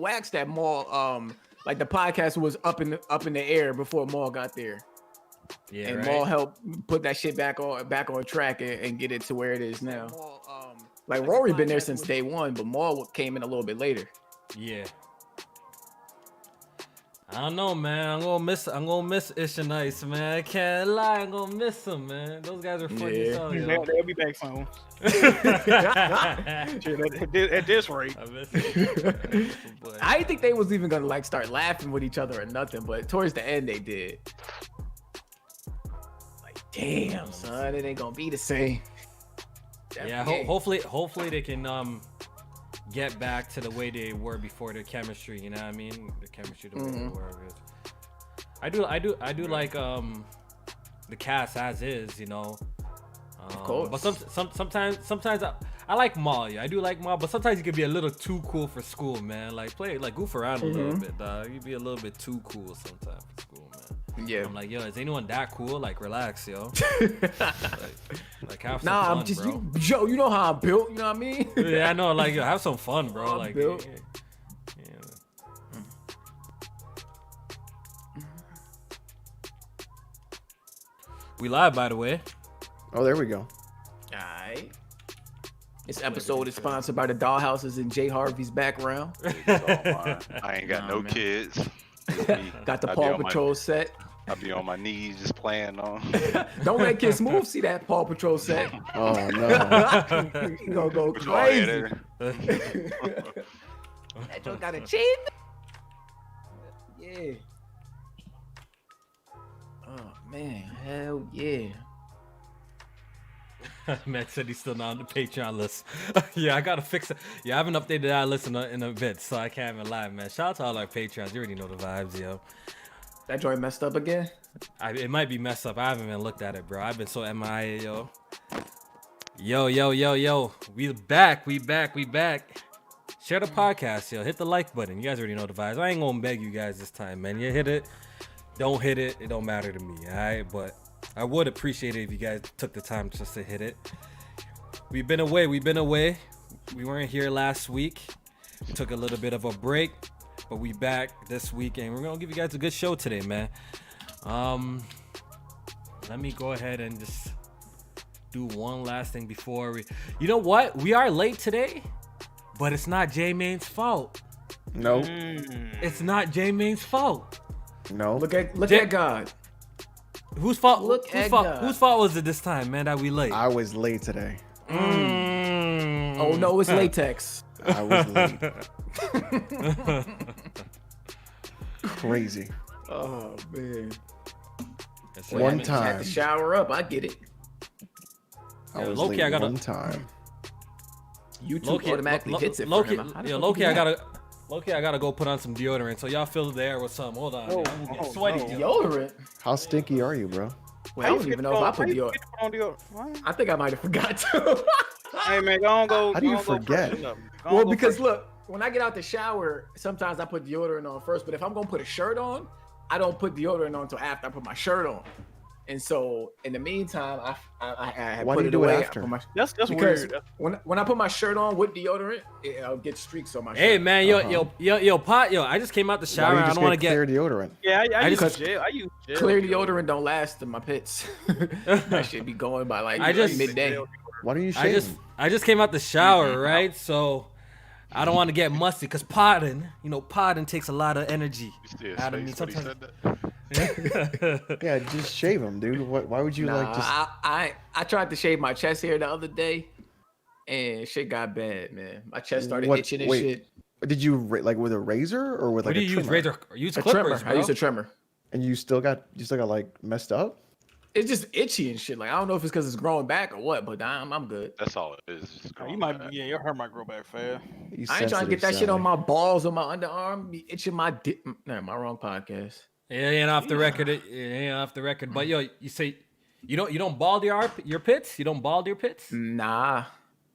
wax that Maul like the podcast was up in the air before Maul got there. Yeah, and right. Maul helped put that shit back on track and get it to where it is now. Like Rory been there since day one, but Maul came in a little bit later. Yeah. I don't know, man. I'm gonna miss Ish and Ice, man. I can't lie, I'm gonna miss them, man. Those guys are funny as hell, yo. They'll be back soon. At this rate. I miss them. I didn't think they was even gonna like start laughing with each other or nothing, but towards the end they did. Like, damn, son, it ain't gonna be the same. Yeah, hopefully they can get back to the way they were before their chemistry. You know what I mean? The chemistry, the way they were. I do like the cast as is. You know. Of course. But sometimes I like Maul. Yeah, I do like Maul, but sometimes you can be a little too cool for school, man. Like goof around a little bit, dog. You be a little bit too cool sometimes for school, man. Yeah. I'm like, yo, is anyone that cool? Like, relax, yo. like have some nah, fun, I'm just bro. Joe. You know how I'm built. You know what I mean? Yeah, I know. Like, yo, have some fun, bro. Like, built. yeah. We live, by the way. Oh, there we go. Alright. This episode is sponsored by the Dollhouses in Jay Harvey's background. I ain't got no kids. Got the Paw Patrol set. I'll be on my knees just playing on. Don't let Kids Move see that Paw Patrol set. Oh no. You gonna go Which one is crazy. it? That joke got a chain. Yeah. Oh man, hell yeah. Matt said he's still not on the Patreon list. Yeah, I gotta fix it. Yeah, I haven't updated that list in a bit, so I can't even lie, man. Shout out to all our Patreons. You already know the vibes, yo. That joint messed up again? It might be messed up. I haven't even looked at it, bro. I've been so MIA, yo. Yo. We back. Share the podcast, yo. Hit the like button. You guys already know the vibes. I ain't gonna beg you guys this time, man. You hit it. Don't hit it. It don't matter to me, all right? But I would appreciate it if you guys took the time just to hit it. We've been away. We weren't here last week. We took a little bit of a break, but we back this week, and we're gonna give you guys a good show today, man. Let me go ahead and just do one last thing before we. You know what? We are late today, but it's not J-Main's fault. No. It's not J-Main's fault. No. Look at God. Whose fault? God. Whose fault was it this time, man? That we late. I was late today. Oh no, it's latex. I was late. Crazy. Oh man. One Had time. to shower up. I get it. I was Low-key, late I gotta- one time. YouTube automatically hits it for him. How the fuck Loki, you I do gotta go put on some deodorant. So y'all fill the air with some. Hold on. I'm gonna get sweaty. that? yo. Deodorant. How stinky are you, bro? Well, I don't even know if I put deodorant. I think I might have forgot to. Hey man, go. How do you go forget? freshen up. Well, because look, when I get out the shower, sometimes I put deodorant on first. But if I'm gonna put a shirt on, I don't put deodorant on until after I put my shirt on. And so, in the meantime, I Why put do you it do away. it I after? put my- That's because weird. when I put my shirt on with deodorant, it'll get streaks on my shirt. Hey man, yo, I just came out the Why shower. do you I just don't want to get. clear deodorant? Yeah, I use just- gel. I use gel. Clear deodorant don't last in my pits. That should be going by like midday. Why don't you shave? I just came out the shower, right? So I don't want to get musty because podding takes a lot of energy You see his out of me face when he sometimes. said that? Yeah, just shave him, dude. Why would you like just? I tried to shave my chest hair the other day, and shit got bad, man. My chest started itching and shit. Did you like with a razor or with What like do a you use? trimmer? Razor? Use A clippers, trimmer. bro. I use a trimmer. And you still got like messed up? It's just itchy and shit. Like I don't know if it's because it's growing back or what, but I'm good. That's all it is. Just You growing might, back. your hair might grow back fast. You I ain't trying to get that sensitive, shit on Sally. my balls or my underarm. Be itching my dick. No, my wrong podcast. Yeah, ain't off the record. It ain't off the record. But yo, you say you don't bald your pits? You don't bald your pits? Nah,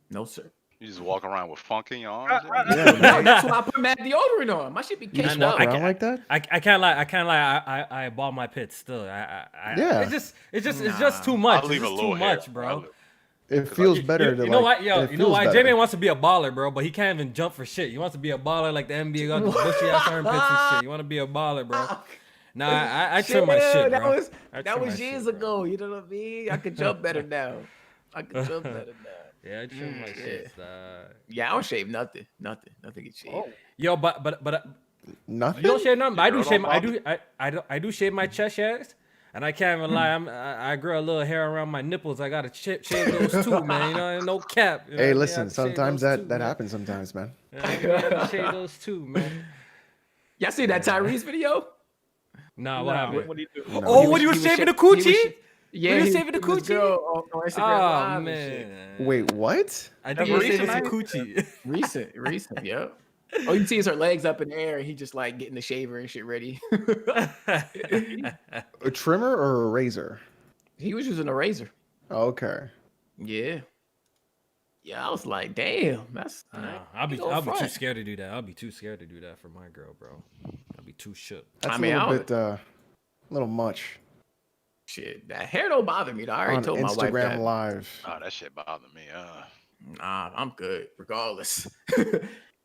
no sir. You just walk around with funk in your arms. Yeah, No, man. that's why I put mad deodorant on. My shit be You just caked walk up. around like that? I can't lie. I bald my pits still. Yeah. It's just too much. I'll leave It's a just little too hair. much, bro. It feels better to you know like. what, yo, it you know feels why? better. J-Man wants to be a baller, bro, but he can't even jump for shit. He wants to be a baller like the NBA, got the bushy ass armpits and shit. You want to be a baller, bro. Nah, I trim my shit, bro. That was years ago. You know what I mean? I could jump better now. I could jump better now. Yeah, I trim my Yeah. shit. Yeah, I don't shave nothing. Nothing get shaved. Oh, Yo, but Nothing. you don't shave nothing. But I do Girl shave. don't I do shave my chest hairs, and I can't even lie. I grow a little hair around my nipples. I gotta shave those too, man. You know, no cap. You know Hey, what I mean? I listen. have to shave Sometimes those that too, that man. happens. Sometimes, man. Yeah, I have to shave those too, man. Y'all see that Tyrese video? Nah, what happened? What do you do? No. Oh, when you was shaving the coochie? Yeah, Were you he saving the was with his coochie? girl on Instagram Live Oh and shit. man. Wait, what? I think That's you were recent, saving some ain't coochie. Recent, yeah. Oh, you can see his her legs up in the air, and he just like getting the shaver and shit ready. A trimmer or a razor? He was using a razor. Okay. Yeah. Yeah, I was like, damn, that's. Nah, I'll be too scared to do that. I'll be too scared to do that for my girl, bro. I'll be too shook. That's I mean, a I little bit, little much. Shit, that hair don't bother me. Though. I already On told my wife Instagram that. Live. Oh, that shit bothered me. Nah, I'm good, regardless.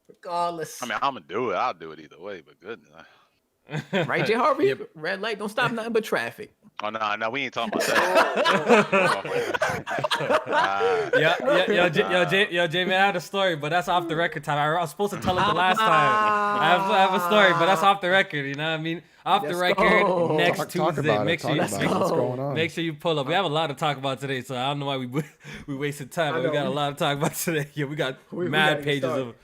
Regardless. I mean, I'm gonna do it. I'll do it either way. But goodness. Right, J. Harvey? Yep. Red light, don't stop nothing but traffic. Oh no, we ain't talking about that. Yo, J man, I had a story, but that's off the record time. I was supposed to tell it the last time. I have a story, but that's off the record. You know what I mean? Off the Let's record go. next Talk Tuesday. about it. Make Talk sure about you it. What's going on? make sure you pull up. We have a lot to talk about today, so I don't know why we wasted time. But we got a lot to talk about today. Yeah, we got We mad gotta get pages started. of.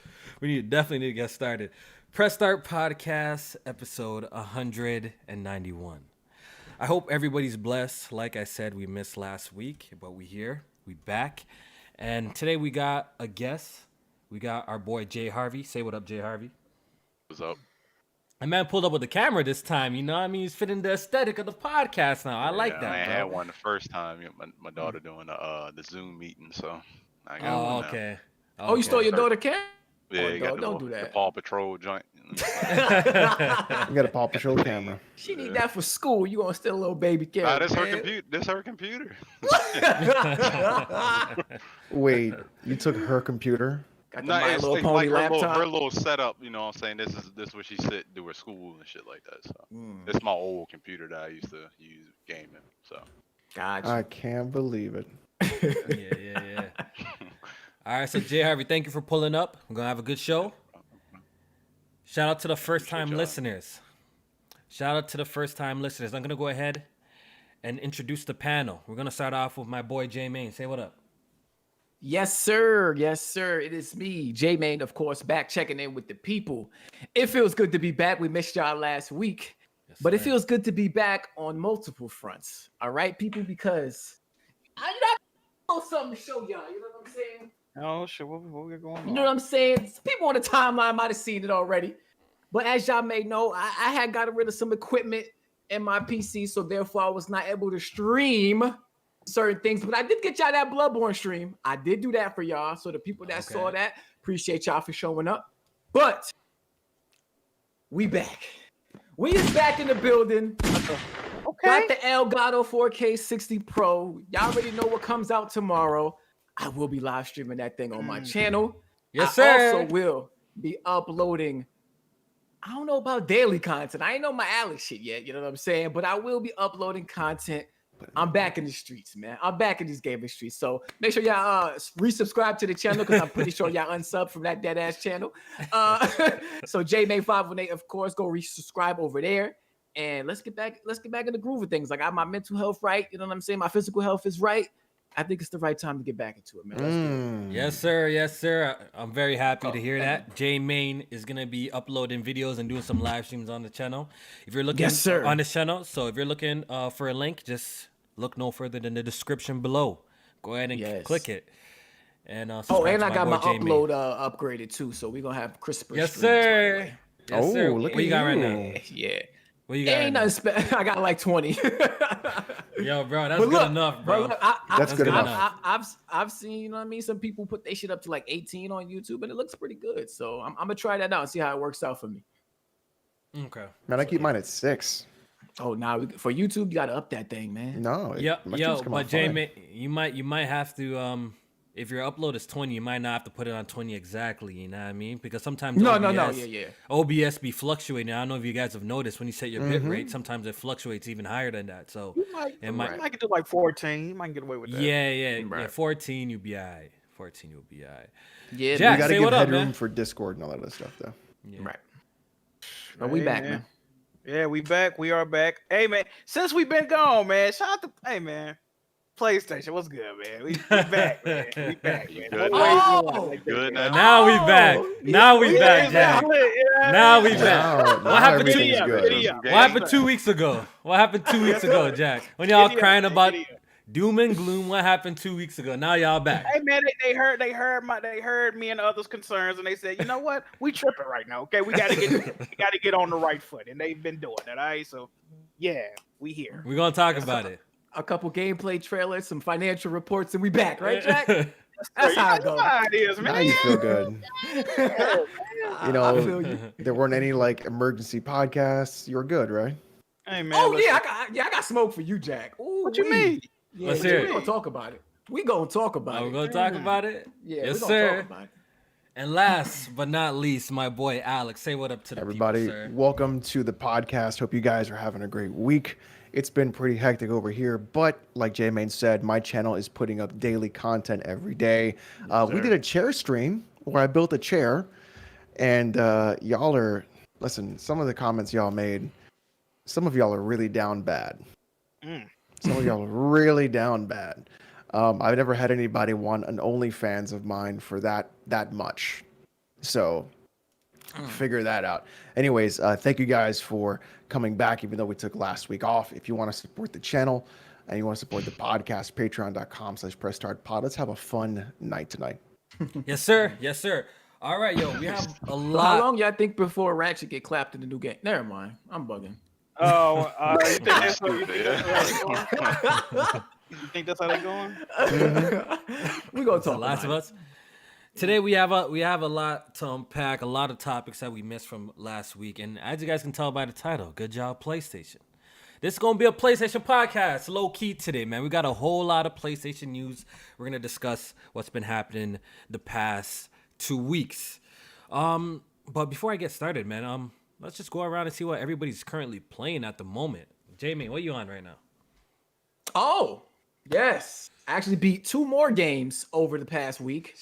We definitely need to get started. Press Start Podcast, episode 191. I hope everybody's blessed. Like I said, we missed last week, but we here, we back, and today we got a guest. We got our boy Jay Harvey. Say what up, Jay Harvey. What's up? A man pulled up with the camera this time. You know what I mean? He's fitting the aesthetic of the podcast now. I like I that, ain't bro. had one the first time. My daughter doing the Zoom meeting, so I got Oh, one now. okay. Oh, you stole your daughter camera? Yeah, you got don't the, do the that. Paw Patrol joint. You got a Paw Patrol camera. She need that for school. You gonna steal a little baby camera? Nah, this her man. computer. This her computer. Wait, you took her computer? Got the No, My it's Little like Pony her laptop. little setup. You know what I'm saying? This is where she sit, do her school and shit like that. So Mm, this is my old computer that I used to use gaming. So gotcha. I can't believe it. Yeah. All right, so Jay Harvey, thank you for pulling up. We're gonna have a good show. Shout out to the first-time y'all. listeners. I'm gonna go ahead and introduce the panel. We're gonna start off with my boy Jay Main. Say what up. Yes, sir. Yes, sir. It is me, J Main, of course, back checking in with the people. It feels good to be back. We missed y'all last week, Yes, but it sir. feels good to be back on multiple fronts. All right, people, because I got something to show y'all. You know what I'm saying? Oh shit, what we got going on? You know what I'm saying? People on the timeline might have seen it already. But as y'all may know, I had gotten rid of some equipment in my PC, so therefore I was not able to stream certain things. But I did get y'all that Bloodborne stream. I did do that for y'all. So the people that saw Okay. that, appreciate y'all for showing up. But we back. We is back in the building. Got the Elgato 4K 60 Pro. Y'all already know what comes out tomorrow. I will be live streaming that thing on my channel. Yes, I sir. also will be uploading. I don't know about daily content. I ain't know my Alex shit yet. You know what I'm saying? But I will be uploading content. I'm back in the streets, man. I'm back in these gaming streets. So make sure y'all resubscribe to the channel because I'm pretty sure y'all unsub from that dead ass channel. So JMay518, of course, go resubscribe over there. And let's get back in the groove of things. Like I have my mental health right. You know what I'm saying? My physical health is right. I think it's the right time to get back into it, man. Let's do it. Yes, sir. Yes, sir. I'm very happy to hear that. Jay Main is gonna be uploading videos and doing some live streams on the channel. If you're looking Yes, sir. on the channel, so if you're looking for a link, just look no further than the description below. Go ahead and Yes. click it. And Oh, subscribe and to I got boy my Jay Main. upload upgraded too, so we're gonna have crisper. Yes, streams, by the sir. way. Yes, Oh, sir. look What you at got right you. now? Yeah. What you It got right ain't now? nothing I got like 20. Yo, bro, that's But good look, enough, bro. Look, That's good enough. I've seen, you know what I mean? Some people put their shit up to like 18 on YouTube, and it looks pretty good. So I'm gonna try that out and see how it works out for me. Okay. Man, I keep mine at 6. Oh, now for YouTube, you gotta up that thing, man. No, my streams come but out fine. Jay, you might have to if your upload is 20, you might not have to put it on 20 exactly. You know what I mean? Because sometimes No, OBS, yeah. OBS be fluctuating. I don't know if you guys have noticed when you set your bit rate, sometimes it fluctuates even higher than that. So You might, it might, you might get to like 14. You might get away with that. yeah. Right. 14, you'll be alright. 14, you'll be alright. Yeah, Jack, We gotta say give what up, headroom man. for Discord and all that other stuff, though. Yeah. right. But we Hey, back, man. Yeah, we back. We are back. Hey, man. Since we've been gone, man. Shout out to man. PlayStation, what's good, man? We back, man. We back, You man. good Hope now? everything's Oh, like you that, good man. Now we back. Now we back, Jack. Now we back. Now What happened to everything's you? good. What happened 2 weeks ago? What happened 2 weeks ago, Jack? When y'all crying about doom and gloom, what happened 2 weeks ago? Now y'all back. Hey man, they heard me and the others' concerns, and they said, you know what, we tripping right now. Okay, we gotta get on the right foot, and they've been doing that. All right, so yeah, we here. We're gonna talk about it. A couple gameplay trailers, some financial reports, and we back, right, Jack? That's how it goes. How it is, man. Now you feel good. You know, I feel you. there weren't any like emergency podcasts. You were good, right? Hey man, Oh listen. yeah, I got smoke for you, Jack. Ooh, What you mean? Yeah, Let's we hear it. gonna talk about it. We gonna talk about We're it. gonna talk about it. Yeah, Yes, we gonna sir. talk about it. And last but not least, my boy Alex. Say what up to the Everybody, people, sir. welcome to the podcast. Hope you guys are having a great week. It's been pretty hectic over here, but like J-Main said, my channel is putting up daily content every day. We did a chair stream where I built a chair, and y'all are, listen, some of the comments y'all made, some of y'all are really down bad. Some of y'all are really down bad. I've never had anybody want an OnlyFans of mine for that much. So figure that out. Anyways, thank you guys for coming back, even though we took last week off. If you want to support the channel and you want to support the podcast, patreon.com/pressstartpod. Let's have a fun night tonight. Yes, sir. Yes, sir. All right, yo, we have a But how lot. long y'all think before Ratchet get clapped in the new game? Never mind. I'm bugging. Oh, you think that's how Stupid, you think that's how they going? We gonna The talk Last of about Us. Today we have a lot to unpack, a lot of topics that we missed from last week, and as you guys can tell by the title, good job PlayStation. This is gonna be a PlayStation podcast, low key today, man. We got a whole lot of PlayStation news. We're gonna discuss what's been happening the past 2 weeks. But before I get started, man, let's just go around and see what everybody's currently playing at the moment. Jamie, what are you on right now? Oh, yes. I actually beat 2 more games over the past week.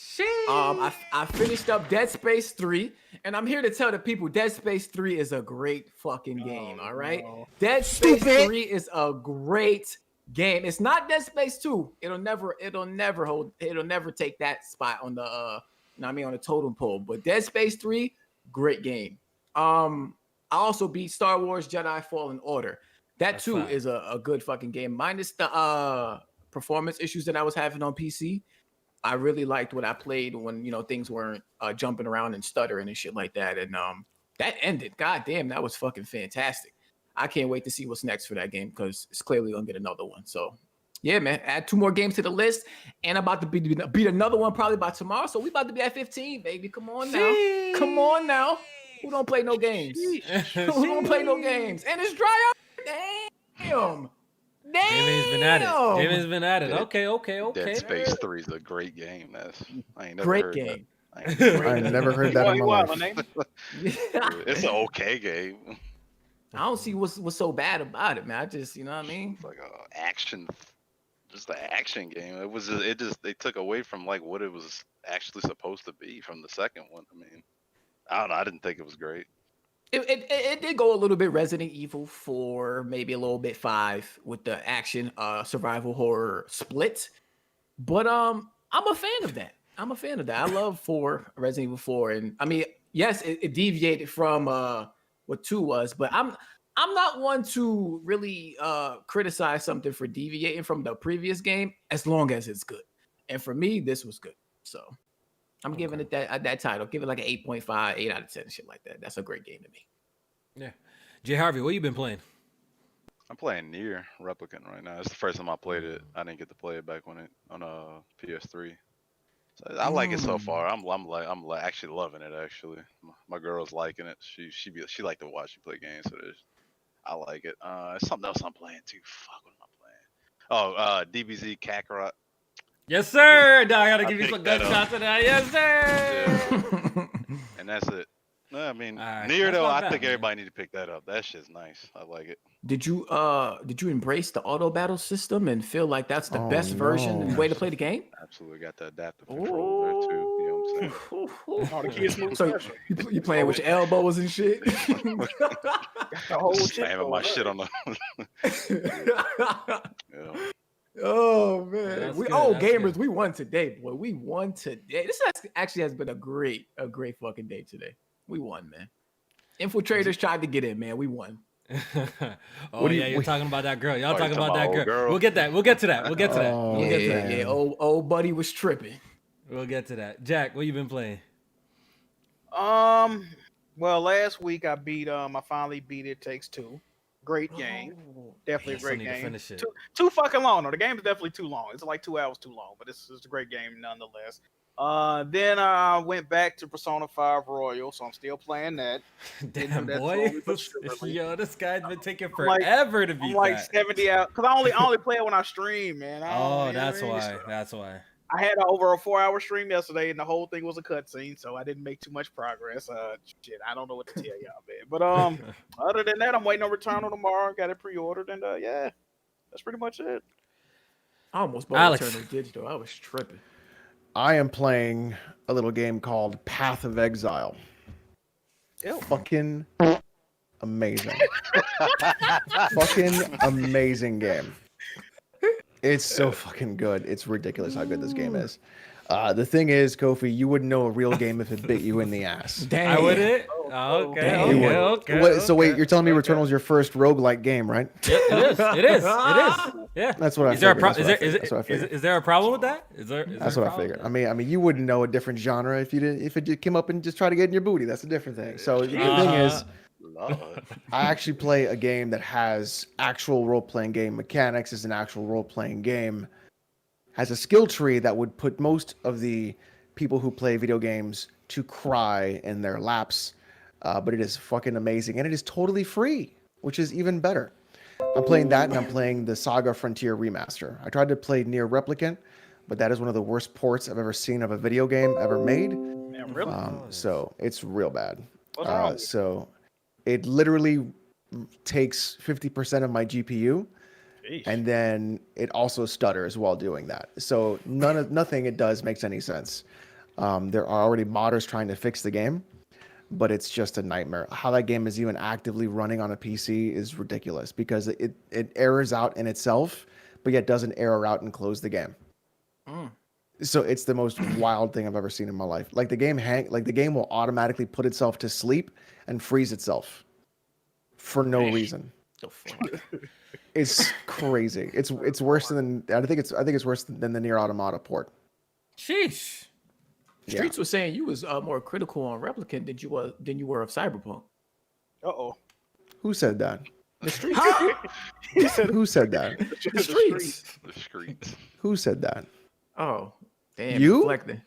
I finished up Dead Space 3, and I'm here to tell the people Dead Space 3 is a great fucking game, all right? no. Dead Space 3 is a great game. It's not Dead Space 2. It'll never take that spot on the on the totem pole, but Dead Space 3, great game. I also beat Star Wars Jedi Fallen Order. That That's too fine. is a good fucking game, minus the performance issues that I was having on PC. I really liked what I played when things weren't jumping around and stuttering and shit like that. And that ended. God damn, that was fucking fantastic. I can't wait to see what's next for that game because it's clearly gonna get another one. So yeah, man, add 2 more games to the list, and I'm about to beat another one probably by tomorrow. So we about to be at 15, baby. Come on now, come on now. Who don't play no games? Who don't play no games? And it's dry up. Damn. Jamie's been at it. Jamie's been at it. Dead- Okay. Dead Space 3 is a great game. I ain't never Great heard game. that. I ain't never I heard that. never heard that in You my wildin', life. ain't you? It's an okay game. I don't see what's so bad about it, man. I just, you know what I mean? It's like a action, just an action game. They took away from like what it was actually supposed to be from the second one. I mean, I don't know. I didn't think it was great. It did go a little bit Resident Evil 4, maybe a little bit 5 with the action survival horror split. But I'm a fan of that. I love Resident Evil 4, and I mean, yes, it deviated from what 2 was, but I'm not one to really criticize something for deviating from the previous game as long as it's good. And for me, this was good. So I'm giving it that title. Give it like an 8.5, 8 out of 10, shit like that. That's a great game to me. Yeah. Jay Harvey, what you been playing? I'm playing Near Replicant right now. It's the first time I played it. I didn't get to play it back on PS3. So I like it so far. I'm actually loving it. Actually, my girl's liking it. She liked to watch me play games. So I like it. Something else I'm playing too. Fuck, what am I playing? Oh, DBZ Kakarot. Yes, sir. Now I gotta I give you some picked that up. gunshots of that. Yes, sir. And that's it. No, I mean, All right, Nier that's though, not I bad, think man. everybody need to pick that up. That shit's nice. I like it. Did you embrace the auto battle system and feel like that's the Oh, best version and no. way to play the game? Absolutely got the adaptive control there too. You know what I'm saying? Oh, the kids move So special. you playing with your elbows and shit? The whole shit. Slamming my going shit on. on the. Yeah. Oh man, That's we good, oh that's gamers, good. we won today, boy. We won today. This actually has been a great fucking day today. We won, man. Infiltrators tried to get in, man. We won. Oh do you- yeah, you're talking about that girl. Y'all Oh, talking you're about talking that about girl. old girl? We'll get that. We'll get to that. We'll get to that. Oh, We'll get to that. Yeah. Old buddy was tripping. We'll get to that. Jack, what you been playing? Well, last week I finally beat It Takes Two. Great game. Definitely Yeah, a still great need to game. finish it. Too fucking long. No, the game is definitely too long. It's like 2 hours too long, but it's a great game nonetheless. Then I went back to Persona 5 Royal, so I'm still playing that. Damn that boy, slowly but surely. yo, this guy's been taking like- forever to beat I'm like that. 70 out because I only play it when I stream, man. Oh, that's why. That's why. I had over a 4-hour stream yesterday, and the whole thing was a cutscene, so I didn't make too much progress. Shit, I don't know what to tell y'all, man. But other than that, I'm waiting on Returnal tomorrow. Got it pre-ordered, and yeah, that's pretty much it. I almost bought Alex. Returnal Digital. I was tripping. I am playing a little game called Path of Exile. Ew. Fucking amazing. Fucking amazing game. It's so fucking good. It's ridiculous how good this game is. The thing is, Kofi, you wouldn't know a real game if it bit you in the ass. Dang. I wouldn't. Oh, okay. Damn. You Okay. would. Okay. What- so wait, okay, you're telling me okay. Returnal's your first roguelike game, right? It is. It is. It is. Yeah. That's what I Is there a figured. pro- That's is what I there is, figured. That's what I is, figured. is there a problem with that? Is there? That's what I figured. I mean, you wouldn't know a different genre if you didn't. If it just came up and just tried to get in your booty, that's a different thing. So the thing is, Lord. I actually play a game that has actual role-playing game mechanics. Is an actual role-playing game. Has a skill tree that would put most of the people who play video games to cry in their laps. But it is fucking amazing, and it is totally free, which is even better. I'm playing that, and I'm playing the Saga Frontier remaster. I tried to play Nier Replicant, but that is one of the worst ports I've ever seen of a video game ever made. Man, really? So it's real bad. What's wrong? So it literally takes 50% of my GPU, Jeez. and then it also stutters while doing that. So nothing it does makes any sense. There are already modders trying to fix the game, but it's just a nightmare. How that game is even actively running on a PC is ridiculous because it errors out in itself, but yet doesn't error out and close the game. So it's the most wild thing I've ever seen in my life. Like the game will automatically put itself to sleep and freeze itself for no reason. The fuck? It's crazy. It's worse than I think it's worse than the Nier Automata port. Sheesh. Yeah. Streets was saying you was more critical on Replicant than you were of Cyberpunk. Uh-oh. Who said that? The streets. He said Who said that? The streets. The streets. Who said that? Oh, damn. You? Deflecting.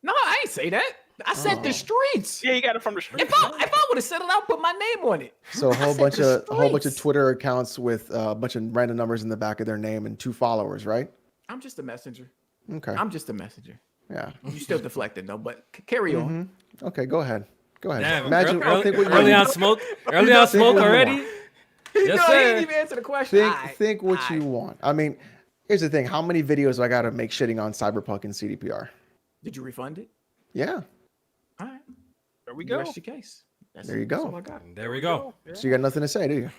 No, I ain't say that. I said the streets. Yeah, you got it from the street. If I would have said it, I'd put my name on it. So a whole said bunch the of streets. Twitter accounts with a bunch of random numbers in the back of their name and 2 followers, right? I'm just a messenger. Okay. I'm just a messenger. Yeah. You still deflecting though, but carry on. Okay, go ahead. Go ahead. Damn. Imagine early, think what early you on smoke. Early on think smoke what you already. want. Yes, no, he sir. didn't even answer the question. think what you want. I mean, here's the thing. How many videos do I got to make shitting on Cyberpunk and CDPR? Did you refund it? Yeah. All right. There we You go. rest your case. There you That's go. all I got. There we go. So you got nothing to say, do you?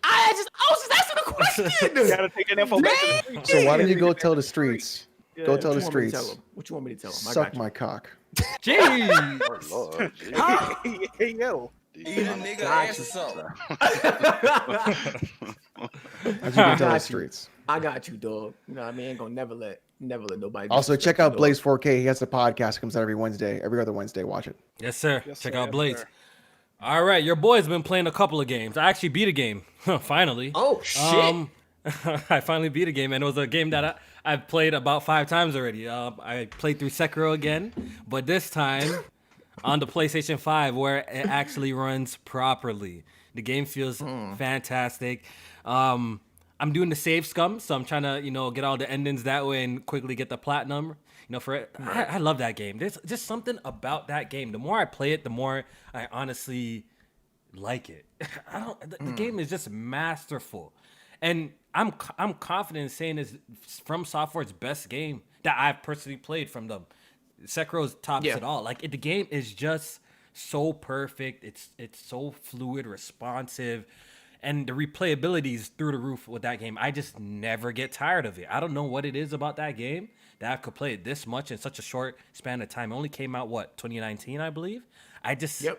I was just asking a question. You gotta take that info back to the street. So why don't you go tell the streets? Yeah. Go tell the What you want me to streets. tell him? What you want me to tell him? I Suck got you. my cock. Jeez. Oh, Lord. Jeez. Hey, yo. Got you. As you can tell Got the you. streets. I got you, dog. You know what I mean? Ain't gonna never let nobody. Also, disrespect check you, out dog. Blaze 4K. He has a podcast. Comes out every other Wednesday. Watch it. Yes, sir. Yes, Check sir. out Yes, Blades. sir. All right, your boy's been playing a couple of games. I actually beat a game, finally. Oh shit! I finally beat a game, and it was a game that I've played about 5 times already. I played through Sekiro again, but this time on the PlayStation 5 where it actually runs properly. The game feels fantastic. I'm doing the save scum, so I'm trying to, get all the endings that way and quickly get the platinum. For it, I love that game. There's just something about that game. The more I play it, the more I honestly like it. The game is just masterful, and I'm confident in saying it's From Software's best game that I've personally played from them. Sekiro tops it all. Like the game is just so perfect. It's so fluid, responsive, and the replayability is through the roof with that game. I just never get tired of it. I don't know what it is about that game that I could play it this much in such a short span of time. It only came out 2019, I believe.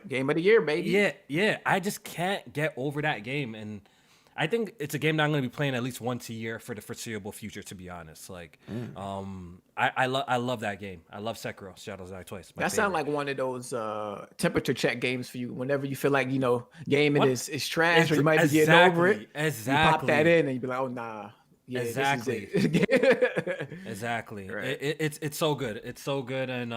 Game of the year, baby. Yeah. I just can't get over that game, and I think it's a game that I'm going to be playing at least once a year for the foreseeable future. To be honest, I love that game. I love Sekiro: Shadows Die Twice. That sounds like one of those temperature check games for you. Whenever you feel like gaming is trash, or you might be getting over it. Exactly. You pop that in, and you be like, oh nah. Yeah, exactly. This is it. Exactly. Right. It's so good. It's so good, and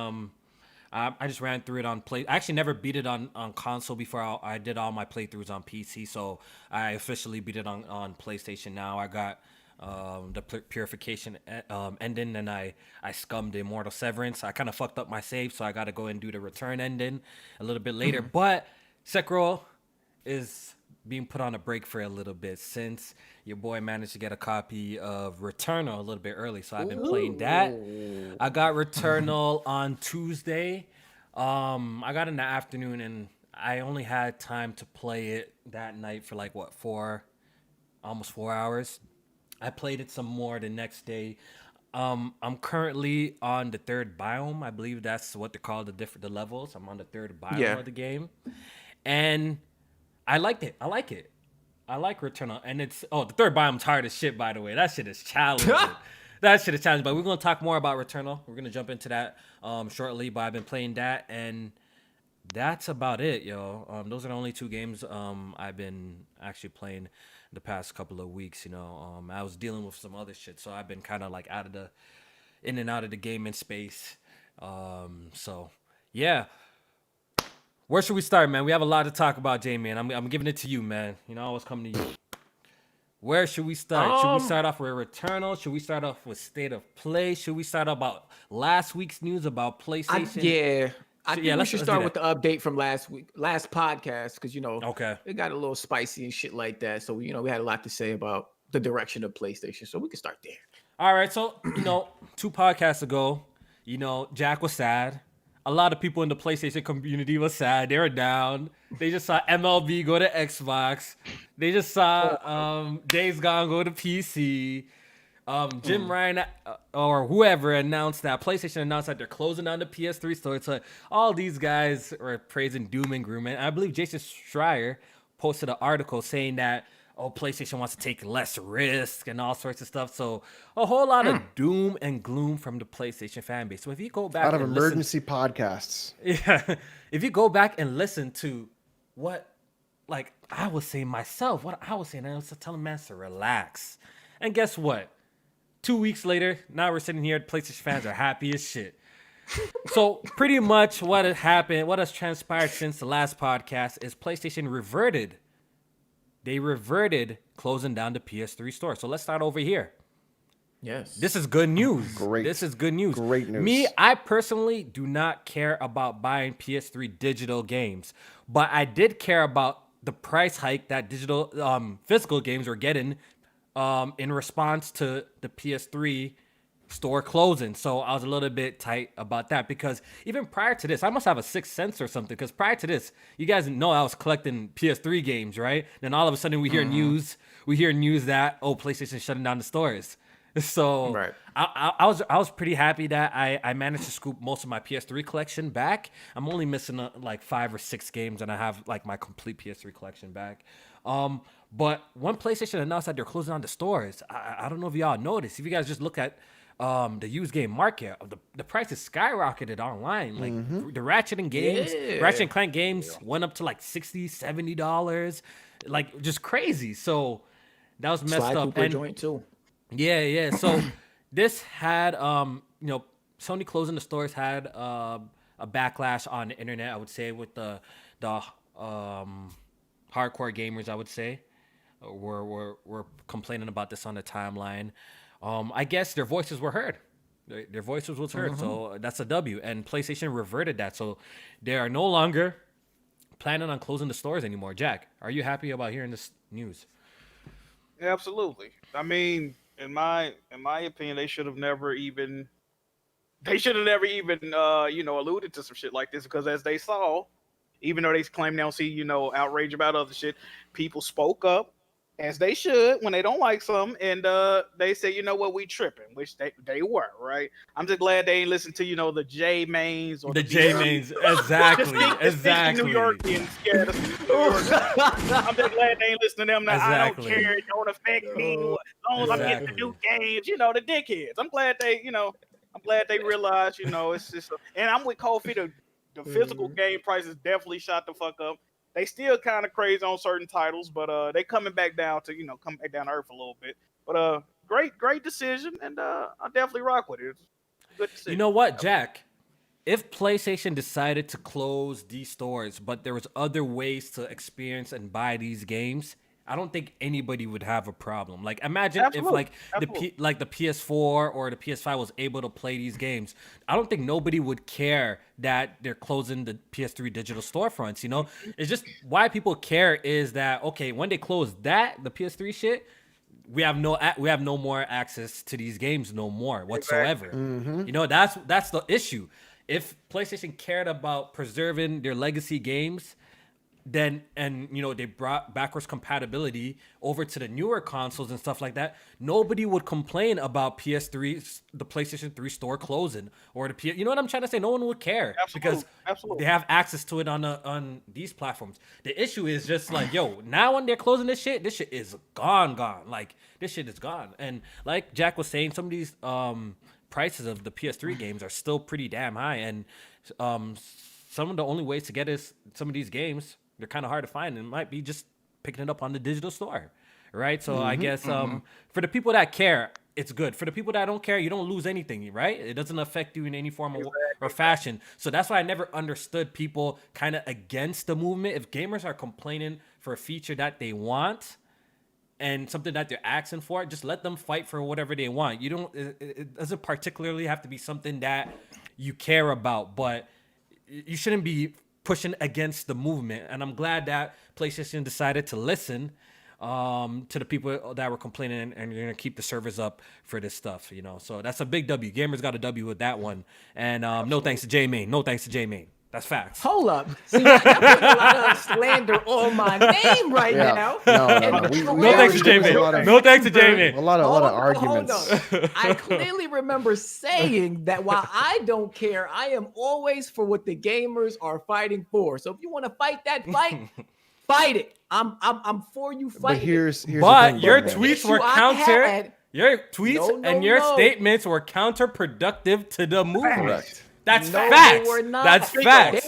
I just ran through it on play. I actually never beat it on console before. I did all my playthroughs on PC, so I officially beat it on PlayStation now. I got the purification ending, and I scummed the Immortal Severance. I kind of fucked up my save, so I got to go and do the return ending a little bit later. But Sekiro is being put on a break for a little bit since your boy managed to get a copy of Returnal a little bit early, so I've been playing that. I got Returnal on Tuesday. I got in the afternoon, and I only had time to play it that night for almost 4 hours. I played it some more the next day. I'm currently on the third biome. I believe that's what they call the levels. I'm on the third biome of the game, and I liked it. I like it. I like Returnal, and the third biome's hard as shit, by the way. That shit is challenging. But we're gonna talk more about Returnal. We're gonna jump into that shortly. But I've been playing that, and that's about it, yo. Those are the only two games I've been actually playing the past couple of weeks. I was dealing with some other shit, so I've been kind of like in and out of the gaming space. So yeah. Where should we start, man? We have a lot to talk about, J-Man. I'm giving it to you, man. I always come to you. Where should we start? Should we start off with Returnal? Should we start off with State of Play? Should we start about last week's news about PlayStation? I think we should start with the update from last podcast, because okay, it got a little spicy and shit like that. So we had a lot to say about the direction of PlayStation. So we can start there. All right. So 2 podcasts ago, Jack was sad. A lot of people in the PlayStation community was sad. They were down. They just saw MLB go to Xbox. They just saw Days Gone go to PC. Jim Ryan or whoever announced that PlayStation announced that they're closing down the PS3 store. So all these guys were praising doom and gloom. And I believe Jason Schreier posted an article saying that PlayStation wants to take less risk and all sorts of stuff. So a whole lot of doom and gloom from the PlayStation fan base. So if you go back out of emergency podcasts, if you go back and listen to what, I was saying myself, what I was saying, I was telling man to relax. And guess what? 2 weeks later, now we're sitting here. PlayStation fans are happy as shit. So pretty much what has happened, what has transpired since the last podcast is PlayStation reverted. They reverted closing down the PS3 store. So let's start over here. Yes. This is good news. Great. This is good news. Great news. Me, I personally do not care about buying PS3 digital games, but I did care about the price hike that digital physical games were getting in response to the PS3 store closing. So I was a little bit tight about that, because even prior to this, I must have a sixth sense or something, because prior to this, you guys know I was collecting PS3 games, right? Then all of a sudden we hear news that PlayStation shutting down the stores. So right. I was pretty happy that I managed to scoop most of my PS3 collection back. I'm only missing 5 or 6 games, and I have my complete PS3 collection back. But when PlayStation announced that they're closing down the stores, I don't know if y'all noticed. If you guys just look at the used game market, the prices skyrocketed online. The Ratchet and Clank games went up to $60, $70, just crazy. So that was messed up. And joint too. Yeah. So this had Sony closing the stores had a backlash on the internet, I would say, with the hardcore gamers, I would say, were complaining about this on the timeline. I guess their voices were heard. Their voices was heard, so that's a W. And PlayStation reverted that, so they are no longer planning on closing the stores anymore. Jack, are you happy about hearing this news? Absolutely. I mean, in my opinion, they should have never even alluded to some shit like this, because as they saw, even though they claim they don't see, outrage about other shit, people spoke up, as they should, when they don't like something, and they say, you know what, we tripping, which they were, right? I'm just glad they ain't listen to, the J mains or The J mains, exactly. New Yorkians scared us. I'm just glad they ain't listening to them. Now. Exactly. I don't care, it don't affect me as long as I'm getting the new games. The dickheads. I'm glad they, realize, it's just. And I'm with Kofi. The physical game prices definitely shot the fuck up. They still kind of crazy on certain titles, but they coming back down to come back down to earth a little bit. But great decision, and I definitely rock with it. It's a good decision. You know what, Jack? If PlayStation decided to close these stores, but there was other ways to experience and buy these games, I don't think anybody would have a problem. Like, imagine if the PS4 or the PS5 was able to play these games. I don't think nobody would care that they're closing the PS3 digital storefronts. It's just why people care is that, okay, when they close the PS3 shit, we have no more access to these games no more whatsoever. Exactly. That's the issue. If PlayStation cared about preserving their legacy games, then they brought backwards compatibility over to the newer consoles and stuff like that, nobody would complain about the PlayStation 3 store closing, or you know what I'm trying to say? No one would care. Because they have access to it on these platforms. The issue is just like, now when they're closing this shit is gone. Like, this shit is gone. And like Jack was saying, some of these prices of the PS3 games are still pretty damn high, and some of the only ways to get some of these games, they're kind of hard to find, and it might be just picking it up on the digital store, right? So I guess for the people that care, it's good. For the people that don't care, you don't lose anything, right? It doesn't affect you in any form or fashion. So that's why I never understood people kind of against the movement. If gamers are complaining for a feature that they want and something that they're asking for, just let them fight for whatever they want. It doesn't particularly have to be something that you care about, but you shouldn't be pushing against the movement. And I'm glad that PlayStation decided to listen to the people that were complaining, and you're gonna keep the servers up for this stuff, So that's a big W. Gamers got a W with that one. And no thanks to J-Main. That's facts. Hold up. See, I put a lot of slander on my name right now. No. No thanks to J-Main. No thanks to J-Main. A lot of arguments. Hold on. I clearly remember saying that while I don't care, I am always for what the gamers are fighting for. So if you want to fight that fight, fight it. I'm for you fighting. But here's but the thing, your Bubba. tweets were counter. Your tweets and your statements were counterproductive to the movement. Correct. That's No, facts. they were not. That's facts.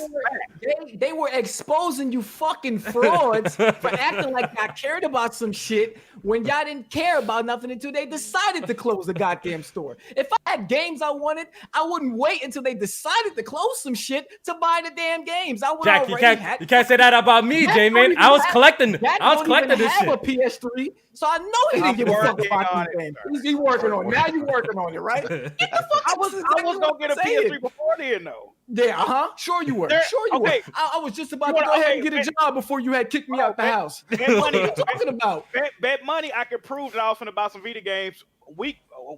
They were exposing you fucking frauds for acting like I cared about some shit when y'all didn't care about nothing until they decided to close the goddamn store. If I had games I wanted, I wouldn't wait until they decided to close some shit to buy the damn games. I would Jack, already you can't say that about me, J-Man. I was collecting this have shit. a PS3, so I know he didn't give a fuck about these games. He's working on it. Now you're working on it, right? Get the fuck I was gonna get a PS3 before then, though. Yeah, Sure you were. Sure you were. I was just about to go ahead and get a job before you had kicked me out the house. Bet money. What are you talking about? Bet money. I could prove that I was finna buy some Vita games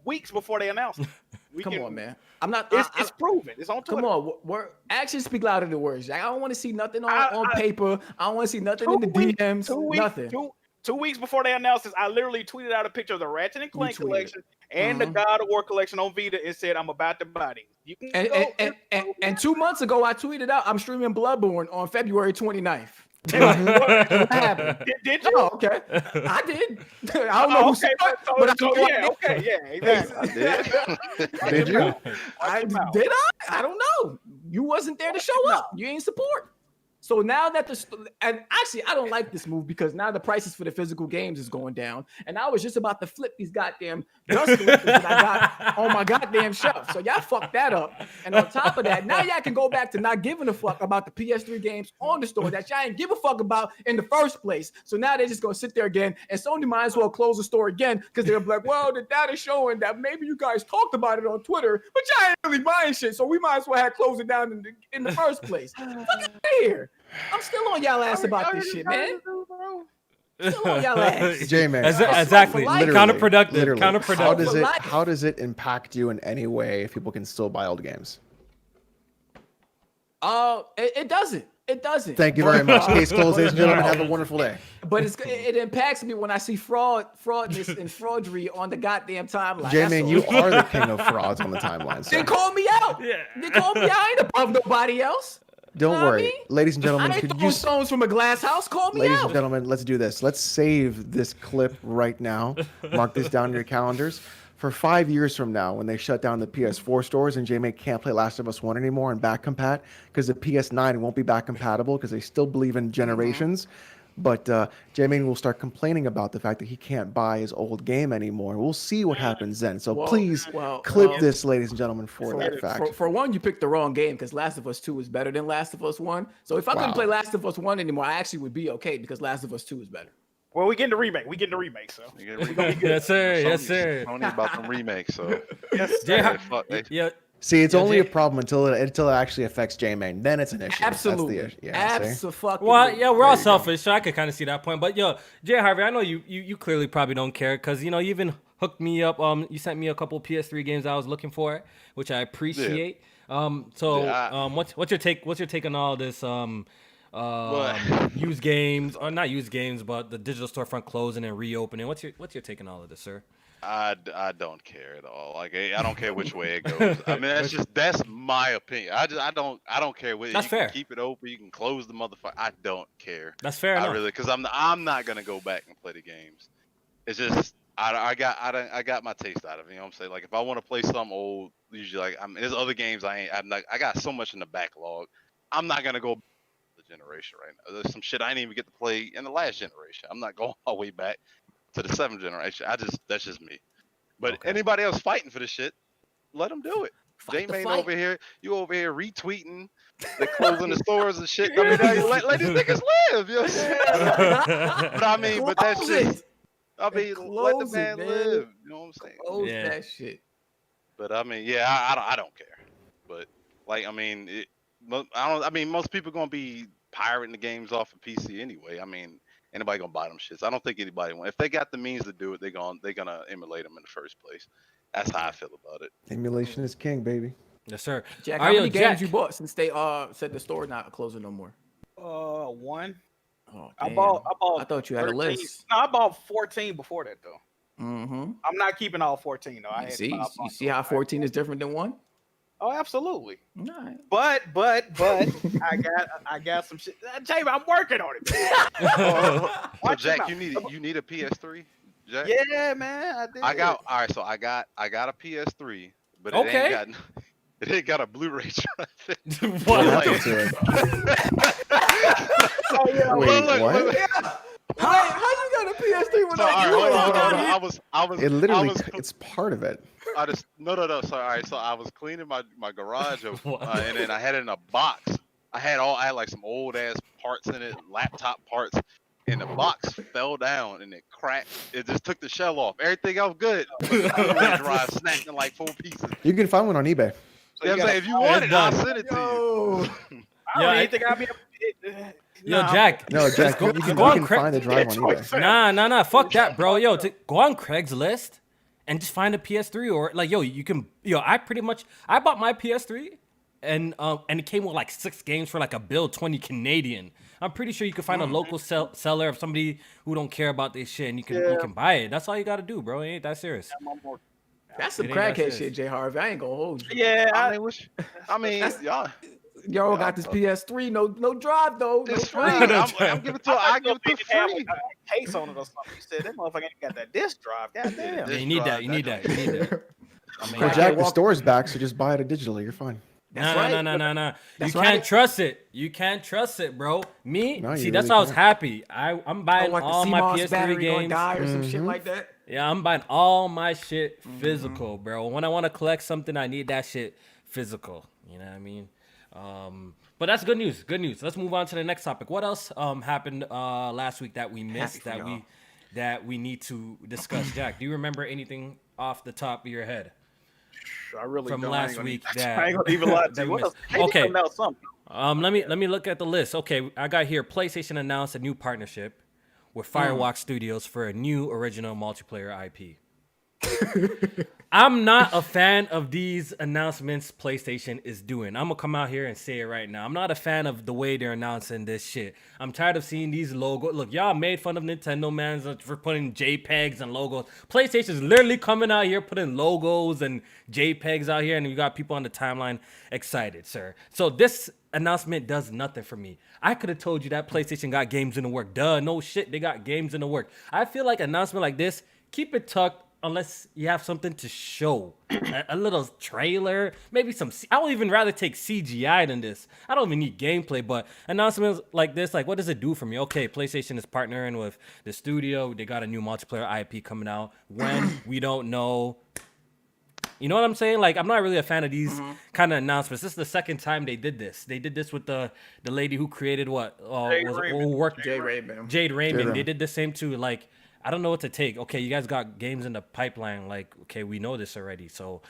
weeks before they announced it. Come on, man. I'm not. It's proven. It's on Twitter. Come on. Actions speak louder than words. I don't want to see nothing on paper. I don't want to see nothing in the DMs. Nothing. 2 weeks before they announced this, I literally tweeted out a picture of the Ratchet and Clank collection and the God of War collection on Vita and said, "I'm about to buy these." You can and 2 months ago, I tweeted out, "I'm streaming Bloodborne on February 29th." What happened? Did you? Oh, okay. I did. I don't know who said it, but exactly. Did you? I don't know. You wasn't there to show up. You ain't support. So now that and actually I don't like this move because now the prices for the physical games is going down, and I was just about to flip these goddamn dust collectors that I got on my goddamn shelf. So y'all fucked that up, and on top of that, now y'all can go back to not giving a fuck about the PS3 games on the store that y'all ain't give a fuck about in the first place. So now they're just gonna sit there again, and Sony might as well close the store again because they're like, well, the data's showing that maybe you guys talked about it on Twitter, but y'all ain't really buying shit, so we might as well have closed it down in the first place. Fuck out here. I'm still on y'all ass about this shit, man. Still on y'all ass. J-Man. Exactly. Counterproductive. Literally. Counterproductive. How does it impact you in any way if people can still buy old games? It doesn't. It doesn't. Thank you very much. Case closed, ladies and gentlemen. Have a wonderful day. But it impacts me when I see fraudness and fraudery on the goddamn timeline. J-Man, you are the king of frauds on the timeline. They call me out. Yeah. They call me out. I ain't above nobody else. Don't worry, ladies and gentlemen. I ain't throwing stones from a glass house. Call me ladies out. and gentlemen, let's do this. Let's save this clip right now. Mark this down in your calendars. For 5 years from now, when they shut down the PS4 stores and J-Man can't play Last of Us 1 anymore and back compat, because the PS9 won't be back compatible because they still believe in generations. But J-Man will start complaining about the fact that he can't buy his old game anymore. We'll see what happens then. So please clip this, ladies and gentlemen, for that fact. For one, you picked the wrong game because Last of Us 2 is better than Last of Us 1. So if I couldn't play Last of Us 1 anymore, I actually would be okay because Last of Us 2 is better. Well, we getting the remake. So Yes, sir. Yes, sir. Tony about the remake, so Yeah. See, it's only a problem until it actually affects J-Man. Then it's an issue. Absolutely. Absolutely. Well, yeah, we're all selfish, so I could kind of see that point. But yo, Jay Harvey, I know you clearly probably don't care because you even hooked me up. You sent me a couple PS3 games I was looking for, which I appreciate. What's your take? What's your take on all this? Used games, or not used games, but the digital storefront closing and reopening. What's your take on all of this, sir? I don't care at all. Like I don't care which way it goes. I mean that's my opinion. I don't care whether that's you fair. Can keep it open, you can close the motherfucker. I don't care. That's fair enough. Really, because I'm not gonna go back and play the games. It's just I got my taste out of it. You know what I'm saying? Like if I want to play some old, usually there's other games I got so much in the backlog. I'm not gonna go the generation right now. There's some shit I didn't even get to play in the last generation. I'm not going all the way back to the 7th generation. That's just me. But anybody else fighting for this shit, let them do it. J-Man over here, you over here retweeting, they're closing the stores and shit. I mean, let these niggas live. You know what I'm saying? But I mean, but that's just, let the man live. You know what I'm saying? Close that shit. But I mean, yeah, I don't care. But like, I mean, most people gonna be pirating the games off of PC anyway. I mean, anybody gonna buy them shits? I don't think anybody will. If they got the means to do it, they're gonna emulate them in the first place. That's how I feel about it. Emulation is king, baby. Yes, sir. Jack, how many games you bought since they said the store not closing no more? One. Oh, I bought. I thought you had 13. A list. No, I bought 14 before that though. Mm-hmm. I'm not keeping all 14 though. You see how 14 is different than 1? Oh, absolutely. All right. But I got some shit. Jamie, I'm working on it. So Jack, you need a PS3? Jack? Yeah, man, I did. I got a PS3, but it ain't got a Blu-ray drive. What? What? How you got a PS3 with It's part of it. No. Sorry. So I was cleaning my garage, and then I had it in a box. I had like some old ass parts in it, laptop parts, and the box fell down and it cracked. It just took the shell off. Everything else good. The drive snapped in like 4 pieces. You can find one on eBay. So you know if you want it, I'll send it to you. I don't even think I'll be. Jack. No, Jack. You can find the drive on eBay. Nah. Fuck that, bro. Yo, go on Craigslist and just find a PS3 or like, you can. I bought my PS3 and it came with like 6 games for like a bill 20 Canadian. I'm pretty sure you can find a local seller of somebody who don't care about this shit and you can buy it. That's all you gotta do, bro. It ain't that serious. That's some crackhead shit, J Harvey. I ain't gonna hold you. Yeah, I mean, y'all got this PS3, no drive though. It's free. I'm giving it to I give it to free. Case on it or something. You said that motherfucker ain't got that disc drive. Goddamn. You need that. Well, Jack, the store's back, so just buy it digitally. You're fine. That's No. You That's can't right. trust it. You can't trust it, bro. Me, No, see, you that's really why I was can't. happy. I'm I buying don't want the all my CMOS PS3 battery gonna games. die or some shit Mhm. like that. Yeah, I'm buying all my shit physical, bro. When I want to collect something, I need that shit physical. You know what I mean? But that's good news. Good news. Let's move on to the next topic. What else happened last week that we missed for y'all. that we need to discuss? Jack, do you remember anything off the top of your head I really from don't. last week I that ain't gonna even lie to that you. we What else? missed? They Okay. did announce something. Let me look at the list. Okay, I got here. PlayStation announced a new partnership with Firewalk Studios for a new original multiplayer IP. I'm not a fan of these announcements PlayStation is doing. I'm gonna come out here and say it right now. I'm not a fan of the way they're announcing this shit. I'm tired of seeing these logos. Look, y'all made fun of Nintendo, man, for putting JPEGs and logos. PlayStation's literally coming out here putting logos and JPEGs out here, and you got people on the timeline excited, sir. So this announcement does nothing for me. I could have told you that PlayStation got games in the work. Duh, no shit, they got games in the work. I feel like an announcement like this, keep it tucked unless you have something to show. A little trailer, maybe some. I would even rather take CGI than this. I don't even need gameplay, but announcements like this, like, what does it do for me? Okay, PlayStation is partnering with the studio. They got a new multiplayer IP coming out. When? We don't know. You know what I'm saying? Like, I'm not really a fan of these kind of announcements. This is the second time they did this. They did this with the lady who created what? Jay Raymond. Jade Raymond. They Raymond. did the same too. Like, I don't know what to take. Okay, you guys got games in the pipeline. Like, okay, we know this already. So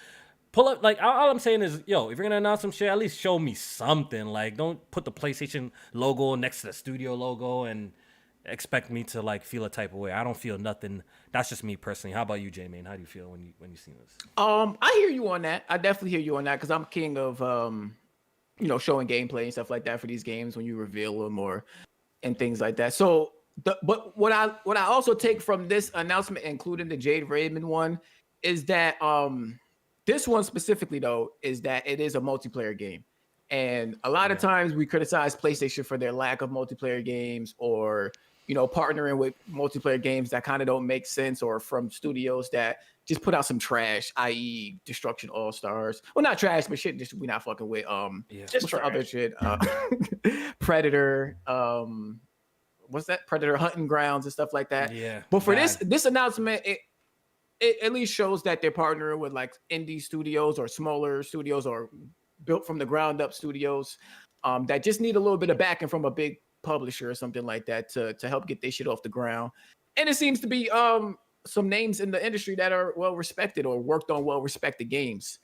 pull up. Like, all I'm saying is, yo, if you're gonna announce some shit, at least show me something. Like, don't put the PlayStation logo next to the studio logo and expect me to like feel a type of way. I don't feel nothing. That's just me personally. How about you, J-Main? How do you feel when you see this? I hear you on that. I definitely hear you on that because I'm king of showing gameplay and stuff like that for these games when you reveal them and things like that. So, but what I also take from this announcement, including the Jade Raymond one, is that this one specifically though is that it is a multiplayer game, and a lot of times we criticize PlayStation for their lack of multiplayer games or partnering with multiplayer games that kind of don't make sense or from studios that just put out some trash, i.e. Destruction All Stars. Well, not trash, but shit just we not fucking with. Just what's the other shit? Predator. What's that? Predator Hunting Grounds and stuff like that. Yeah. But for this announcement, it at least shows that they're partnering with like indie studios or smaller studios or built from the ground up studios that just need a little bit of backing from a big publisher or something like that to help get their shit off the ground. And it seems to be some names in the industry that are well respected or worked on well respected games.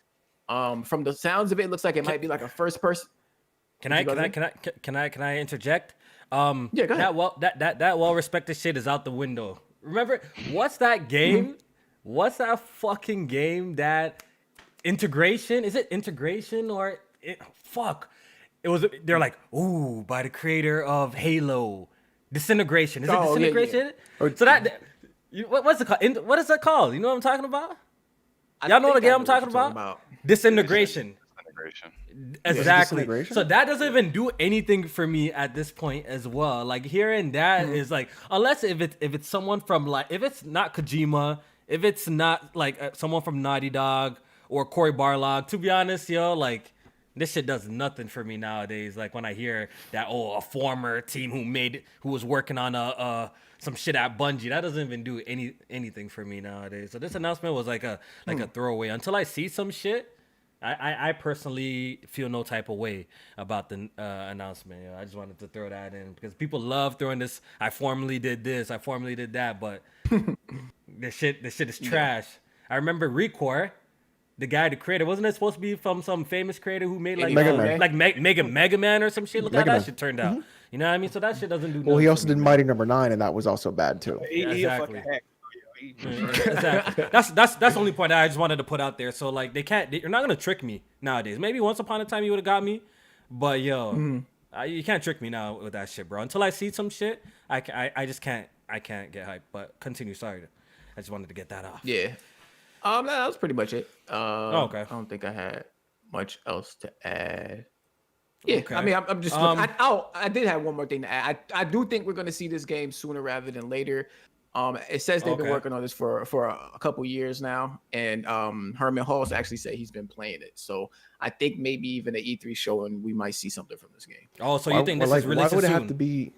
From the sounds of it, looks like it might be like a first person. Can I interject? Yeah, go ahead. That well respected shit is out the window. Remember, what's that game? What's that fucking game that integration? Is it integration or fuck? It was. They're like, ooh, by the creator of Halo, Disintegration. Is it Disintegration? Yeah. So what's it called? What is that called? You know what I'm talking about? Y'all know the game I'm talking about? Disintegration. Integration. Exactly. Disintegration? So that doesn't even do anything for me at this point as well. Like hearing that is like, unless if it's someone from like, if it's not Kojima, if it's not like someone from Naughty Dog or Cory Barlog, to be honest, yo, like this shit does nothing for me nowadays. Like when I hear that, a former team who was working on some shit at Bungie, that doesn't even do anything for me nowadays. So this announcement was like a throwaway. Until I see some shit, I personally feel no type of way about the announcement. I just wanted to throw that in because people love throwing this. I formerly did this. I formerly did that. But this shit is trash. I remember Recore, the guy, the creator, wasn't it supposed to be from some famous creator who made like Mega Man or some shit? Look how that shit turned out. You know what I mean? So that shit doesn't do. Well, he also for me, did man. Mighty Number 9, and that was also bad too. He a Exactly. fucking hack. Exactly. That's the only point I just wanted to put out there. So like you're not gonna trick me nowadays. Maybe once upon a time you would have got me, but yo, you can't trick me now with that shit, bro. Until I see some shit, I just can't get hyped. But continue. Sorry, I just wanted to get that off. Yeah. No, that was pretty much it. Okay. I don't think I had much else to add. Yeah, Okay. I mean, I'm just. I did have one more thing to add. I do think we're going to see this game sooner rather than later. It says they've been Okay. working on this for a couple years now, and Herman Hulse actually said he's been playing it. So I think maybe even an E3 show, and we might see something from this game. Oh, so you think this is why releasing would it soon? have to be?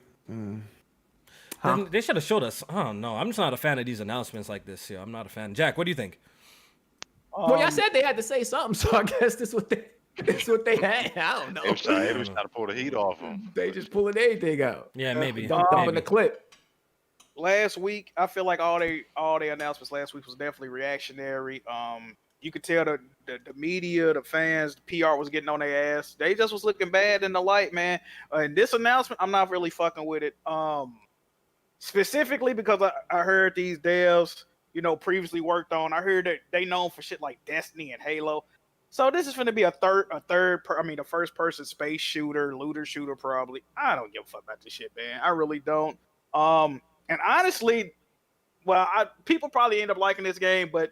Huh? Then they should have showed us. I don't know. I'm just not a fan of these announcements like this. Yeah, I'm not a fan. Jack, what do you think? Well, y'all said they had to say something, so I guess this what they had. I don't know. They was trying to pull the heat off them. They just pulling anything out. Yeah, maybe. Dump in maybe. the clip. Last week, I feel like all they announcements last week was definitely reactionary. You could tell the media, the fans, the PR was getting on their ass. They just was looking bad in the light, man. And this announcement, I'm not really fucking with it. Specifically because I heard these devs, previously worked on. I heard that they known for shit like Destiny and Halo. So this is going to be a first person space shooter, looter shooter probably. I don't give a fuck about this shit, man. I really don't. And honestly, people probably end up liking this game, but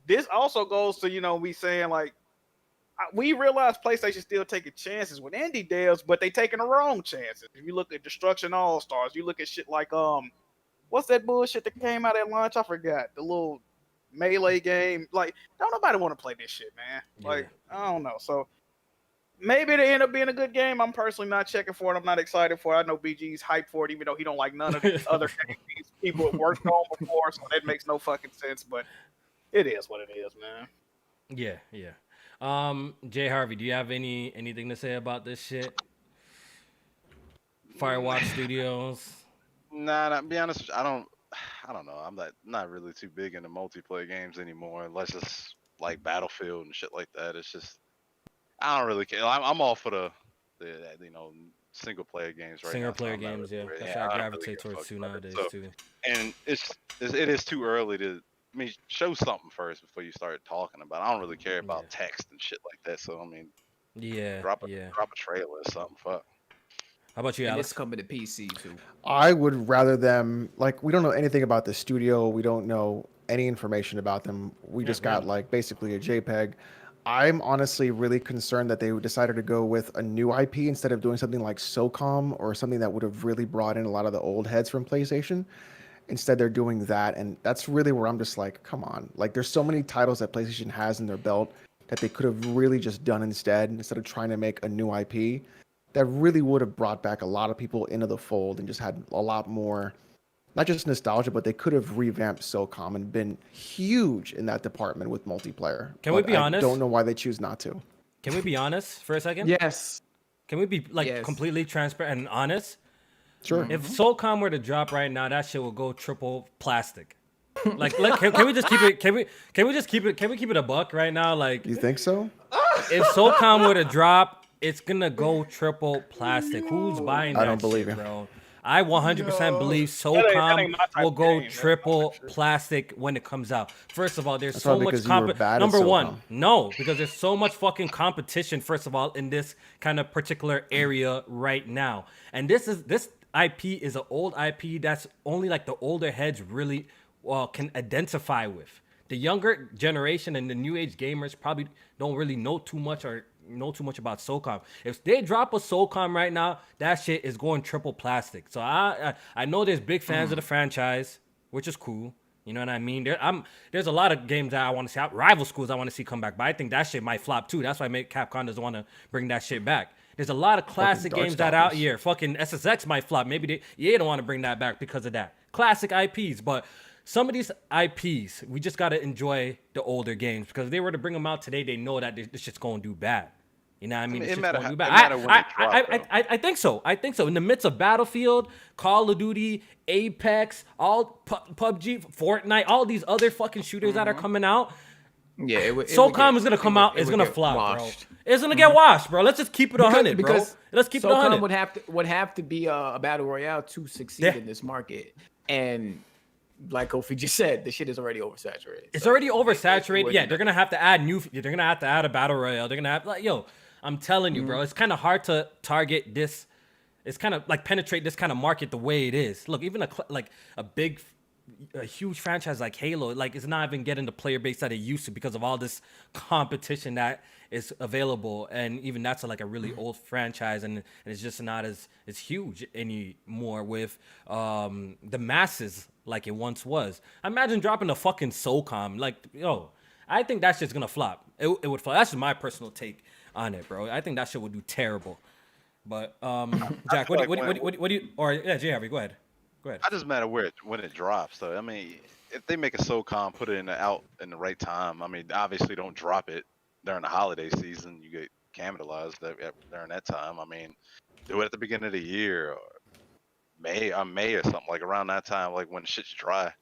this also goes to, me saying like, we realize PlayStation still taking chances with indie devs, but they taking the wrong chances. If you look at Destruction All-Stars, you look at shit like, what's that bullshit that came out at launch? I forgot. The little Melee game. Like, don't nobody want to play this shit, man. Like, I don't know. So maybe it end up being a good game. I'm personally not checking for it. I'm not excited for it. I know BG's hyped for it, even though he don't like none of these other games these people have worked on before, so that makes no fucking sense. But it is what it is, man. Yeah. Jay Harvey, do you have anything to say about this shit? Firewatch Studios. Nah, to be honest, I don't know. I'm not really too big into multiplayer games anymore, unless it's like Battlefield and shit like that. It's just I don't really care. I'm all for the single player games right now. Single player games, yeah. That's what I gravitate towards too nowadays too. And it is too early to. I mean, show something first before you start talking about it. I don't really care about text and shit like that. So I mean, drop a trailer or something. Fuck. How about you, And Alex? it's coming to PC too. I would rather them we don't know anything about the studio. We don't know any information about them. We just got basically a JPEG. I'm honestly really concerned that they decided to go with a new IP instead of doing something like SOCOM or something that would have really brought in a lot of the old heads from PlayStation. Instead, they're doing that, and that's really where I'm just like, come on. Like, there's so many titles that PlayStation has in their belt that they could have really just done instead of trying to make a new IP. That really would have brought back a lot of people into the fold and just had a lot more, not just nostalgia, but they could have revamped SOCOM and been huge in that department with multiplayer. Can we be honest? I don't know why they choose not to. Can we be honest for a second? Yes. Can we be completely transparent and honest? Sure. If SOCOM were to drop right now, that shit will go triple plastic. Can we just keep it? Can we just keep it? Can we keep it a buck right now? Like, You think so? if SOCOM were to drop, it's gonna go triple plastic. Who's buying that? I don't believe shit, you. bro. I 100% believe That ain't SOCOM my type will of go game. That's triple for sure. plastic when it comes out. First of all, there's That's so probably much because you were bad at Number one, SOCOM. no, because there's so much fucking competition. First of all, in this kind of particular area right now, and this IP is an old IP that's only like the older heads really can identify with. The younger generation and the new age gamers probably don't really know too much about SOCOM. If they drop a SOCOM right now, that shit is going triple plastic. So I know there's big fans of the franchise, which is cool. You know what I mean? There's a lot of games that I want to see, rival schools I want to see come back, but I think that shit might flop too. That's why Capcom doesn't want to bring that shit back. There's a lot of classic games that out here. Fucking SSX might flop. Maybe EA don't want to bring that back because of that. Classic IPs, but some of these IPs, we just got to enjoy the older games, because if they were to bring them out today, they know that this shit's going to do bad. You know what I mean? It It's matter just how- gonna do it matter bad. when it drop, I think so. I think so. In the midst of Battlefield, Call of Duty, Apex, all PUBG, Fortnite, all these other fucking shooters that are coming out, Yeah, SOCOM is gonna come out. It's gonna flop, bro. It's gonna get washed, bro. Let's just keep it 100, bro. Let's keep it 100. SOCOM would have to be a battle royale to succeed Yeah. in this market, and like Kofi just said, the shit is already oversaturated. It's So already it oversaturated. wouldn't Yeah, they're gonna have to add They're gonna have to add a battle royale. They're gonna have I'm telling you, bro. It's kind of hard to target this. It's kind of like penetrate this kind of market the way it is. Look, even a huge franchise like Halo, like, it's not even getting the player base that it used to because of all this competition that is available, and even that's like a really old franchise, and it's just not as huge anymore with the masses like it once was. Imagine dropping a fucking SOCOM, like, yo, I think that shit's gonna flop. It would flop. That's just my personal take on it, bro. I think that shit would do terrible. But Jack, feel what do you? Or yeah, J. Harvey, go ahead. Go ahead. I just matter when it drops. So I mean, if they make a SOCOM, put it out in the right time. I mean, obviously don't drop it during the holiday season. You get capitalized during that time. I mean, do it at the beginning of the year or May or something, like around that time, like when shit's dry.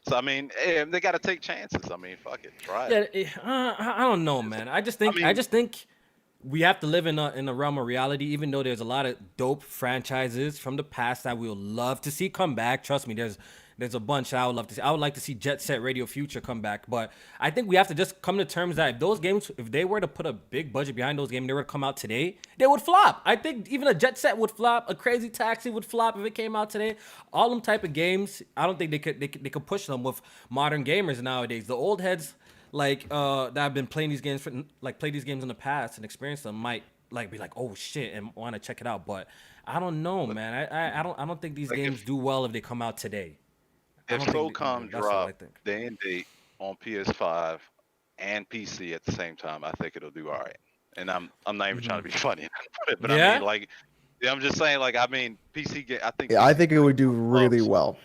So I mean, they got to take chances. I mean, fuck it, try it. Yeah, I don't know, man. I just think we have to live in a realm of reality. Even though there's a lot of dope franchises from the past that we'll love to see come back. Trust me, there's a bunch I would love to see. I would like to see Jet Set Radio Future come back, but I think we have to just come to terms that if those games, if they were to put a big budget behind those games, they were to come out today, they would flop. I think even a Jet Set would flop, a Crazy Taxi would flop if it came out today. All them type of games, I don't think they could push them with modern gamers nowadays. The old heads like that have been playing these games played these games in the past and experienced them might like be like, oh shit, and want to check it out. But I don't know, man. I don't think these games do well if they come out today. If SOCOM dropped day and date on PS5 and PC at the same time, I think it'll do all right. And I'm not even trying to be funny, but Yeah? I mean, like, yeah, I'm just saying, like, I mean, PC game. I think it would do really well.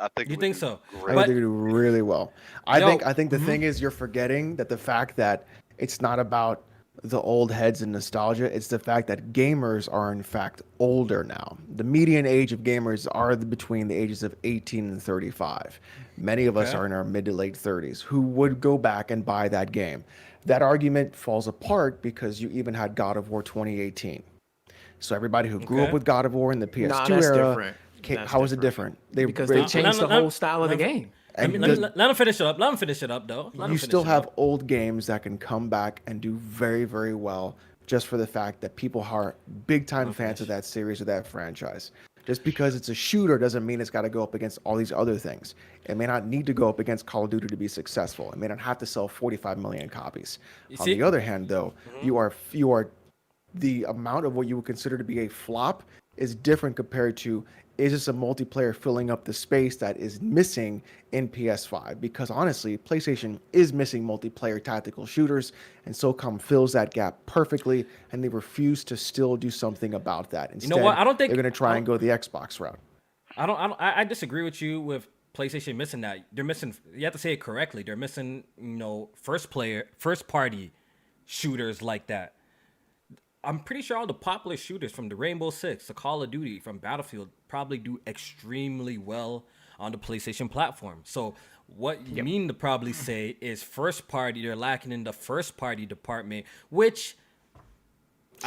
I think. You think so? I think it would do really well. I think the thing is, you're forgetting that the fact that it's not about the old heads and nostalgia. It's the fact that gamers are in fact older now. The median age of gamers are between the ages of 18 and 35. Many of us are in our mid to late 30s who would go back and buy that game. That argument falls apart because you even had God of War 2018. So everybody who grew up with God of War in the PS2 era, how is it different? Because they changed the whole style of the game. Let him finish it up. Let him finish it up, though. You still have old games that can come back and do very, very well just for the fact that people are big-time fans of that series or that franchise. Just because it's a shooter doesn't mean it's got to go up against all these other things. It may not need to go up against Call of Duty to be successful. It may not have to sell 45 million copies. On the other hand, though, you are the amount of what you would consider to be a flop is different compared to, is this a multiplayer filling up the space that is missing in PS5? Because honestly, PlayStation is missing multiplayer tactical shooters, and SOCOM fills that gap perfectly, and they refuse to still do something about that. Instead, you know what? I don't think they're going to try and go the Xbox route. I disagree with you with PlayStation missing that. They're missing. You have to say it correctly. They're missing, first party shooters like that. I'm pretty sure all the popular shooters from the Rainbow Six, the Call of Duty, from Battlefield probably do extremely well on the PlayStation platform. So what you mean to probably say is first party, they're lacking in the first party department, which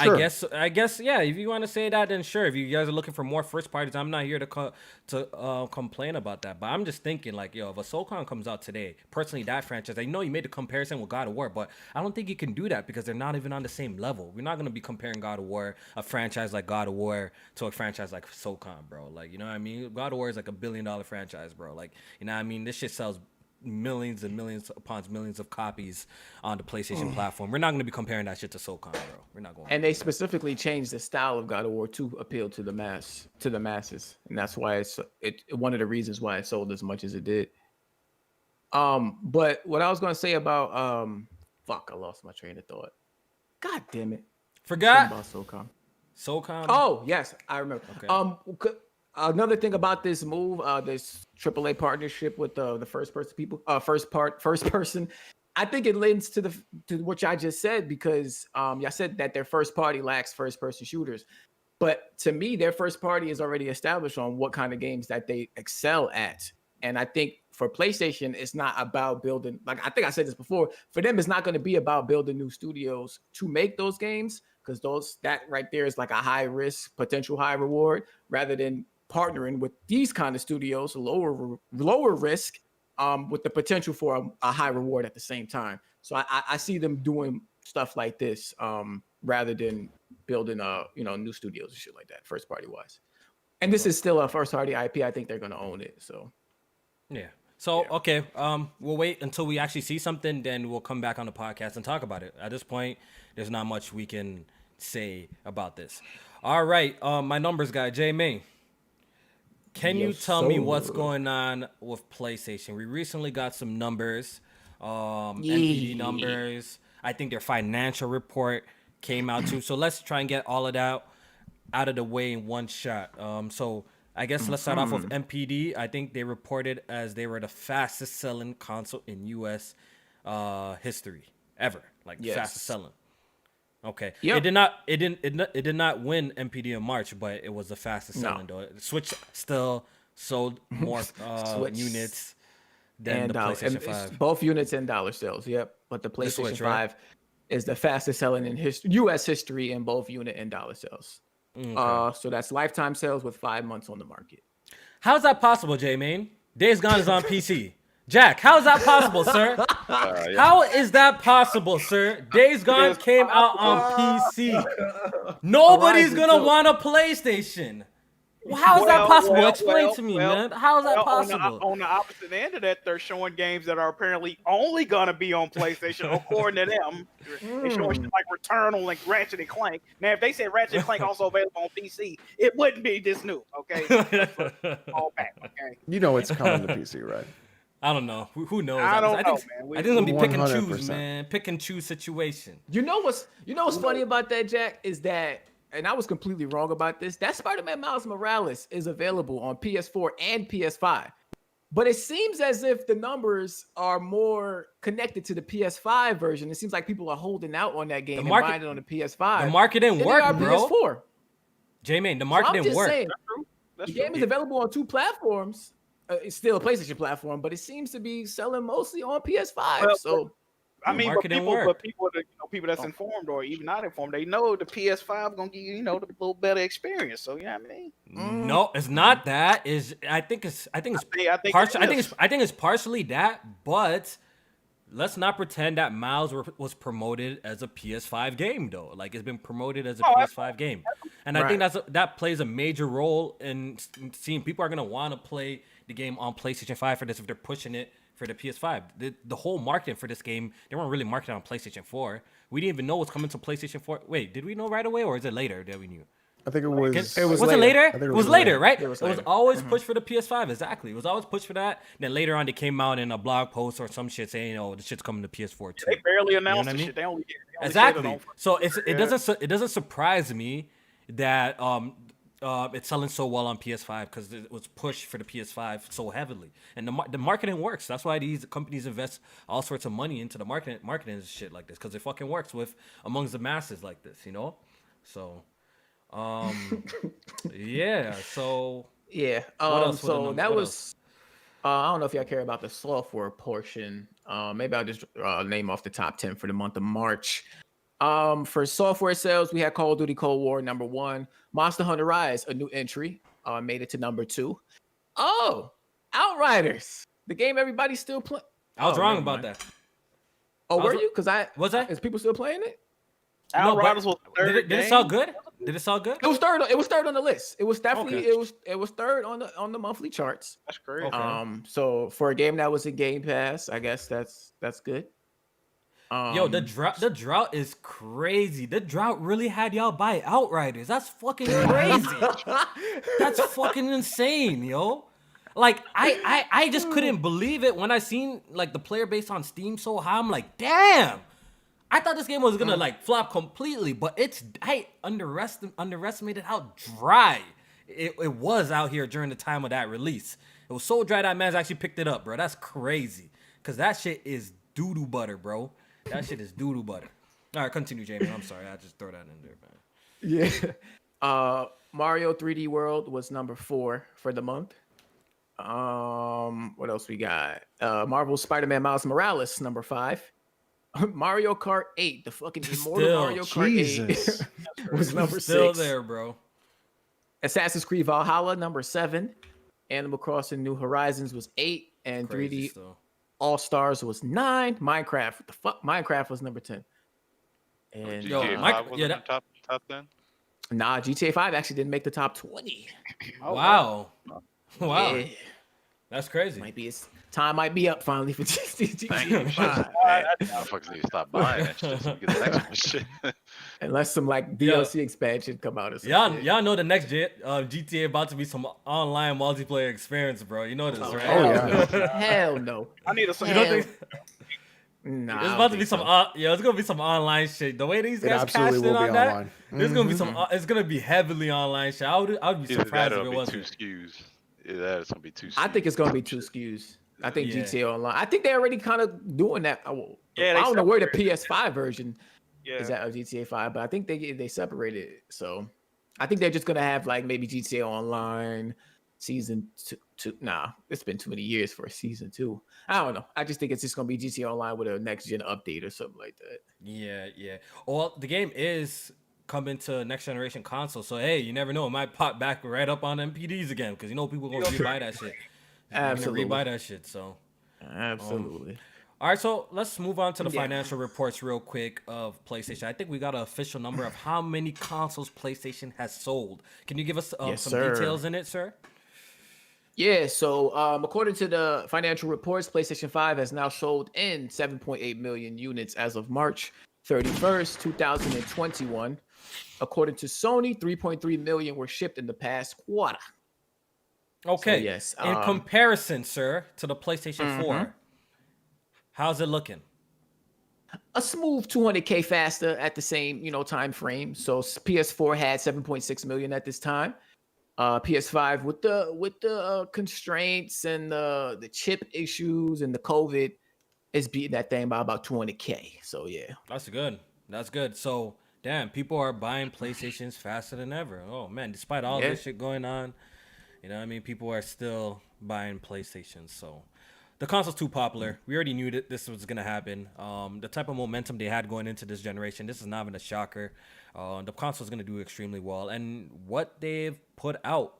sure. I guess, yeah. If you want to say that, then sure. If you guys are looking for more first parties, I'm not here to complain about that. But I'm just thinking, like, if a SOCOM comes out today, personally, that franchise, I know you made the comparison with God of War, but I don't think you can do that because they're not even on the same level. We're not gonna be comparing God of War, a franchise like God of War, to a franchise like SOCOM, bro. Like, you know what I mean? God of War is like $1 billion franchise, bro. Like, you know what I mean? This shit sells millions and millions upon millions of copies on the PlayStation platform. We're not going to be comparing that shit to SOCOM, bro. We're not going. And they specifically changed the style of God of War to appeal to the masses, and that's why it's one of the reasons why it sold as much as it did. But what I was going to say about I lost my train of thought. God damn it! Forgot about SOCOM. SOCOM. Oh yes, I remember. Okay. Another thing about this move, this AAA partnership with the first person, I think it lends to what y'all just said, because y'all said that their first party lacks first person shooters, but to me, their first party is already established on what kind of games that they excel at, and I think for PlayStation, it's not about building. Like I think I said this before, for them, it's not going to be about building new studios to make those games, because that right there is like a high risk, potential high reward, rather than partnering with these kind of studios, lower risk, with the potential for a high reward at the same time. So I see them doing stuff like this, rather than building new studios and shit like that, first party wise. And this is still a first party IP. I think they're gonna own it. So yeah. So okay, we'll wait until we actually see something, then we'll come back on the podcast and talk about it. At this point, there's not much we can say about this. All right, my numbers guy, J May. Can you tell me what's going on with PlayStation? We recently got some numbers, NPD numbers. I think their financial report came out too. So let's try and get all of that out of the way in one shot. So I guess let's start off with NPD. I think they reported as they were the fastest selling console in US history ever, like fastest selling. Okay. Yep. It did not win NPD in March, but it was the fastest selling though. Switch still sold more units than the PlayStation 5. Both units and dollar sales. Yep. But the PlayStation Switch, 5 is the fastest selling in US history in both unit and dollar sales. Okay. So that's lifetime sales with 5 months on the market. How's that possible, J-Main? Days Gone is on PC. Jack, how is that possible, sir? How is that possible, sir? Days Gone came out on PC. Nobody's going to want a PlayStation. How is that possible? Explain to me, man. How is that possible? On the opposite end of that, they're showing games that are apparently only going to be on PlayStation, according to them. They're showing shit like Returnal and Ratchet and Clank. Now, if they said Ratchet and Clank also available on PC, it wouldn't be this new, okay? All back, okay? You know it's coming to PC, right? I don't know. Who knows? I don't know, man. I think it's gonna be pick and choose, man. Pick and choose situation. You know what's funny about that, Jack, is that, and I was completely wrong about this, that Spider-Man Miles Morales is available on PS4 and PS5. But it seems as if the numbers are more connected to the PS5 version. It seems like people are holding out on that game and buying it on the PS5. The market didn't work, bro. PS4. J-Man, the market didn't work. Saying, the game is available on 2 platforms. It's still a PlayStation platform, but it seems to be selling mostly on PS5. Well, so, I mean, people that's informed or even not informed, they know the PS5 gonna give you, the little better experience. So you know what I mean? No, it's not that. I think it's partially that, but let's not pretend that Miles was promoted as a PS5 game though. Like it's been promoted as a PS5 game, and I think that plays a major role in seeing people are gonna want to play the game on PlayStation 5 for this if they're pushing it for the PS5. The whole marketing for this game, they weren't really marketing on PlayStation 4. We didn't even know what's coming to PlayStation 4. Wait, did we know right away or is it later that we knew? I think it was. Was it later? I think it was later, right? It was always pushed for the PS5. Exactly. It was always pushed for that. Then later on, they came out in a blog post or some shit saying, "Oh, the shit's coming to PS4 too." They barely announced the shit. They only exactly. So it doesn't surprise me that it's selling so well on PS5 because it was pushed for the PS5 so heavily, and the marketing works. That's why these companies invest all sorts of money into the marketing and shit like this because it fucking works amongst the masses like this, So. Yeah. So yeah. What else so that was. I don't know if y'all care about the software portion. Maybe I'll just name off the top 10 for the month of March. For software sales, we had Call of Duty Cold War number 1, Monster Hunter Rise, a new entry, made it to number 2. Oh, Outriders, the game everybody's still playing. I was wrong about that. Oh, were you? Because was I? Is people still playing it? Outriders was third. Did it sell good? Did it sell good? It was third. It was third on the list. It was definitely it was third on the monthly charts. That's great. Okay. So for a game that was in Game Pass, I guess that's good. Yo, the drought is crazy. The drought really had y'all buy Outriders. That's fucking crazy. That's fucking insane, yo. Like I just couldn't believe it when I seen like the player base on Steam so high. I'm like, damn. I thought this game was gonna like flop completely, but I underestimated how dry it was out here during the time of that release. It was so dry that man's actually picked it up, bro. That's crazy. Cause that shit is doo-doo butter, bro. That shit is doo-doo butter. All right, continue, Jamie. I'm sorry. I just throw that in there, man. Yeah. Mario 3D World was number 4 for the month. What else we got? Marvel Spider-Man Miles Morales, number 5. Mario Kart 8, the fucking immortal Mario Kart 8 was number 6. Still there, bro. Assassin's Creed Valhalla, number 7. Animal Crossing New Horizons was 8. And Crazy 3D still. All-Stars was 9. Minecraft, what the fuck? Minecraft was number 10. And GTA 5 was in the top 10? Nah, GTA 5 actually didn't make the top 20. Oh, wow. Wow. Yeah. That's crazy. Time might be up finally for GTA 5. Motherfuckers need to stop buying that shit so we get the next one shit. Unless some like DLC expansion come out or something. Y'all know the next GTA about to be some online multiplayer experience, bro. You know this, right? Oh, yeah. Hell no. I need a You don't think Nah, it's about to be some it's gonna be some online shit. The way these It guys absolutely cashed in will be on that, online. there's gonna be some it's gonna be heavily online shit. I'd be Either surprised that if or it it'll be wasn't. 2 SKUs. Either that, it's gonna be 2 SKUs. I think it's gonna be 2 SKUs. I think Yeah. GTA Online. I think they're already kind of doing that. I Yeah, don't know where the separated. PS5 version is Yeah. at of GTA 5, but I think they separated it. So I think they're just gonna have like maybe GTA Online season two. Nah, it's been too many years for a season 2. I don't know. I just think it's just gonna be GTA Online with a next gen update or something like that. Yeah. Well, the game is coming to next generation console, so hey, you never know. It might pop back right up on MPDs again because you know people gonna rebuy that shit. Absolutely. Rebuy that shit. So. Absolutely. All right, so let's move on to the financial reports real quick of PlayStation. I think we got an official number of how many consoles PlayStation has sold. Can you give us some details in it, sir? Yeah, so according to the financial reports, PlayStation 5 has now sold in 7.8 million units as of March 31st, 2021. According to Sony, 3.3 million were shipped in the past quarter. Okay. So, yes. In comparison, sir, to the PlayStation 4, how's it looking? A smooth 200K faster at the same, time frame. So PS4 had 7.6 million at this time. PS5 with the constraints and the chip issues and the COVID is beating that thing by about 200K. So yeah. That's good. So damn, people are buying PlayStations faster than ever. Oh man, despite all this shit going on, you know what I mean? People are still buying PlayStations. So the console's too popular. We already knew that this was gonna happen. The type of momentum they had going into this generation, this is not even a shocker. The console's gonna do extremely well, and what they've put out,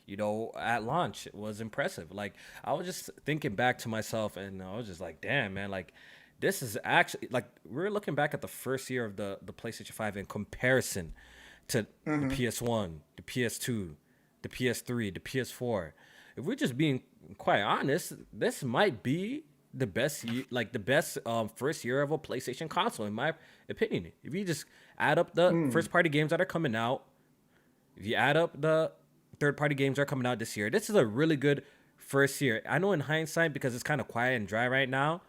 at launch was impressive. Like I was just thinking back to myself, and I was just like, damn, man, like this is actually like we're looking back at the first year of the PlayStation 5 in comparison to the PS1, the PS2, the PS3, the PS4. If we're just being quite honest, this might be the best first year of a PlayStation console, in my opinion. If you just add up the first party games that are coming out, if you add up the third party games that are coming out this year, this is a really good first year. I know in hindsight, because it's kind of quiet and dry right now,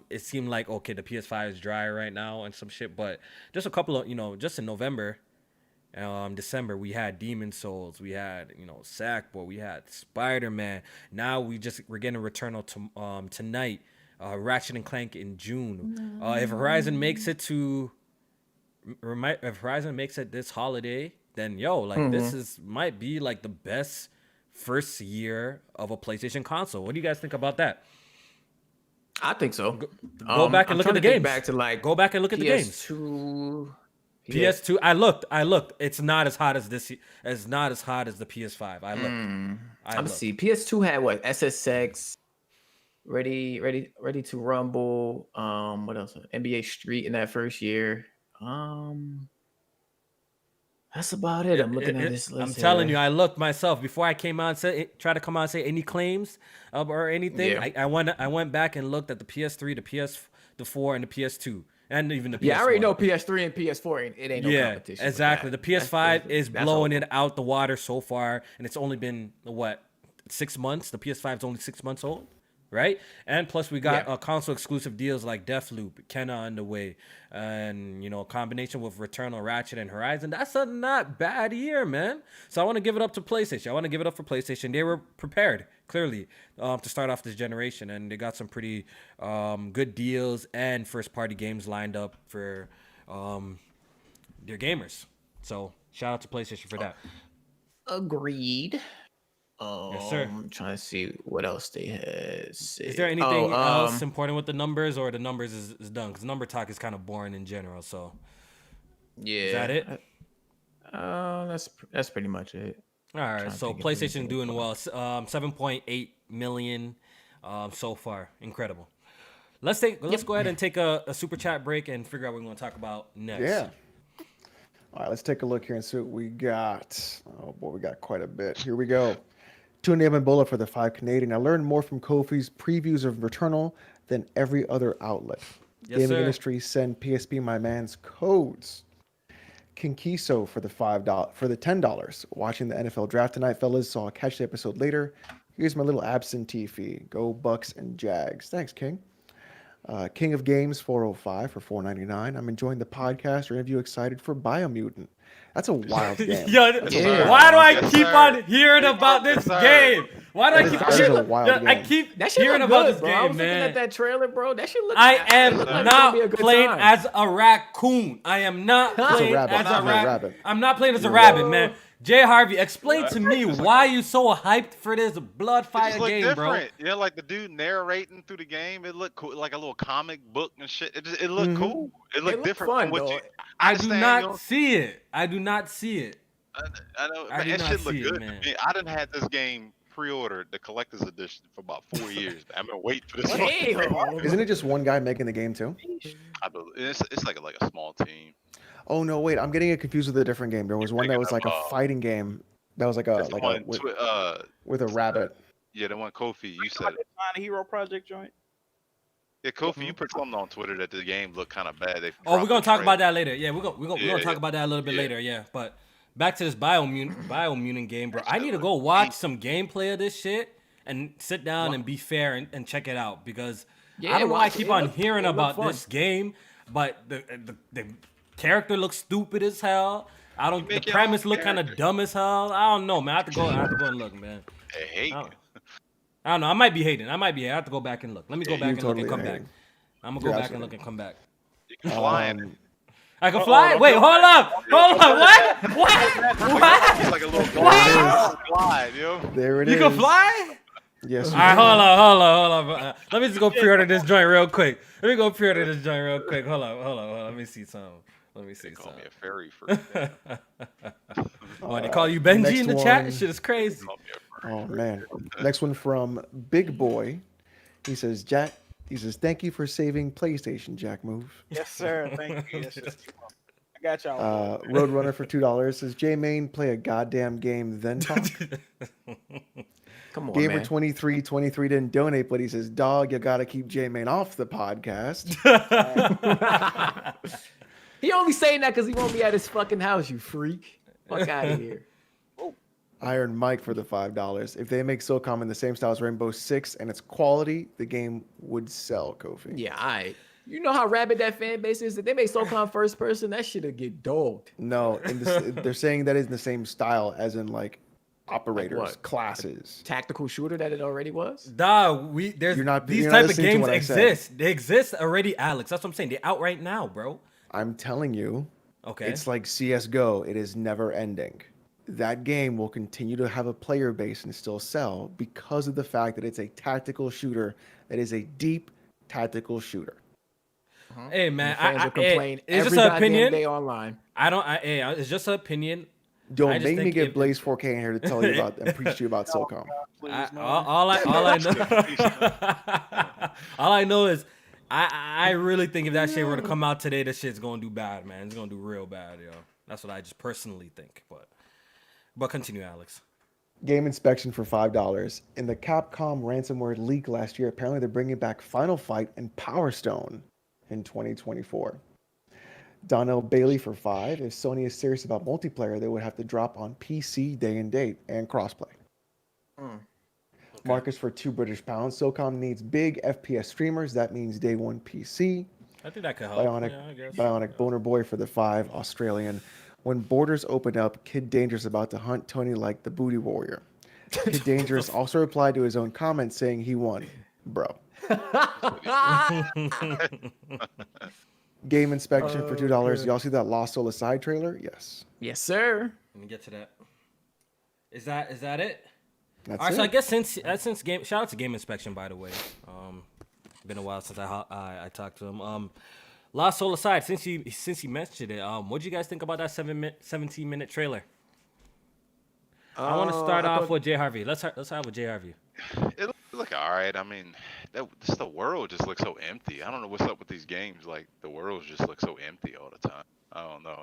it seemed like, okay, the PS5 is dry right now and some shit, but just a couple of, just in November, December, we had Demon Souls, we had, Sackboy, we had Spider-Man. Now we're getting Returnal tonight, Ratchet and Clank in June. If Horizon makes it this holiday, then this might be like the best first year of a PlayStation console. What do you guys think about that? I think so. Go back and look at the games. Go back and look at the games. PS2. I looked. It's not as hot as this. It's not as hot as the PS5. I looked. Let's see. PS2 had what? SSX, Ready to Rumble. What else? NBA Street in that first year. That's about it. I'm looking at this list. I'm telling you, I looked myself before I came out and try to come out and say any claims or anything. Yeah. I went back and looked at the PS3, the 4, and the PS2, and even the PS1. Yeah, I already know PS3 and PS4. It ain't no competition. Exactly. The PS5 is blowing it out the water so far, and it's only been 6 months. The PS5 is only 6 months old. Right, and plus we got console exclusive deals like Deathloop, Kenna on the way, and a combination with Returnal, Ratchet, and Horizon. That's a not bad year, man. So I want to give it up to PlayStation. I want to give it up for PlayStation. They were prepared clearly to start off this generation, and they got some pretty good deals and first party games lined up for their gamers. So shout out to PlayStation for that. Agreed. Yes, sir. I'm trying to see what else they had. Is there anything else important with the numbers, or the numbers is done? Because number talk is kind of boring in general. So, yeah, is that it? That's pretty much it. All right. So PlayStation doing well. 7.8 million so far. Incredible. Let's go ahead and take a super chat break and figure out what we're going to talk about next. Yeah. All right, let's take a look here and see what we got. Oh boy, we got quite a bit. Here we go. Tune in Bola for the 5 Canadian. I learned more from Kofi's previews of Returnal than every other outlet. Yes, Gaming sir. industry send PSP my man's codes. Kinkiso for the $10. Watching the NFL draft tonight, fellas, so I'll catch the episode later. Here's my little absentee fee. Go Bucks and Jags. Thanks, King. King of Games 405 for $4.99. I'm enjoying the podcast. Review excited for Biomutant. That's a wild game. Yo, Yeah. why do I Yes, keep sir. on hearing about this Yes, sir. game? Why do I That keep is hearing? a wild I game. keep That shit hearing look about good, this bro. I game, was looking man. at that trailer, bro. That shit look. I it am look like it's not gonna be a good playing time. as a raccoon. I am not It's a playing rabbit. as It's a a rabbit. I'm not playing as a You're rabbit, right. man. Jay Harvey, explain to me why you so hyped for this blood It fire just look game, bro. different. Yeah, like the dude narrating through the game. It looked cool, like a little comic book and shit. It looked Mhm. cool. It looked looked different fun, from what though. you. I do understand, not you know, see it. I do not see it. I know, I man, do that not shit look see it, good. man. To me. I done had this game pre-ordered, the collector's edition, for about 4 years. I've been waiting for this. fucking thing. Damn. Isn't it just one guy making the game too? I believe it's like a small team. Oh no, wait, I'm getting it confused with a different game. There was one that was like a fighting game that was like a It's the one with a rabbit. yeah, the one Kofi. You said Like it. the Tiny Hero Project joint. Yeah, Kofi, you put something on Twitter that the game looked kind of bad. Oh, we're gonna talk about that later. Yeah, we're gonna Yeah, talk yeah. about that a little bit Yeah. later. Yeah, but back to this Biomutant game, bro. I need to go watch some gameplay of this shit and sit down and be fair and check it out because Yeah, I don't know. I watch it. keep It on look- hearing it look about fun. this game, but the character looks stupid as hell. I don't. The make your premise own look kind of character. dumb as hell. I don't know, man. I have to go and look, man. Hey, I don't know. I might be hating. I have to go back and look. Let me go Yeah, back you and look and totally come are back. hating. I'm gonna go You're back and look absolutely and come back. you can fly in it. I can fly. Wait, hold up. What? What? It's like a little glide, yo. There it is. You can fly? Yes. All right, hold on. Let me just go pre-order this joint real quick. Hold on. Let me see something. Call me a fairy for Oh, they call you Benji next in the chat? one. Shit is crazy. Call me a fairy. Oh man. Next one from Big Boy. He says, thank you for saving PlayStation, Jack Move. Yes, sir. Thank you. Yes, yes. I got y'all. Roadrunner for $2 says, J Main, play a goddamn game, then talk. Come on, Gamer man. 2323 didn't donate, but he says, dog, you gotta keep J Main off the podcast. He only saying that because he won't be at his fucking house, you freak. Fuck out of here. Iron Mike for the $5. If they make SOCOM in the same style as Rainbow Six and it's quality, the game would sell, Kofi. Yeah, all right. You know how rabid that fan base is? If they make SOCOM first person, that shit'll get dogged. No, they're saying that is in the same style as in like operators, what? classes. Tactical shooter that it already was? These you're not type of listening to games what I said. exist. They exist already, Alex. That's what I'm saying. They're out right now, bro. I'm telling you, Okay. it's like CSGO. It is never ending. That game will continue to have a player base and still sell because of the fact that it's a tactical shooter that is a deep tactical shooter. Hey man, Fans will complain it's just every an goddamn opinion. day online. It's just an opinion. I Don't just make me think get it- Blaze 4K in here to tell you about and preach to you about SOCOM. Please, no. All I know, all I know is I really think if that shit were to come out today, this shit's gonna do bad, man. It's gonna do real bad, yo. That's what I just personally think. But continue, Alex. Game inspection for $5. In the Capcom ransomware leak last year, apparently they're bringing back Final Fight and Power Stone in 2024. Donnell Bailey for $5. If Sony is serious about multiplayer, they would have to drop on PC day and date and crossplay. Marcus for £2 British. SOCOM needs big FPS streamers. That means day one PC. I think that could help. Bionic, Yeah, I guess. Bionic Boner Boy for the $5. Australian. When borders open up, Kid Dangerous about to hunt Tony like the booty warrior. Kid Dangerous also replied to his own comment saying he won. Bro. Game inspection for $2. Y'all see that Lost Soul Aside trailer? Yes. Yes, sir. Let me get to that. Is that it? That's All right, it. so I guess since game, shout out to Game Inspection, by the way. Been a while since I talked to him. Lost Soul aside, since he mentioned it, what do you guys think about that 17-minute trailer? I want to start off with Jay Harvey. Let's start with Jay Harvey. It look all right. I mean, just the world just looks so empty. I don't know what's up with these games. Like the world just looks so empty all the time. I don't know.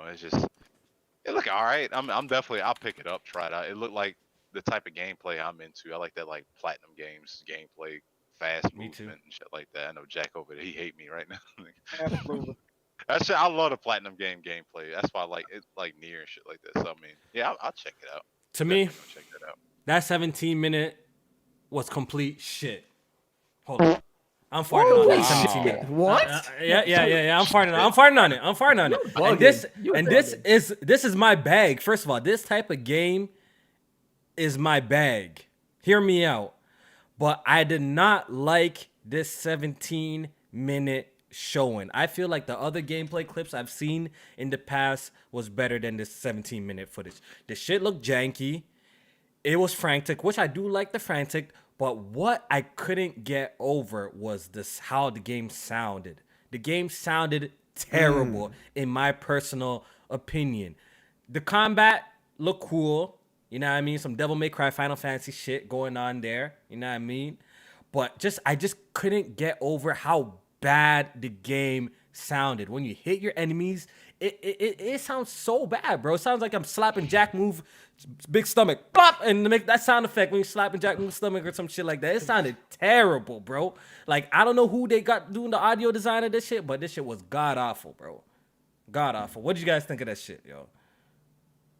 It look all right. I'm definitely. I'll pick it up, try it out. It looked like the type of gameplay I'm into. I like that like Platinum Games gameplay, fast Me too. movement and shit like that. I know Jack over there, he hate me right now. Absolutely. That shit, I love the Platinum game gameplay. That's why I like it, like near and shit like that. So I mean, yeah, I'll check it out. To me, Definitely gonna check that out. that 17-minute was complete shit. Hold on. I'm farting on that Wow. 17 minute. What? Yeah. I'm farting on it. You're And bugging. this is my bag. First of all, this type of game is my bag. Hear me out. But I did not like this 17-minute showing. I feel like the other gameplay clips I've seen in the past was better than this 17-minute footage. The shit looked janky. It was frantic, which I do like the frantic, but what I couldn't get over was this how the game sounded. The game sounded terrible in my personal opinion. The combat looked cool, you know what I mean? Some Devil May Cry Final Fantasy shit going on there, you know what I mean? But I just couldn't get over how bad the game sounded. When you hit your enemies, it sounds so bad, bro. It sounds like I'm slapping Jack Move, big stomach, pop, and make that sound effect when you slapping Jack Move stomach or some shit like that. It sounded terrible, bro. Like, I don't know who they got doing the audio design of this shit, but this shit was god awful, bro. God awful. What did you guys think of that shit, yo?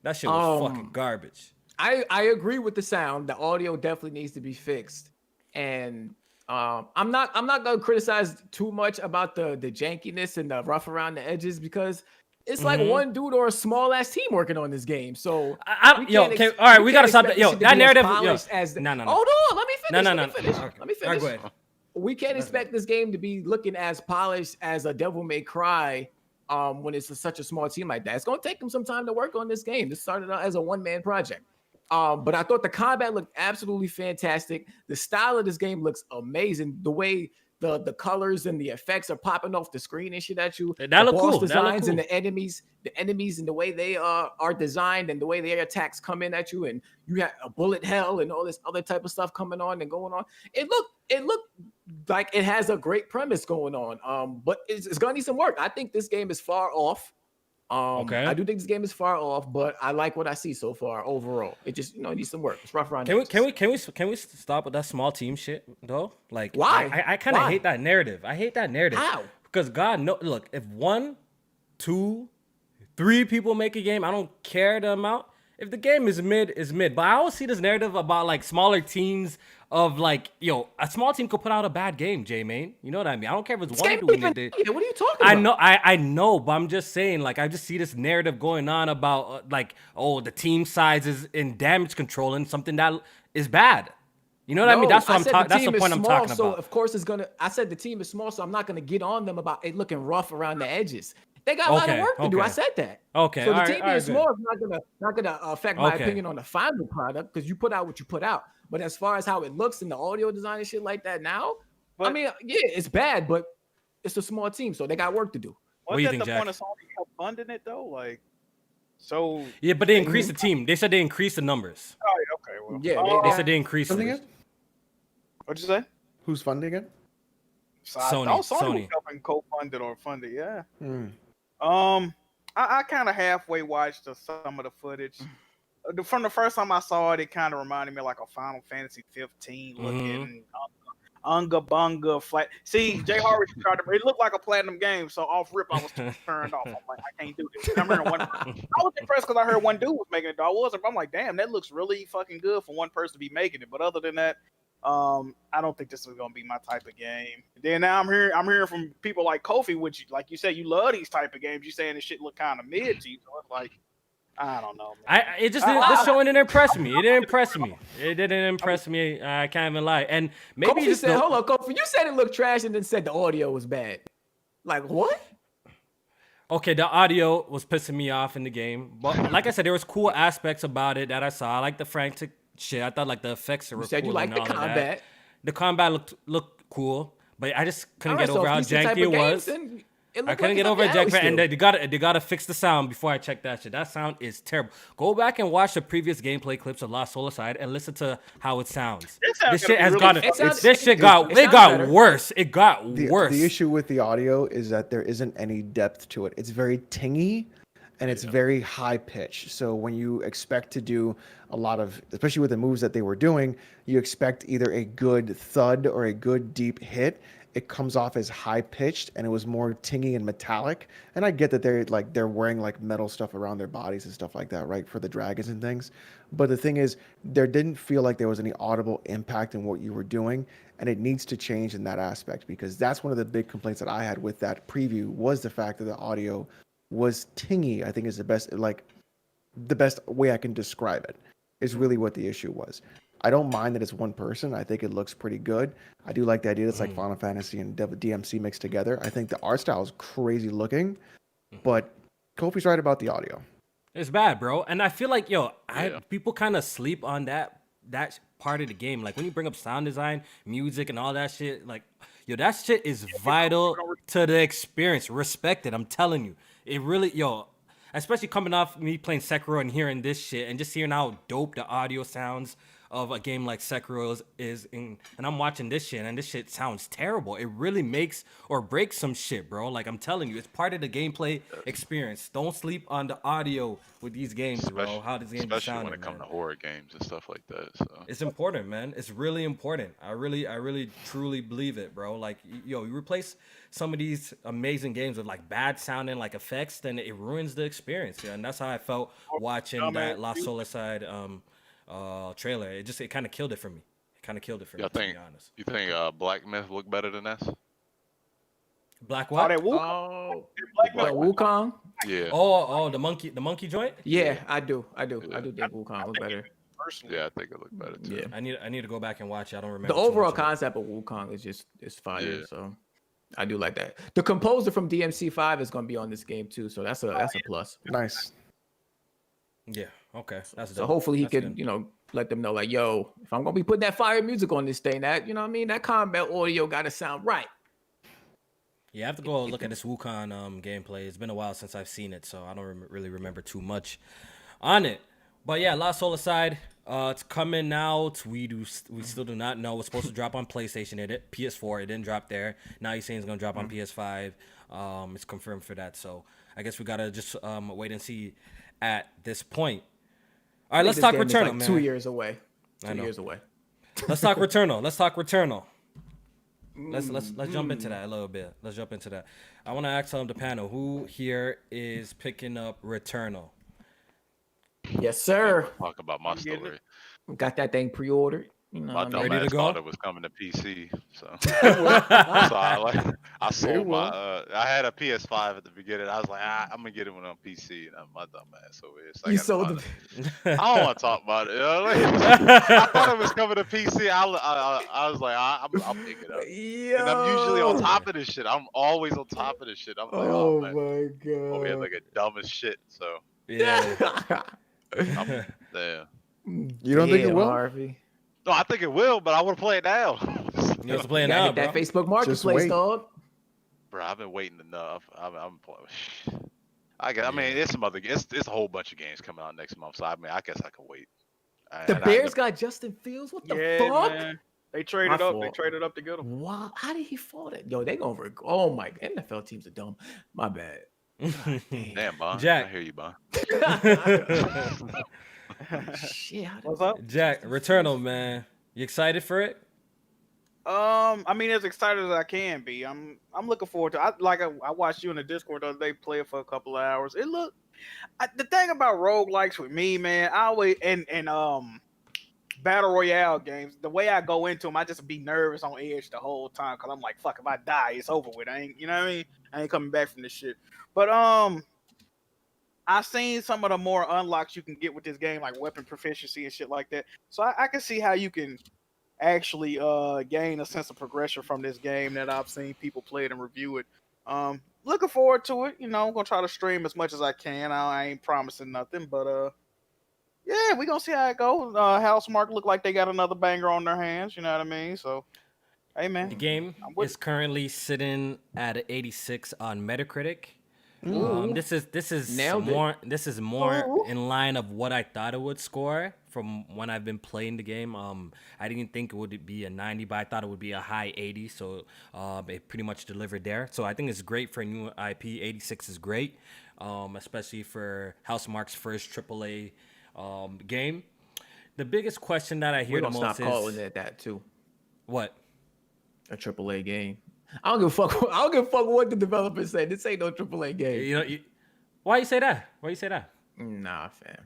That shit was fucking garbage. I agree with the sound. The audio definitely needs to be fixed, and I'm not gonna criticize too much about the jankiness and the rough around the edges because it's like one dude or a small ass team working on this game. So all right, we gotta stop that. Yo, that narrative. No. Hold on, let me finish. No. Let me finish. Okay. Let me All right, finish. go ahead. We can't expect this game to be looking as polished as a Devil May Cry when it's such a small team like that. It's gonna take them some time to work on this game. This started out as a one-man project. But I thought the combat looked absolutely fantastic. The style of this game looks amazing. The way the colors and the effects are popping off the screen and shit at you. That look cool. Designs and the enemies and the way they are designed and the way their attacks come in at you, and you have a bullet hell and all this other type of stuff coming on and going on. It looked like it has a great premise going on. But it's gonna need some work. I think this game is far off. Okay. I do think this game is far off, but I like what I see so far overall. It just it needs some work. It's rough around. Can we stop with that small team shit though? Like, why? I kind of hate that narrative. I hate that narrative. How? Because God no, look, if 1, 2, 3 people make a game, I don't care the amount. If the game is mid, is mid. But I always see this narrative about like smaller teams of like, yo, a small team could put out a bad game, J-Main. You know what I mean? I don't care if it's one dude. What are you talking about? I know, but I'm just saying, like, I just see this narrative going on about like, oh, the team sizes and damage control and something that is bad. You know what I mean? That's what I'm talking. That's the point I'm talking so about. Of course, I said the team is small, so I'm not gonna get on them about it looking rough around the edges. They got a lot of work to do. I said that. Okay. So the team being small is not gonna affect my opinion on the final product because you put out what you put out. But as far as how it looks in the audio design and shit like that now, I mean, yeah, it's bad, but it's a small team, so they got work to do. What do you think, the Jack? point of Sony help funding it though? Like, so yeah, but they increased the team. They said they increased the numbers. Oh, okay. Well, yeah, they said they increased it. What'd you say? Who's funding it? Sony. Was helping co-fund it or fund it. Yeah. I kind of halfway watched some of the footage. From the first time I saw it, it kind of reminded me of like a Final Fantasy 15 looking unga bunga flat. See, Jay Harvey tried to. It looked like a platinum game, so off rip I was turned off. I'm like, I can't do this. I was impressed because I heard one dude was making it. I wasn't. I'm like, damn, that looks really fucking good for one person to be making it. But other than that, I don't think this is gonna be my type of game. Then now I'm hearing from people like Kofi, which, like you said, you love these type of games. You saying this shit look kind of mid to you, so it's like, I don't know, man. This showing didn't impress me. It didn't impress me. It didn't impress me. I can't even lie. And maybe Kofi said, hold on, Kofi, you said it looked trash and then said the audio was bad. Like what? Okay, the audio was pissing me off in the game, but like I said, there was cool aspects about it that I saw. I like the frantic shit. I thought like the effects were cool. You said you liked the combat. The combat looked cool, but I just couldn't get over how janky it was. I couldn't get over it, and they gotta fix the sound before I check that shit. That sound is terrible. Go back and watch the previous gameplay clips of Lost Soul Aside and listen to how it sounds. This shit has gotten. This shit got worse. It got worse. The issue with the audio is that there isn't any depth to it. It's very tingy, and it's very high pitch. So when you expect to do a lot of, especially with the moves that they were doing, you expect either a good thud or a good deep hit. It comes off as high pitched, and it was more tingy and metallic. And I get that they're wearing like metal stuff around their bodies and stuff like that, right, for the dragons and things. But the thing is, there didn't feel like there was any audible impact in what you were doing, and it needs to change in that aspect, because that's one of the big complaints that I had with that preview was the fact that the audio was tingy. I think is the best way I can describe it is really what the issue was. I don't mind that it's one person. I think it looks pretty good. I do like the idea that it's like Final Fantasy and DMC mixed together. I think the art style is crazy looking, but Kofi's right about the audio. It's bad, bro. And I feel like, people kind of sleep on that part of the game. Like when you bring up sound design, music, and all that shit, like, that shit is vital to the experience. Respect it. I'm telling you. It really, especially coming off me playing Sekiro and hearing this shit and just hearing how dope the audio sounds of a game like Sekiro and I'm watching this shit and this shit sounds terrible. It really makes or breaks some shit, bro. Like I'm telling you, it's part of the gameplay experience. Don't sleep on the audio with these games, bro. How this game especially sounding, when it comes to horror games and stuff like that. So it's important, man. It's really important. I really truly believe it, bro. Like, you replace some of these amazing games with like bad sounding like effects, then it ruins the experience. Yeah, and that's how I felt watching that Lost Soulside trailer. It kind of killed it for me. To be honest. You think Black Myth look better than this? Black what? Black Wukong. Yeah. Oh, the monkey joint. Yeah, I do think Wukong look better. Yeah, I think it looked better too. Yeah. I need to go back and watch it. I don't remember. The overall concept of Wukong is fire. Yeah. So I do like that. The composer from DMC5 is going to be on this game too, so that's a plus. Nice. Yeah. Okay. That's so dope. hopefully he That's can, good. let them know like, yo, if I'm gonna be putting that fire music on this thing, that that combat audio got to sound right. Yeah, I have to go look at this Wukong gameplay. It's been a while since I've seen it, so I don't really remember too much on it. But yeah, Lost Soul aside, it's coming out. We still do not know. It's supposed to drop on PlayStation. PS4. It didn't drop there. Now he's saying it's gonna drop on PS5. It's confirmed for that. So I guess we gotta just wait and see at this point. All right, let's talk Returnal, like man. 2 years away. I know. 2 years away. Let's talk Returnal. Let's jump into that a little bit. I want to ask the panel, who here is picking up Returnal? Yes, sir. Talk about my story. Got that thing pre-ordered. My what I mean? dumbass Ready to go? thought it was coming to PC, so I sold my. I had a PS5 at the beginning. I was like, I'm gonna get it when I'm PC, and my dumbass over here. So You sold it. I don't want to talk about it. I thought it was coming to PC. I was like, I'll pick it up. Yo. And I'm usually on top of this shit. I'm always on top of this shit. I'm like, oh man, my god. over here looking dumb as shit. So Yeah. I'm there. You don't think it will? Harvey. No, I think it will, but I want to play it now. You have to play it Gotta now, hit that bro. Facebook Marketplace, wait. dog. Bro, I've been waiting enough. I'm playing. I mean, it's some other. It's a whole bunch of games coming out next month, so I mean, I guess I can wait. The Bears got Justin Fields. What the fuck? Man. They traded My up. fault. They traded up to get him. Wow, how did he fall that? Yo, they going for. Oh my, NFL teams are dumb. My bad. Damn, Bon. Jack. I hear you, Bon. Shit. What's up? Jack, Returnal, man. You excited for it? I mean, as excited as I can be. I'm looking forward to. I watched you in the Discord the other day play it for a couple of hours. The thing about roguelikes with me, man, I always and battle royale games. The way I go into them, I just be nervous on edge the whole time because I'm like, fuck, if I die, it's over with. I ain't, you know what I mean? I ain't coming back from this shit. But I've seen some of the more unlocks you can get with this game, like weapon proficiency and shit like that. So I can see how you can actually gain a sense of progression from this game that I've seen people play it and review it. Looking forward to it. I'm gonna try to stream as much as I can. I ain't promising nothing, but yeah, we gonna see how it goes. Housemarque look like they got another banger on their hands. You know what I mean? So, hey man, The game is currently sitting at an 86 on Metacritic. This is Nailed more in line of what I thought it would score from when I've been playing the game. I didn't think it would be a 90, but I thought it would be a high 80. So it pretty much delivered there. So I think it's great for a new IP. 86 is great, especially for Housemarque's first AAA game. The biggest question that I hear We're the gonna most stop calling it that too. what? A AAA game. I don't give a fuck. I don't give a fuck what the developers say. This ain't no AAA game. You know, why you say that? Why you say that? Nah, fam.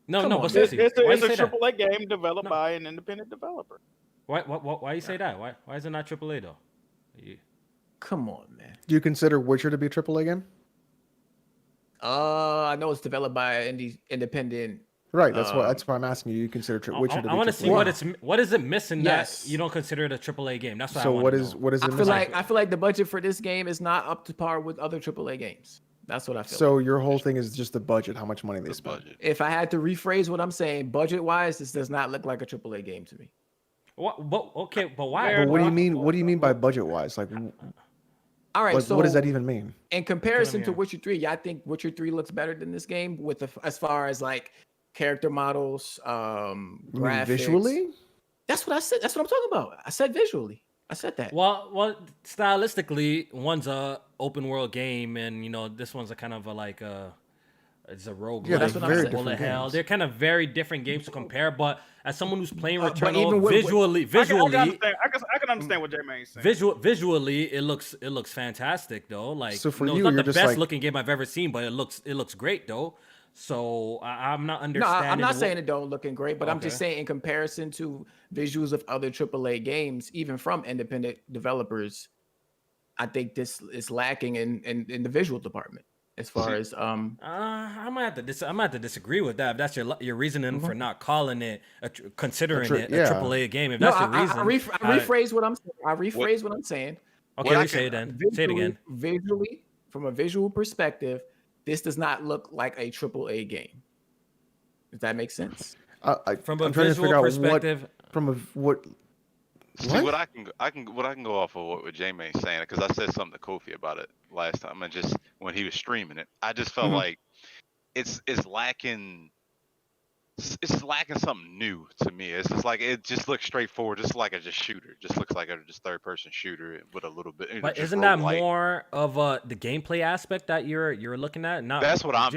No, Come no, on, but man. seriously, It's why a you say that? AAA game developed No. by an independent developer. Why you say that? Why is it not AAA though? Come on, man. Do you consider Witcher to be a AAA game? I know it's developed by an independent. Right. That's why I'm asking you. You consider Witcher to be I want to AAA? see what is it missing Yes. that you don't consider it a AAA game. That's what I So want what to is know. what is it I feel missing? like the budget for this game is not up to par with other AAA games. That's what I feel. So your whole thing is just the budget, how much money they The spend. budget. If I had to rephrase what I'm saying, budget-wise, this does not look like a AAA game to me. But why? But what do you mean? What do you mean by budget wise? Like, All right, so what does that even mean? in comparison to here. Witcher 3, yeah, I think Witcher 3 looks better than this game with as far as like character models, You mean graphics. visually? That's what I said. That's what I'm talking about. I said visually. I said that. Well, stylistically, one's a open world game, and you know this one's a kind of it's a rogue. Yeah, that's what I'm saying. Bullet hell. games. They're kind of very different games to compare. But as someone who's playing But Returnal, even with- visually, I can understand what J-Man's saying. visually, it looks fantastic though. Like, So for no, you, it's not you're the just best like- looking game I've ever seen, but it looks great though. So I'm not No, understanding. I'm not saying it don't looking great, but I'm just Okay. saying in comparison to visuals of other AAA games, even from independent developers, I think this is lacking in the visual department as far as I might have to disagree with that. If that's your reasoning for not calling it, considering it a yeah. AAA game. If No, that's your reason, I rephrase what I'm saying. I rephrase what I'm saying. okay, What I say it can- then. Say it again. Visually, from a visual perspective, this does not look like a AAA game. Does that make sense? From a I'm trying to visual figure out perspective, what. See What? what I can go off of what J-Man's saying, because I said something to Kofi about it last time, and just when he was streaming it, I just felt like it's lacking. It's lacking something new to me. It's just like it just looks straightforward, just like a shooter. Just looks like a just third person shooter with a little bit. but just isn't that roguelike. more of the gameplay aspect that you're looking at? Not That's what I'm.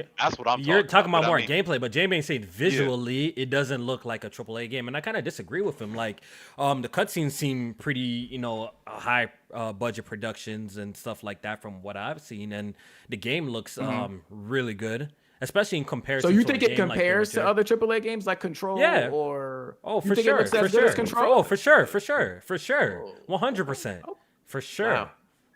You're talking about but I more mean, gameplay, but J-Man saying visually it doesn't look like a AAA game, and I kind of disagree with him. Like, the cutscenes seem pretty, high budget productions and stuff like that from what I've seen, and the game looks really good, especially in comparison. So you to a think it game like The compares to Witcher. other AAA games like Control? Yeah. Or Oh, you for think it sure, looks for as good as sure. Control? Oh, for sure, 100%, for sure. Wow.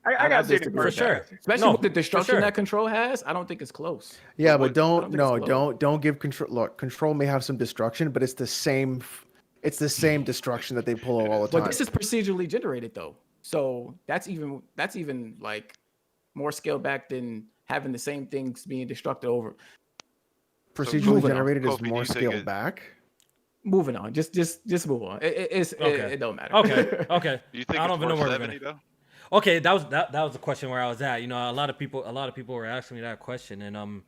I got to see it in disagree For person. sure. Especially No, with the for destruction sure. that Control has, I don't think it's close. Yeah, But but I don't think it's close. don't give control. Look, control may have some destruction, but it's the same. It's the same destruction that they pull all the time. But this is procedurally generated though, so that's even like more scaled back than having the same things being destructed over. Procedurally moving on. generated is Kofi, do more you think scaled it- back. Moving on, just move on. Okay. It don't matter. Okay. Do you think I don't it's even know worth where we're 70 gonna. though? Okay, that was the question where I was at. A lot of people were asking me that question, and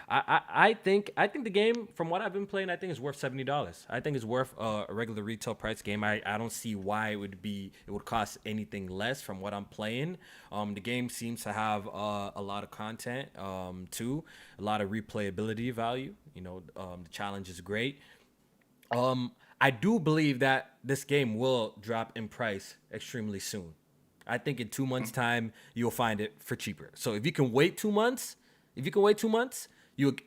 I think the game, from what I've been playing, I think it's worth $70. I think it's worth a regular retail price game. I don't see why it would cost anything less from what I'm playing. The game seems to have a lot of content too, a lot of replayability value. The challenge is great. I do believe that this game will drop in price extremely soon. I think in 2 months' time you'll find it for cheaper. So if you can wait 2 months,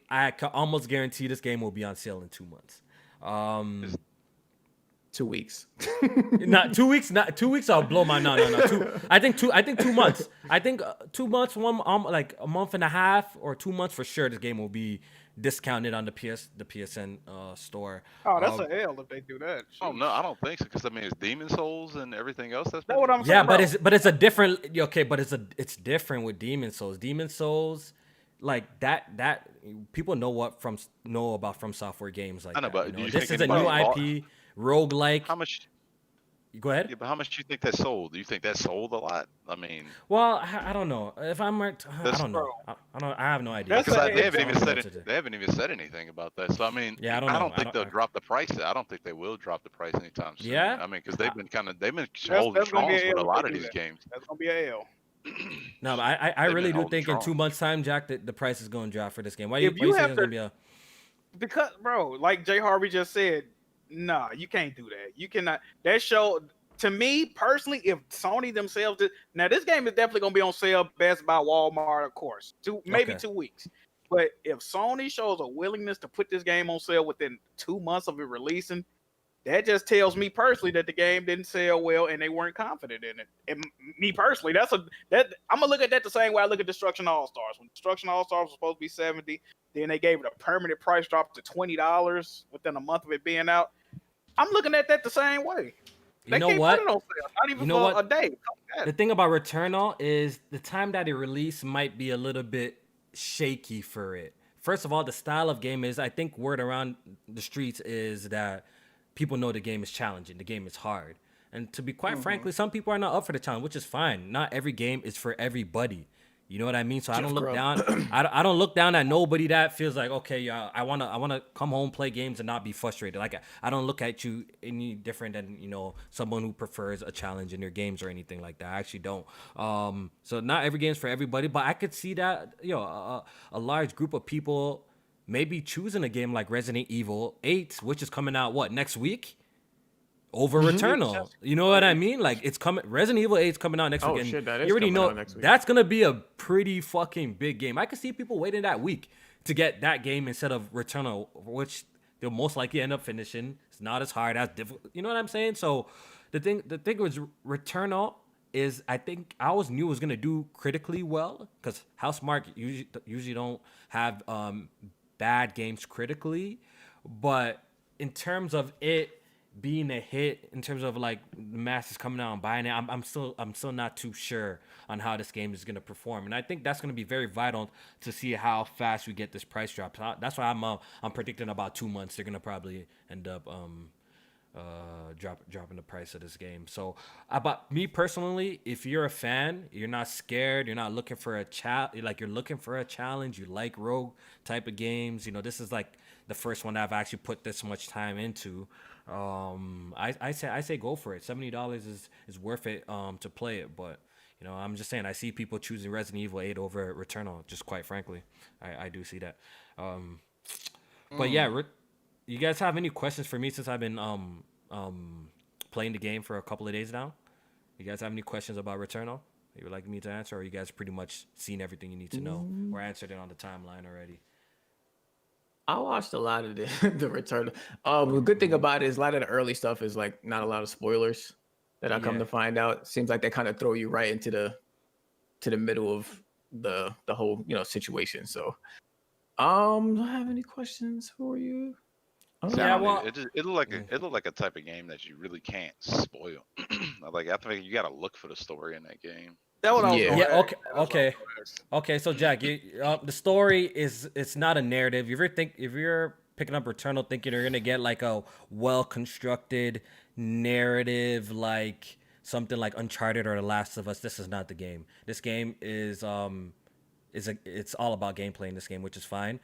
I can almost guarantee this game will be on sale in 2 months. 2 weeks. Not 2 weeks. Not 2 weeks. I'll blow my no. I think 2 months. I think 2 months. Like a month and a half or 2 months for sure. This game will be discounted on the PSN store. Oh, that's a L if they do that. Oh no, I don't think so. Because I mean, it's Demon Souls and everything else. That's That's what I'm saying. Yeah, but bro. it's a different. Okay, but it's different with Demon Souls. Demon Souls, like that people know about From Software games like I know, that. but do you This think is a new anybody bought- IP, roguelike. How much? Go ahead. Yeah, but how much do you think that sold? Do you think that sold a lot? I mean, Well, I don't know. If I'm right, I That's- don't know. I don't. I have no idea. That's because a- they haven't it's- even said it. They haven't even said anything about that. So I mean, Yeah, I don't know. think they'll drop the price. I don't think they will drop the price anytime soon. Yeah? I mean, because they've been holding that's gonna strong be with a a L lot if of they do these that. games. That's gonna be a L. No, but I They've really been do holding think in strong. 2 months' time, Jack, that the price is going to drop for this game. Why If you you think have it's going to- to be a? Because, bro, like Jay Harvey just said, nah, you can't do that. You cannot. That show, to me personally, if Sony themselves did, now this game is definitely gonna be on sale, Best Buy, Walmart, of course, maybe Okay. 2 weeks. But if Sony shows a willingness to put this game on sale within 2 months of it releasing, that just tells me personally that the game didn't sell well and they weren't confident in it. And me personally, that I'm gonna look at that the same way I look at Destruction All Stars. When Destruction All Stars was supposed to be $70, then they gave it a permanent price drop to $20 within a month of it being out. I'm looking at that the same way. You They know can't what? put it on sale, not even You know for what? a day. The thing about Returnal is the time that it released might be a little bit shaky for it. First of all, the style of game is, I think word around the streets is that people know the game is challenging, the game is hard. And to be quite frankly, some people are not up for the challenge, which is fine. Not every game is for everybody. You know what I mean? So I don't look down. I don't look down at nobody that feels like, okay, yeah, I wanna come home, play games, and not be frustrated. Like I don't look at you any different than someone who prefers a challenge in their games or anything like that. I actually don't. So not every game's for everybody, but I could see that a large group of people maybe choosing a game like Resident Evil 8, which is coming out next week. Over Returnal, you know what I mean? Like it's coming. Resident Evil 8 is coming out next Oh, week. And shit, that is you already coming know out next week. that's gonna be a pretty fucking big game. I could see people waiting that week to get that game instead of Returnal, which they'll most likely end up finishing. It's not as hard, as difficult. You know what I'm saying? So the thing with Returnal is I think I always knew it was gonna do critically well because Housemarque usually don't have bad games critically, but in terms of it being a hit, in terms of like the masses coming out and buying it, I'm still not too sure on how this game is gonna perform, and I think that's gonna be very vital to see how fast we get this price drop. So that's why I'm predicting about 2 months they're gonna probably end up dropping the price of this game. So about me personally, if you're a fan, you're not scared, you're not looking for a you're looking for a challenge, you like rogue type of games, this is like the first one I've actually put this much time into. I say go for it. $70 is worth it to play it, but I'm just saying I see people choosing Resident Evil 8 over Returnal, just quite frankly. I do see that. But yeah, you guys have any questions for me since I've been playing the game for a couple of days now? You guys have any questions about Returnal you would like me to answer, or you guys pretty much seen everything you need to know or answered it on the timeline already? I watched a lot of the Return. The good thing about it is a lot of the early stuff is like not a lot of spoilers that I come Yeah. to find out. Seems like they kind of throw you right into the middle of the whole situation. So, do I have any questions for you? Yeah, well- it looked like a type of game that you really can't spoil. Like I think you got to look for the story in that game. That's what I was Yeah. gonna Yeah, ask. okay, That's what I was okay. gonna ask. Okay, so Jack, the story it's not a narrative. If you're picking up Returnal thinking you're gonna get like a well constructed narrative, like something like Uncharted or The Last of Us, this is not the game. This game is it's all about gameplay in this game, which is fine.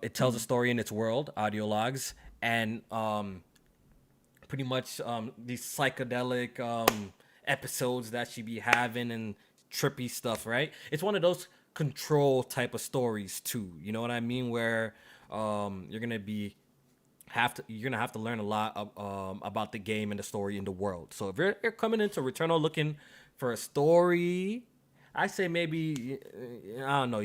It tells a story in its world, audio logs, and pretty much these psychedelic episodes that she be having and trippy stuff, right? It's one of those control type of stories too. You know what I mean? Where you're gonna have to learn a lot about the game and the story in the world. So if you're coming into Returnal looking for a story, I say maybe I don't know.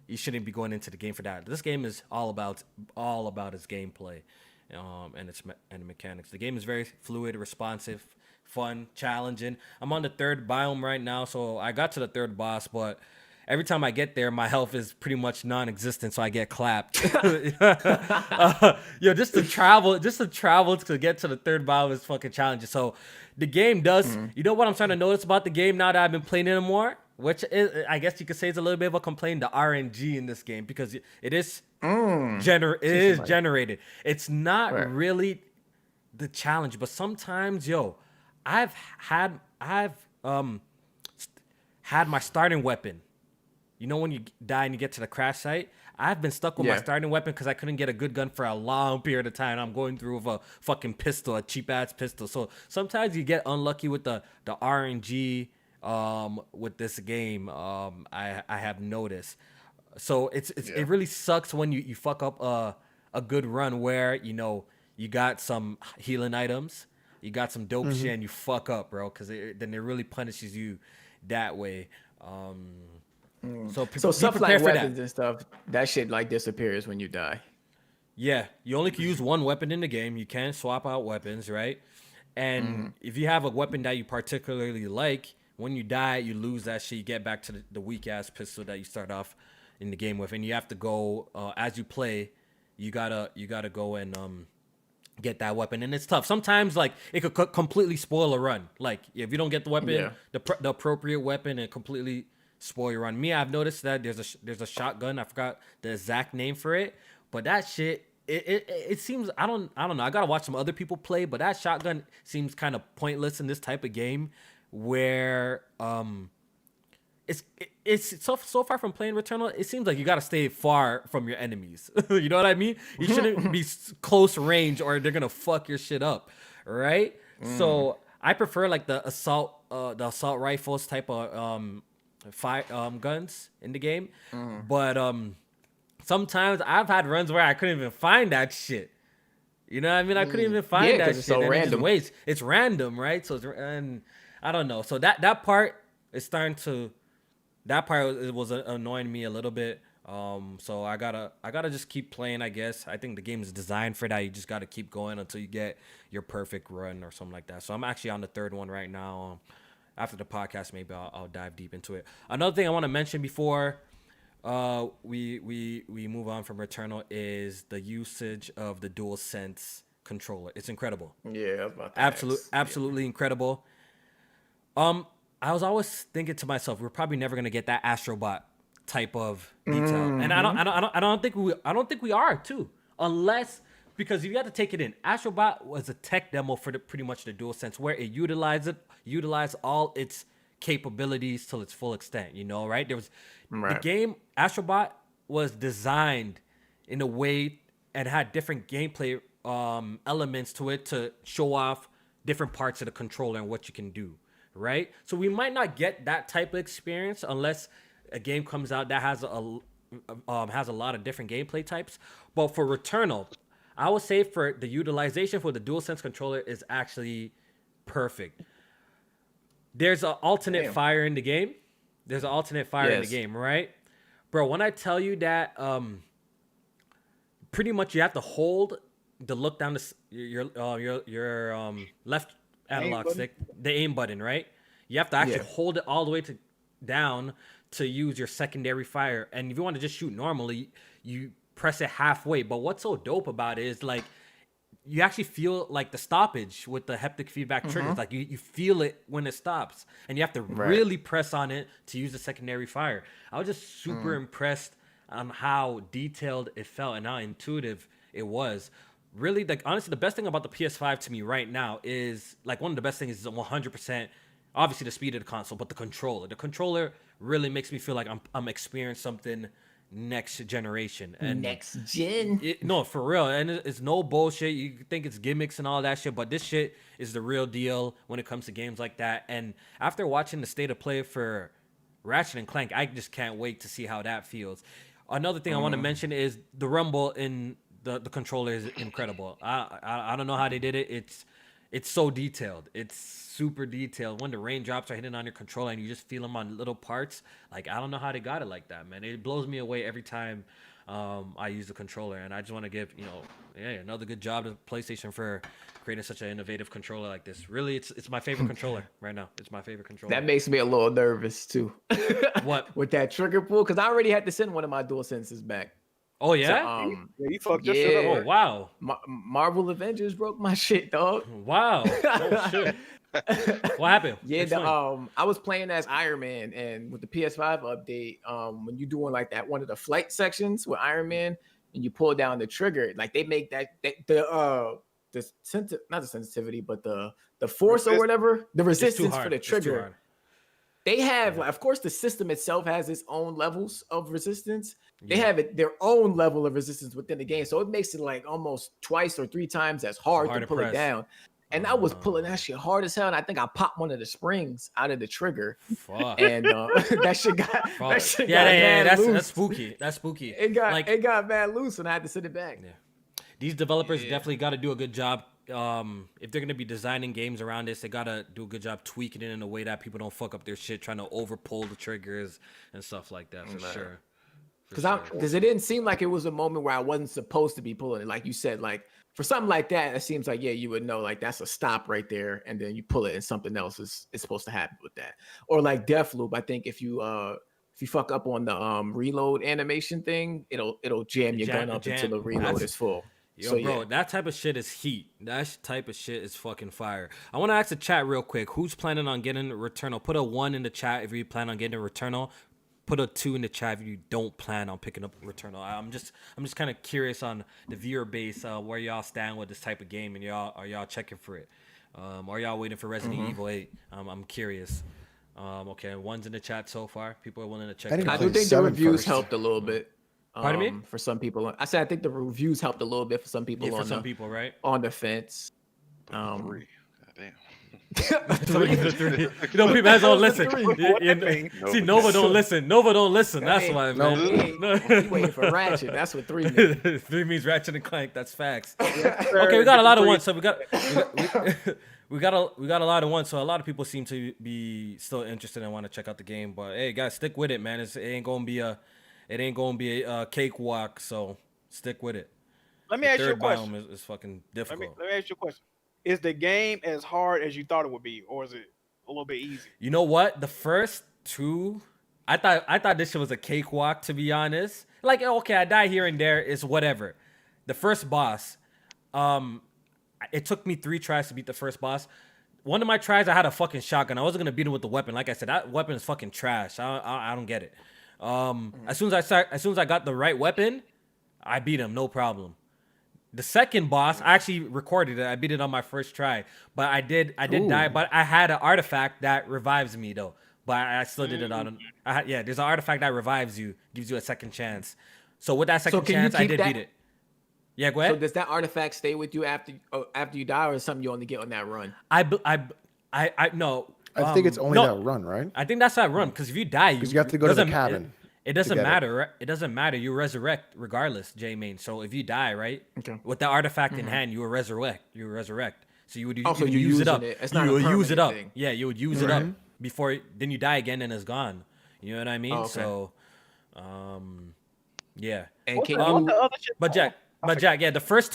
You shouldn't be going into the game for that. This game is all about its gameplay and the mechanics. The game is very fluid, responsive, fun, challenging. I'm on the 3rd biome right now, so I got to the 3rd boss, but every time I get there, my health is pretty much non-existent, so I get clapped. Just to travel to get to the 3rd biome is fucking challenging. So the game does. You know what I'm starting to notice about the game now that I've been playing it more, which is, I guess you could say, it's a little bit of a complaint. The RNG in this game, because it is generated. It's not Right. really the challenge, but sometimes, I've had my starting weapon. You know when you die and you get to the crash site? I've been stuck with my starting weapon because I couldn't get a good gun for a long period of time. I'm going through with a fucking pistol, a cheap ass pistol. So sometimes you get unlucky with the RNG with this game. I have noticed. So it really sucks when you fuck up a good run where you got some healing items, you got some dope shit, and you fuck up, bro, because then it really punishes you that way. So stuff like weapons and stuff, that shit like disappears when you die. Yeah, you only can use one weapon in the game. You can't swap out weapons, right? And if you have a weapon that you particularly like, when you die, you lose that shit. You get back to the weak ass pistol that you start off in the game with, and you have to go as you play. You gotta go and get that weapon, and it's tough. Sometimes like it could completely spoil a run. Like if you don't get the weapon, the appropriate weapon, it completely spoil your run. Me, I've noticed that there's a shotgun. I forgot the exact name for it, but that shit. It seems I don't know. I gotta watch some other people play, but that shotgun seems kind of pointless in this type of game, where it's so far from playing Returnal. It seems like you gotta stay far from your enemies. You know what I mean? You shouldn't be close range, or they're gonna fuck your shit up, right? So I prefer like the assault rifles type of guns in the game, but sometimes I've had runs where I couldn't even find that shit. You know what I mean? I couldn't even find that shit. It's so random. It's random, right? And I don't know. So that part is starting to. That part it was annoying me a little bit. So I gotta just keep playing. I guess I think the game is designed for that. You just gotta keep going until you get your perfect run or something like that. So I'm actually on the third one right now. After the podcast, maybe I'll dive deep into it. Another thing I want to mention before we move on from Returnal is the usage of the DualSense controller. It's incredible. Yeah, about absolutely incredible. I was always thinking to myself, we're probably never gonna get that Astrobot type of detail, and I don't think we are too, unless because you got to take it in. Astrobot was a tech demo for pretty much the DualSense, where it utilized all its capabilities till its full extent. You know, right? The game Astrobot was designed in a way and had different gameplay elements to it to show off different parts of the controller and what you can do. Right, so we might not get that type of experience unless a game comes out that has a lot of different gameplay types. But for Returnal, I would say for the utilization for the DualSense controller is actually perfect. There's an alternate fire in the game. In the game, right, bro? When I tell you that, pretty much you have to hold the look down your left analog stick, the aim button, right? You have to actually hold it all the way down to use your secondary fire. And if you want to just shoot normally, you press it halfway. But what's so dope about it is like you actually feel like the stoppage with the haptic feedback triggers. Like you feel it when it stops, and you have to really press on it to use the secondary fire. I was just super impressed on how detailed it felt and how intuitive it was. Really, like honestly, the best thing about the PS5 to me right now is like one of the best things is 100%. Obviously, the speed of the console, but the controller. The controller really makes me feel like I'm experiencing something next generation. And next gen. No, for real, and it's no bullshit. You think it's gimmicks and all that shit, but this shit is the real deal when it comes to games like that. And after watching the state of play for Ratchet and Clank, I just can't wait to see how that feels. Another thing I want to mention is the rumble in the controller is incredible. I don't know how they did it. It's so detailed. It's super detailed. When the raindrops are hitting on your controller and you just feel them on little parts, like I don't know how they got it like that, man. It blows me away every time I use the controller, and I just want to give another good job to PlayStation for creating such an innovative controller like this. Really, it's my favorite controller right now. It's my favorite controller. That makes me a little nervous too. What? With that trigger pull, because I already had to send one of my DualSenses back. Oh yeah? So, you fucked your shit up. Oh wow. Marvel Avengers broke my shit, dog. Wow. Oh shit. What happened? Yeah, I was playing as Iron Man, and with the PS5 update, when you're doing like that one of the flight sections with Iron Man, and you pull down the trigger, like they make the not the sensitivity, but the force or whatever, the It's too resistance hard. for the It's too trigger. hard. They have, like, of course, the system itself has its own levels of resistance. They Yeah. have their own level of resistance within the game, so it makes it like almost twice or 3 times as hard hard to to pull it press. down. And I was pulling that shit hard as hell, and I think I popped one of the springs out of the trigger, Fuck. and that shit got Fuck. that shit Yeah, got yeah, mad that's loose. spooky. That's spooky. It got like mad loose, and I had to send it back. Yeah. These developers Yeah. definitely got to do a good job. If they're gonna be designing games around this, they gotta do a good job tweaking it in a way that people don't fuck up their shit, trying to over pull the triggers and stuff like that. For sure. Because it didn't seem like it was a moment where I wasn't supposed to be pulling it. Like you said, like for something like that, it seems like, yeah, you would know, like that's a stop right there, and then you pull it and something else is supposed to happen with that. Or like Deathloop, I think if you fuck up on the reload animation thing, it'll jam your gun up until the reload is full. Yo, So, bro, yeah. that type of shit is heat. That type of shit is fucking fire. I want to ask the chat real quick. Who's planning on getting a Returnal? Put a 1 in the chat if you plan on getting a Returnal. Put a 2 in the chat if you don't plan on picking up Returnal. I'm just kind of curious on the viewer base, where y'all stand with this type of game, and are y'all checking for it? Are y'all waiting for Resident Evil 8? I'm curious. Okay, 1's in the chat so far. People are willing to check. I didn't I it do out. play think the 7 reviews first. helped a little bit. Pardon me? For some people, I said I think the reviews helped a little bit for some people. Yeah, for some people, right? on the fence. 3. God damn. Three. You know, people guys don't listen. See, Nova don't listen. Nova don't listen. That's why, No. man. He waiting for Ratchet. That's what 3 means. 3 means Ratchet and Clank. That's facts. Yes, sir. Okay, we got a lot of Three. ones. So we got a lot of ones. So a lot of people seem to be still interested and want to check out the game. But hey, guys, stick with it, man. It ain't gonna be a cakewalk. So stick with it. Let me The ask you a third question. biome is fucking Let me difficult. ask you a question. Is the game as hard as you thought it would be, or is it a little bit easy? You know what? The first 2, I thought this shit was a cakewalk, to be honest. Like, okay, I die here and there, it's whatever. The first boss, it took me 3 tries to beat the first boss. One of my tries, I had a fucking shotgun. I wasn't gonna beat him with the weapon. Like I said, that weapon is fucking trash. I don't get it. As soon as I got the right weapon, I beat him, no problem. The second boss, I actually recorded it. I beat it on my first try, but I did die. But I had an artifact that revives me though. But I still did it on. There's an artifact that revives you, gives you a second chance. So with that second can you chance, I keep did that? beat it. Yeah, go So ahead. does that artifact stay with you after you die, or is something you only get on that run? I no. I think it's only no, that run, right? I think that's that run because if you die, Because you have to go to the cabin. It doesn't get it. matter. Right? It doesn't matter. You resurrect regardless, J-Main. So if you die, right, Okay. with the artifact in hand, you will resurrect. You will resurrect. So you would Oh, so you would you're use it using up. it. It's not You a would use it up. permanent thing. Yeah, you would use it up before. Then you die again and it's gone. You know what I mean? Oh, okay. So, yeah. And What can the, what you? the other shit? But Jack, yeah, the first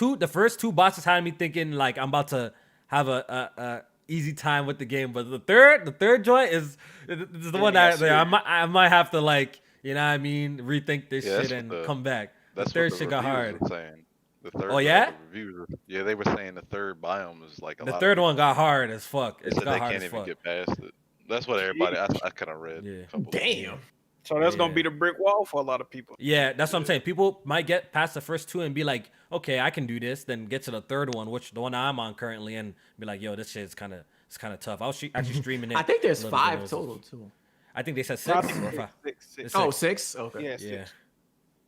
two bosses had me thinking like I'm about to have a easy time with the game, but the third joint is the one that I might have to like, you know what I mean, rethink this Yeah, shit that's and what the- come back. The That's third what the shit got hard. reviews were saying. The third, Oh, yeah? the reviews, yeah, they were saying the third biome is like a The lot. third of one got hard as fuck. They It said got they hard can't as even fuck. get past it. That's what everybody. I kind of read. Yeah. a couple of- Damn. So that's gonna Yeah. be the brick wall for a lot of people. Yeah, that's what I'm saying. People might get past the first 2 and be like, okay, I can do this. Then get to the third one, which the one I'm on currently, and be like, yo, this shit is kind of tough. I was actually streaming it. I think there's a little bit. 5 It was- total too. I think they said No, I 6 think or 5. six. It's Oh, 6. 6? Okay. Yeah, Yeah. 6.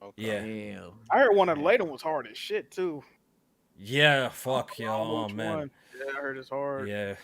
Okay. Yeah. Damn. I heard one of the later ones hard as shit too. Yeah, fuck, yo, I don't know oh which man, one. Yeah, I heard it's hard. yeah.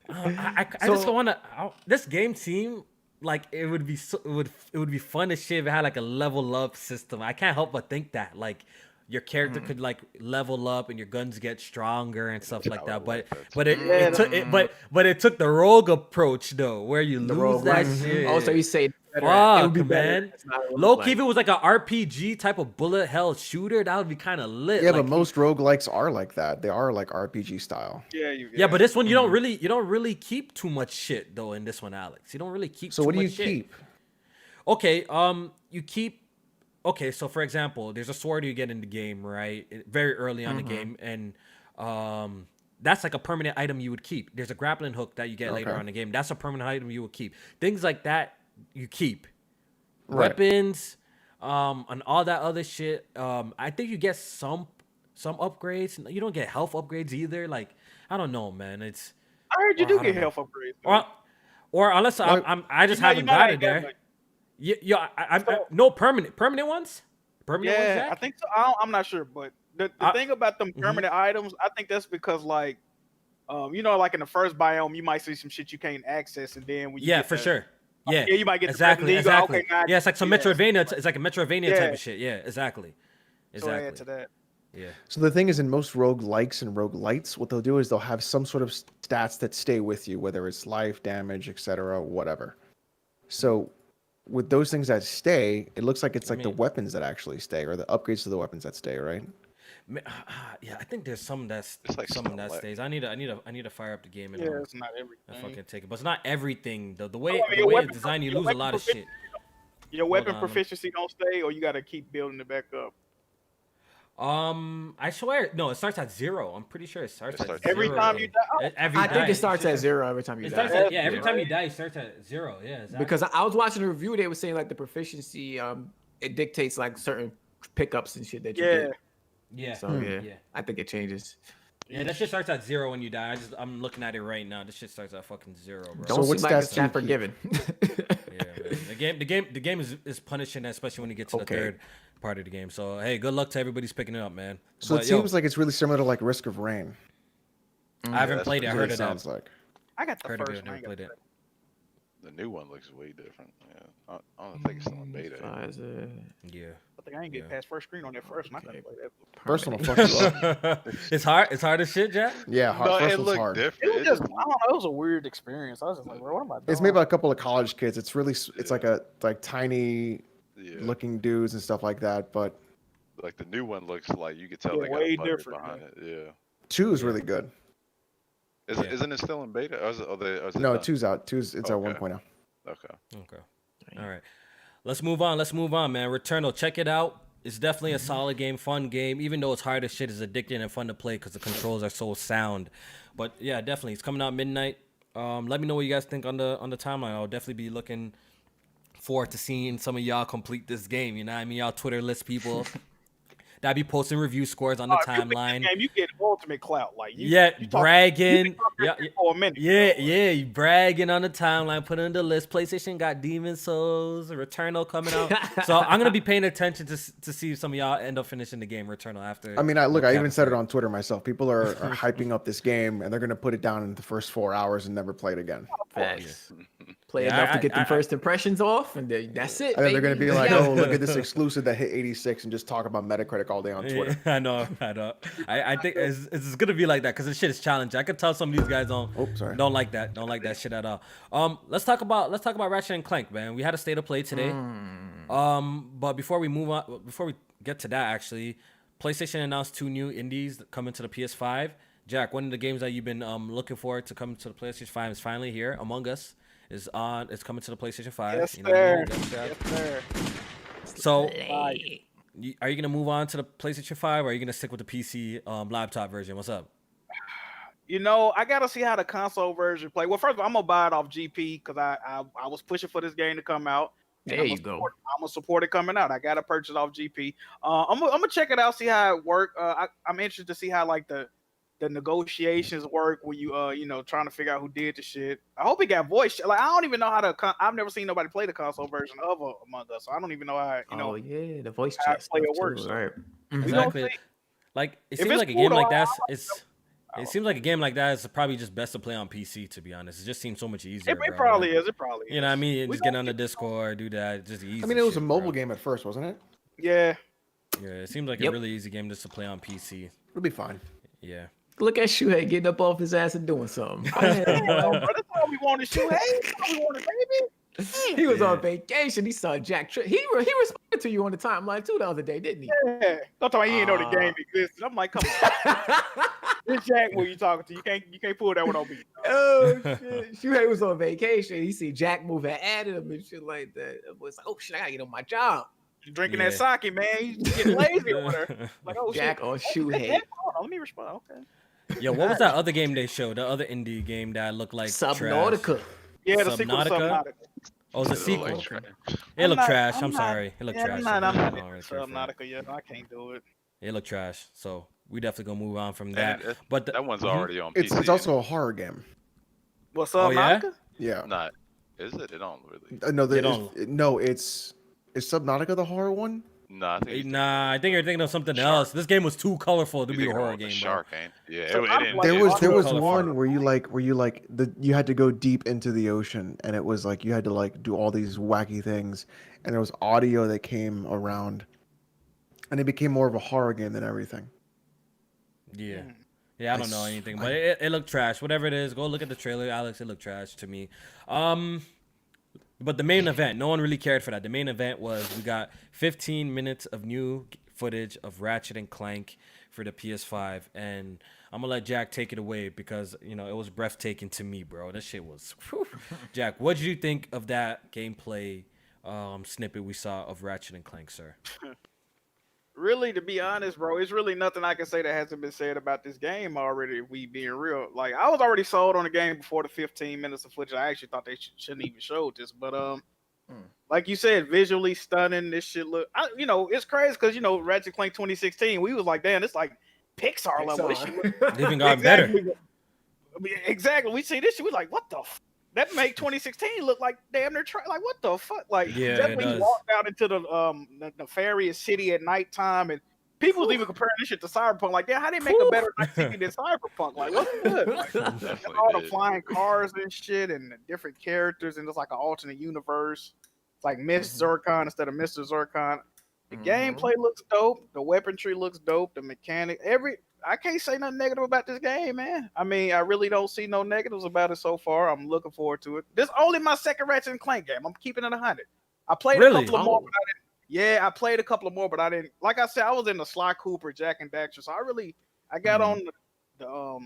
I just So- don't wanna. This game seemed like it would be it would be fun as shit if it had like a level up system. I can't help but think that like your character could like level up and your guns get stronger and stuff like that. But it took the rogue approach though, where you lose rogue, that right. shit. Oh, so you say better, it Fuck, would be better. man. It's not what it Low looks key, if like. it was like an RPG type of bullet hell shooter, that would be kind of lit. Yeah, like, but most roguelikes are like that. They are like RPG style. Yeah, but this one you don't really keep too much shit though in this one, Alex. You don't really keep. So too what do you much shit. keep? Okay, you keep. Okay, so for example, there's a sword you get in the game, right? Very early on the game, and that's like a permanent item you would keep. There's a grappling hook that you get later Okay. on in the game. That's a permanent item you would keep. Things like that you keep. Right. Weapons, and all that other shit. I think you get some some upgrades. You don't get health upgrades either. Like I don't know, man. It's I heard you or do I get don't know. health upgrades. Or unless Well, I just You haven't might got ain't it got there. much. Yeah, I So- no permanent ones. Permanent ones, Yeah, Jack? I think so. I'm not sure, but the thing about them Mhm. permanent items, I think that's because like, you know, like in the first biome, you might see some shit you can't access, and then when you Yeah, get for the, sure. Yeah, you might get exactly, the exactly. okay, now I Yeah, it's like some can see Metroidvania. It's like a Metroidvania Yeah. type of shit. Yeah, exactly. So add Exactly. to that. Yeah. So the thing is, in most roguelikes and roguelites, what they'll do is they'll have some sort of stats that stay with you, whether it's life, damage, etc., whatever. So with those things that stay, it looks like it's like the mean- weapons that actually stay, or the upgrades to the weapons that stay, right? Yeah, I think there's some that's It's like some that select. stays. I need to fire up the game and Yeah, it's not and everything. fucking take it. But it's not everything. The I way mean, the your way weapon it's designed, you your lose a weapon lot of proficiency- shit. Your weapon on. proficiency don't stay, or you got to keep building it back up. I swear, no, it starts at 0. I'm pretty sure it starts at 0. Every time you die. Every I think die, it starts should- at 0 every time you It die. starts at, yeah, every That's time you die, it starts at 0. Yeah, exactly. Because I was watching a review, they were saying like the proficiency, it dictates like certain pickups and shit that you Yeah. get. yeah, So yeah, yeah. I think it changes. Yeah, that shit starts at 0 when you die. I'm looking at it right now. This shit starts at fucking 0, bro. Don't what seem like stats it's do you that keep? forgiving. Yeah, man. The game is punishing, especially when you get to the Okay. third part of the game. So hey, good luck to everybody's picking it up, man. So But, it seems like it's really similar to like Risk of Rain. I haven't that's played it. I That's what heard it of that. sounds like. I got the Heard of first it. Never one. played it. The new one looks way different. Yeah, I don't think it's still in beta. Yeah. I think I ain't get Yeah. past first screen on that first one. I gotta play that. First one will fuck you up. It's hard. It's hard as shit, Jack. Yeah, No, first it one's looked hard. It different. was just, I don't know, it was a weird experience. I was just like, bro, what am I doing? It's made by a couple of college kids. It's really, it's like a like tiny Yeah, looking dudes and stuff like that. But like the new one looks like you could tell Yeah, they got way a budget different, behind man. it. Yeah. 2 is really good. Is Yeah. Isn't it still in beta? Or is it No, done? 2's out. 2's it's at Okay. 1.0. Okay. Okay. All right. Let's move on, man. Returnal, check it out. It's definitely a solid game, fun game. Even though it's hard as shit, it's addicting and fun to play because the controls are so sound. But yeah, definitely, it's coming out midnight. Let me know what you guys think on the timeline. I'll definitely be looking forward to seeing some of y'all complete this game. You know what I mean? Y'all Twitter list people that be posting review scores on the if you beat this timeline. game, you get ultimate clout. Like you, Yeah, you talk- bragging. you talk Yeah, shit for a minute. yeah, you bragging on the timeline, putting in the list. PlayStation got Demon Souls, Returnal coming out. So I'm gonna be paying attention to see if some of y'all end up finishing the game Returnal after. I mean, I Okay. even said it on Twitter myself. People are hyping up this game, and they're gonna put it down in the first 4 hours and never play it again. Facts. Play Yeah, enough to get them I- first impressions off, and then that's it. And then they're gonna baby. be like, Yeah. "Oh, look at this exclusive that hit 86," and just talk about Metacritic all day on Twitter. Yeah, I know. I think it's gonna be like that because this shit is challenging. I could tell some of these guys don't like that. Don't like that shit at all. Let's talk about Ratchet and Clank, man. We had a state of play today. But before we move on, before we get to that, actually, PlayStation announced 2 new indies coming to the PS5. Jack, one of the games that you've been looking forward to coming to the PlayStation 5 is finally here. Among Us is on. It's coming to the PlayStation 5. Yes, You know what I mean? sir. Yes, sir. So, Play. are you gonna move on to the PlayStation 5, or are you gonna stick with the PC laptop version? What's up? You know, I gotta see how the console version play. Well, first of all, I'm gonna buy it off GP because I was pushing for this game to come out. There you go. I'm gonna support it coming out. I gotta purchase off GP. I'm gonna check it out, see how it work. I'm interested to see how like the negotiations work when you trying to figure out who did the shit. I hope it got voice. Like I don't even know how to. I've never seen nobody play the console version of Among Us, so I don't even know how. Oh yeah, the voice how chat play stuff it works. too, right? We gonna Exactly. see. Like it If seems it's like a cool game though, like that. I It seems like a game like that is probably just best to play on PC. To be honest, it just seems so much easier. It bro. probably is. It probably is. You know what I mean? We Just get gonna on the see. Discord, do that. Just easy. I mean, it was shit, a mobile bro. game at first, wasn't it? Yeah. Yeah, it seems like a Yep. really easy game just to play on PC. It'll be fine. Yeah. Look at Shuhei getting up off his ass and doing something. Go ahead, Damn, bro. bro, that's all we want to shoot. Hey, that's all we want to, baby. He was on vacation. He saw Jack. He responded to you on the timeline too the other day, didn't he? Yeah. Don't tell me he didn't know the game existed. I'm like, come on. This Jack, who you talking to? You can't pull that one on me. Oh shit! Shuhei was on vacation. He see Jack moving at him and shit like that. It was like, oh shit, I gotta get on my job. You drinking Yeah. that sake, man. You getting lazy over there. Like, oh Jack shit. on Shuhei. Hold on, let me respond. Okay. Yo, what was that other game they showed? The other indie game that looked like trash? Subnautica. Yeah, the sequel to Subnautica? Subnautica. Oh, it's a It looked sequel. like trash. It looked I'm not- trash. I'm I'm not- sorry. It looked Yeah, trash. I'm not I don't into really care for it. Subnautica yet. I can't do it. It looked trash. So we definitely gonna move on from that. And But that one's Mhm. already on It's PC. it's also a horror game. What's Oh, up, yeah? Nautica? Yeah. Not. Is it? It don't really. No, They don't- it's is Subnautica the horror one? No, I think. he's Nah, I think you're thinking of something Shark. else. This game was too colorful to You be a thinking horror about the game, bro. Shark, ain't? Yeah, So it I'm didn't. like- There it was didn't there was colorful. one where you had to go deep into the ocean, and it was like you had to like do all these wacky things, and there was audio that came around, and it became more of a horror game than everything. Yeah. Yeah, I don't know anything, but it looked trash. Whatever it is, go look at the trailer, Alex. It looked trash to me. But the main event, no one really cared for that. The main event was we got 15 minutes of new footage of Ratchet and Clank for the PS5, and I'm gonna let Jack take it away because it was breathtaking to me, bro. That shit was. Whew. Jack, what did you think of that gameplay snippet we saw of Ratchet and Clank, sir? Really, to be honest, bro, it's really nothing I can say that hasn't been said about this game already. If we being real, like I was already sold on the game before the 15 minutes of footage. I actually thought they shouldn't even show this, but like you said, visually stunning. This shit look, it's crazy because Ratchet Clank 2016. We was like, damn, it's like Pixar level. This shit look, They even got better. Exactly. We see this shit. We like, what the. That make 2016 look like damn near like what the fuck? Like Yeah, that it when you does. walked out into the nefarious city at nighttime and people was even comparing this shit to Cyberpunk. Like, damn, how they make a better night city than Cyberpunk? Like, what's good? Like, Definitely all the did. flying cars and shit and the different characters and it's like an alternate universe. It's like Miss Zircon instead of Mr. Zircon. The gameplay looks dope. The weaponry looks dope. The mechanic, I can't say nothing negative about this game, man. I mean, I really don't see no negatives about it so far. I'm looking forward to it. This only my second Ratchet and Clank game. I'm keeping it 100. I played Really? a couple of more, but I didn't. Yeah, I played a couple of more, but I didn't. Like I said, I was in the Sly Cooper, Jack and Daxter, so I got on the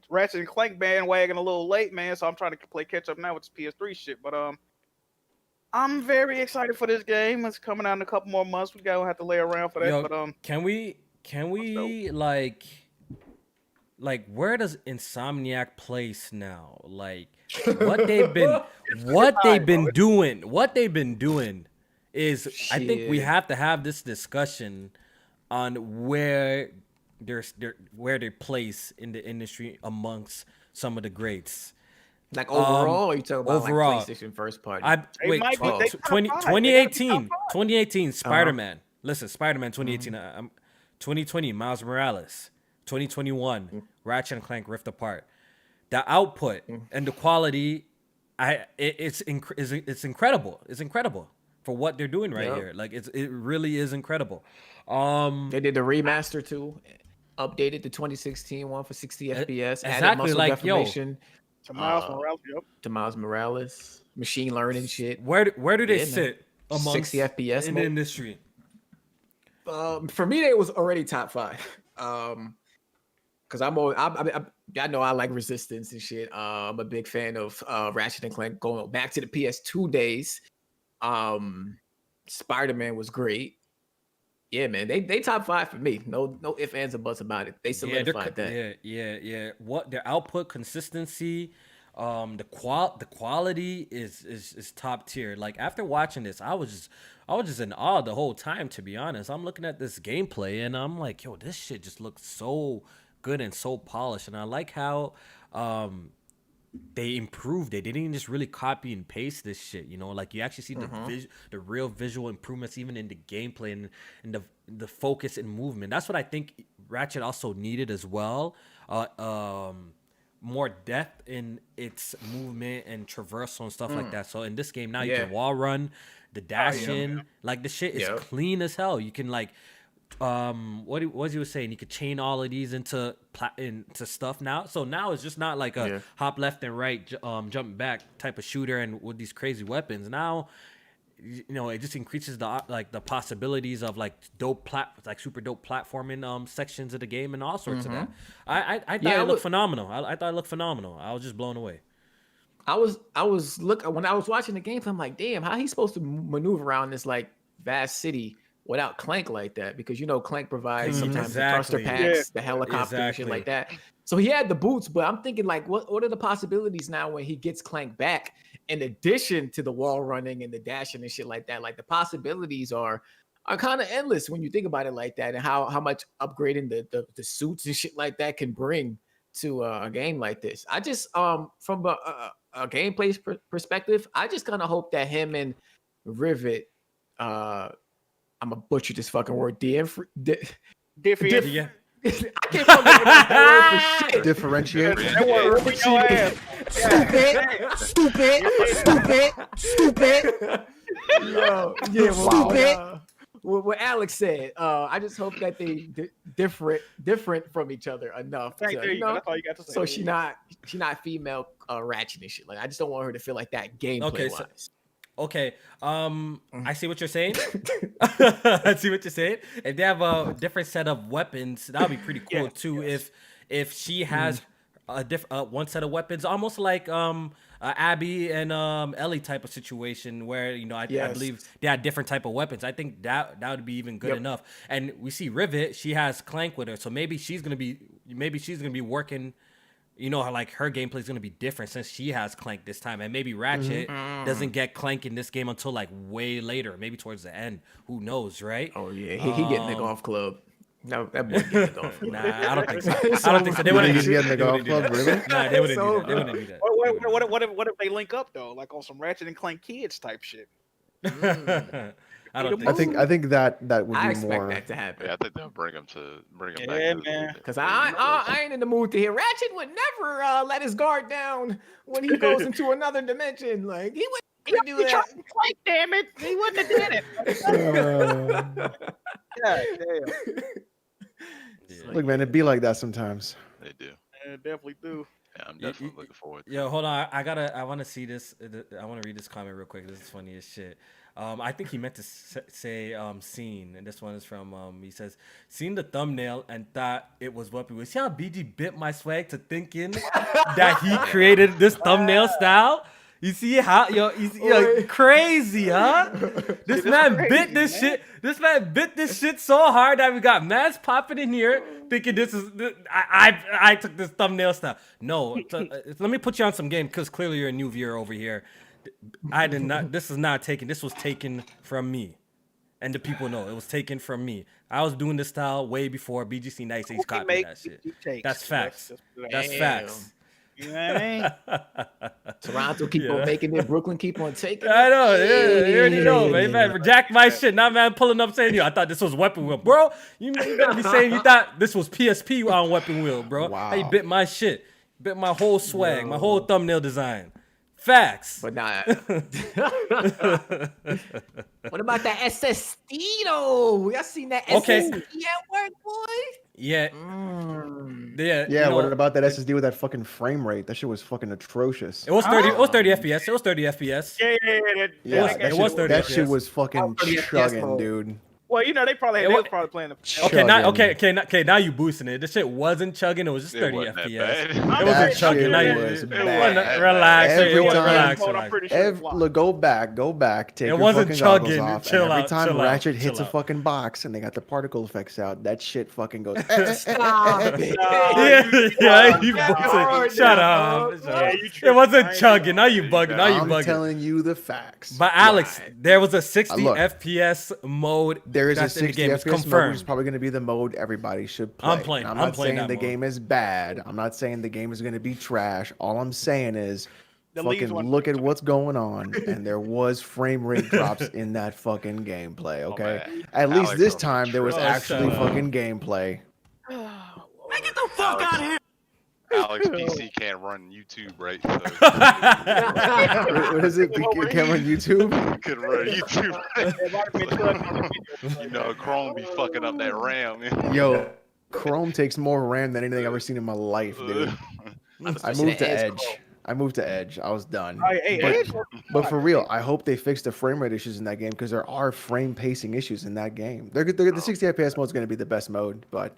Ratchet and Clank bandwagon a little late, man. So I'm trying to play catch up now with this PS3 shit. But I'm very excited for this game. It's coming out in a couple more months. We gotta have to lay around for that. Yo, But can we like where does Insomniac place now? Like what they've been doing is I think we Shit. have to have this discussion on where their place in the industry amongst some of the greats. Like overall, or you talking about overall. like PlayStation first party? They Wait, might be- they top 20, five. They gotta be 2018, top 2018, Spider-Man. Listen, Spider-Man 2018. 2020, Miles Morales. 2021, Ratchet and Clank Rift Apart. The output and the quality, it's incredible. It's incredible for what they're doing right Yep. here. Like it really is incredible. They did the remaster too, updated the 2016 one for 60 FPS. Added exactly, muscle like, yo. deformation to Miles Morales, yep. to Miles Morales, machine learning shit. Where do they Yeah, man. sit amongst 60 FPS in the mode? industry? For me, it was already top 5. Because I know I like Resistance and shit. I'm a big fan of Ratchet and Clank going back to the PS2 days. Spider-Man was great. Yeah, man, they top 5 for me. No ifs, ands, or buts about it. They solidified that. Yeah. What their output consistency, the quality is top tier. Like after watching this, I was just in awe the whole time. To be honest, I'm looking at this gameplay and I'm like, yo, this shit just looks so good and so polished. And I like how they improved it. They didn't just really copy and paste this shit, like you actually see the real visual improvements even in the gameplay and the focus and movement. That's what I think Ratchet also needed as well. More depth in its movement and traversal and stuff like that. So in this game now you can wall run, the dash in, like the shit is clean as hell. You can like what he was saying, you could chain all of these into stuff now. So now it's just not like a hop left and right, jump back type of shooter and with these crazy weapons. Now, it just increases the possibilities of like super dope platforming sections of the game and all sorts of that. I thought it looked phenomenal. I thought it looked phenomenal. I was just blown away. I was when I was watching the gameplay, I'm like, damn, how he's supposed to maneuver around this like vast city without Clank like that? Because Clank provides sometimes the thruster packs, the helicopter and shit like that. So he had the boots, but I'm thinking like, what are the possibilities now when he gets Clank back in addition to the wall running and the dashing and shit like that? Like the possibilities are are kind of endless when you think about it like that, and how much upgrading the suits and shit like that can bring to a game like this. I just from a gameplay perspective, I just kind of hope that him and Rivet, I'm gonna butcher this fucking word, Diffie. Yeah. I can't fucking pronounce that word for shit. Differentiate. That word rubbing your ass. Stupid. Yo, yeah, Wow. what Alex said. I just hope that they different from each other enough. Thank To, you. That's all you got to say. so she not female Ratchet and shit. Like I just don't want her to feel like that gameplay wise. Okay. I see what you're saying. I see what you're saying. If they have a different set of weapons, that would be pretty cool too. If she has a one set of weapons, almost like Abby and Ellie type of situation, where I believe they had different type of weapons. I think that would be even good enough. And we see Rivet, she has Clank with her, so maybe she's gonna be working. Like her gameplay is gonna be different since she has Clank this time, and maybe Ratchet doesn't get Clank in this game until like way later, maybe towards the end. Who knows, right? Oh yeah, he getting the golf club. No, that boy getting the golf club. Nah, I don't think so. I don't think so. They wouldn't get in the golf club, really? Nah, they wouldn't do that. They wouldn't do that. What if they link up though, like on some Ratchet and Clank Kids type shit? I don't think. I think that would I be expect more. that to happen. Yeah, I think they'll bring him back. Yeah, to man. Because I ain't in the mood to hear. Ratchet would never let his guard down when he goes into another dimension. Like he wouldn't do that. Clank, damn it, he wouldn't have did it. Yeah, Look, man, it'd be like that sometimes. They do. yeah, definitely do. Yeah, I'm definitely looking forward to Yo, hold on. I want to see this. I want to read this comment real quick. This is funny as shit. I think he meant to say scene, and this one is from he says, seen the thumbnail and thought it was what we was. See how BG bit my swag to thinking that he created this thumbnail style? You see how crazy, huh? This man bit this shit. This man bit this shit so hard that we got mans popping in here thinking this is. I took this thumbnail style. No, let me put you on some game because clearly you're a new viewer over here. I did not. This is not taken. This was taken from me, and the people know it was taken from me. I was doing this style way before BGC Nice Age copied that shit. That's facts. That's facts. You know what I mean? Toronto keep on making it. Brooklyn keep on taking it. I know. Yeah, you already know, man. Jack my shit. Now, man, pulling up saying, I thought this was Weapon Wheel. Bro, you gotta be saying you thought this was PSP on Weapon Wheel, bro. Wow. How you bit my shit. Bit my whole swag, my whole thumbnail design. Facts. But nah. What about that SSD though? Y'all seen that SSD at work, boy? Yeah. Yeah, what about that SSD with that fucking frame rate? That shit was fucking atrocious. It was 30. It was 30 FPS. It was 30 FPS. Yeah. It was 30 That FPS. shit was fucking chugging, dude. Well, they probably was probably playing the. Okay, now you boosting it. This shit wasn't chugging. It was just 30 wasn't that FPS. bad. It wasn't chugging. Now you relax. Look, go back. Take it your wasn't fucking chugging. goggles off. Chill and every out, time chill Ratchet out, hits chill a fucking box and they got the particle effects out, that shit fucking goes. Stop it. You boosting. Shut up. It wasn't chugging. Now you bugging. I'm telling you the facts. But Alex, there was a 60 FPS mode. There is a 60 FPS mode, which is probably going to be the mode everybody should play. I'm not saying the game is bad. I'm not saying the game is going to be trash. All I'm saying is fucking look at what's going on. And there was frame rate drops in that fucking gameplay, okay? At least this time there was actually fucking gameplay. Get the fuck out of here! Alex PC can't run YouTube, right? So What is it? You can't run YouTube? Could run YouTube. Chrome be fucking up that RAM. Yo, Chrome takes more RAM than anything I've ever seen in my life, dude. I moved to Edge. I was done. But for real, I hope they fix the frame rate issues in that game because there are frame pacing issues in that game. The 60 FPS mode is going to be the best mode, but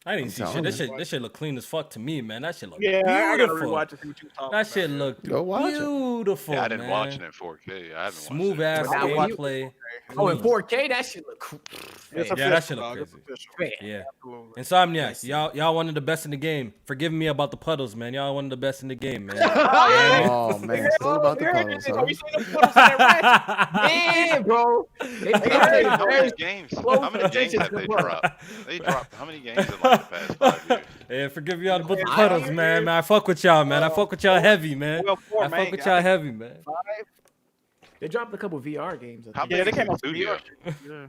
I didn't see shit. This shit look clean as fuck to me, man. That shit look beautiful. I gotta beautiful. rewatch it. See what you talking That about. shit looked Go watch it. beautiful, Yeah, I didn't man. watch it in 4K. I haven't Smooth watched ass it. gameplay. Oh, in 4K, that shit look cool. It's Fam. Yeah, that official, shit look dog. It's crazy. official. Fam. Yeah. Absolutely. Insomniac, Listen. y'all one of the best in the game. Forgive me about the puddles, man. Y'all one of the best in the game, man. Oh man, still about the You heard puddles, this? huh? Have you seen the puddles in that ratchet? Yeah, bro. They How pay many very games? close How many games attention have to they what? dropped? They dropped how many games in like the past 5 years? Yeah, forgive me all about the Yeah, puddles, I- man. I fuck with y'all, man. I fuck with y'all heavy, man. Well, four, I man. fuck with I y'all think heavy, man. 5. They dropped a couple VR games. I How think. Yeah, they big is came the out with studio? VR. Yeah.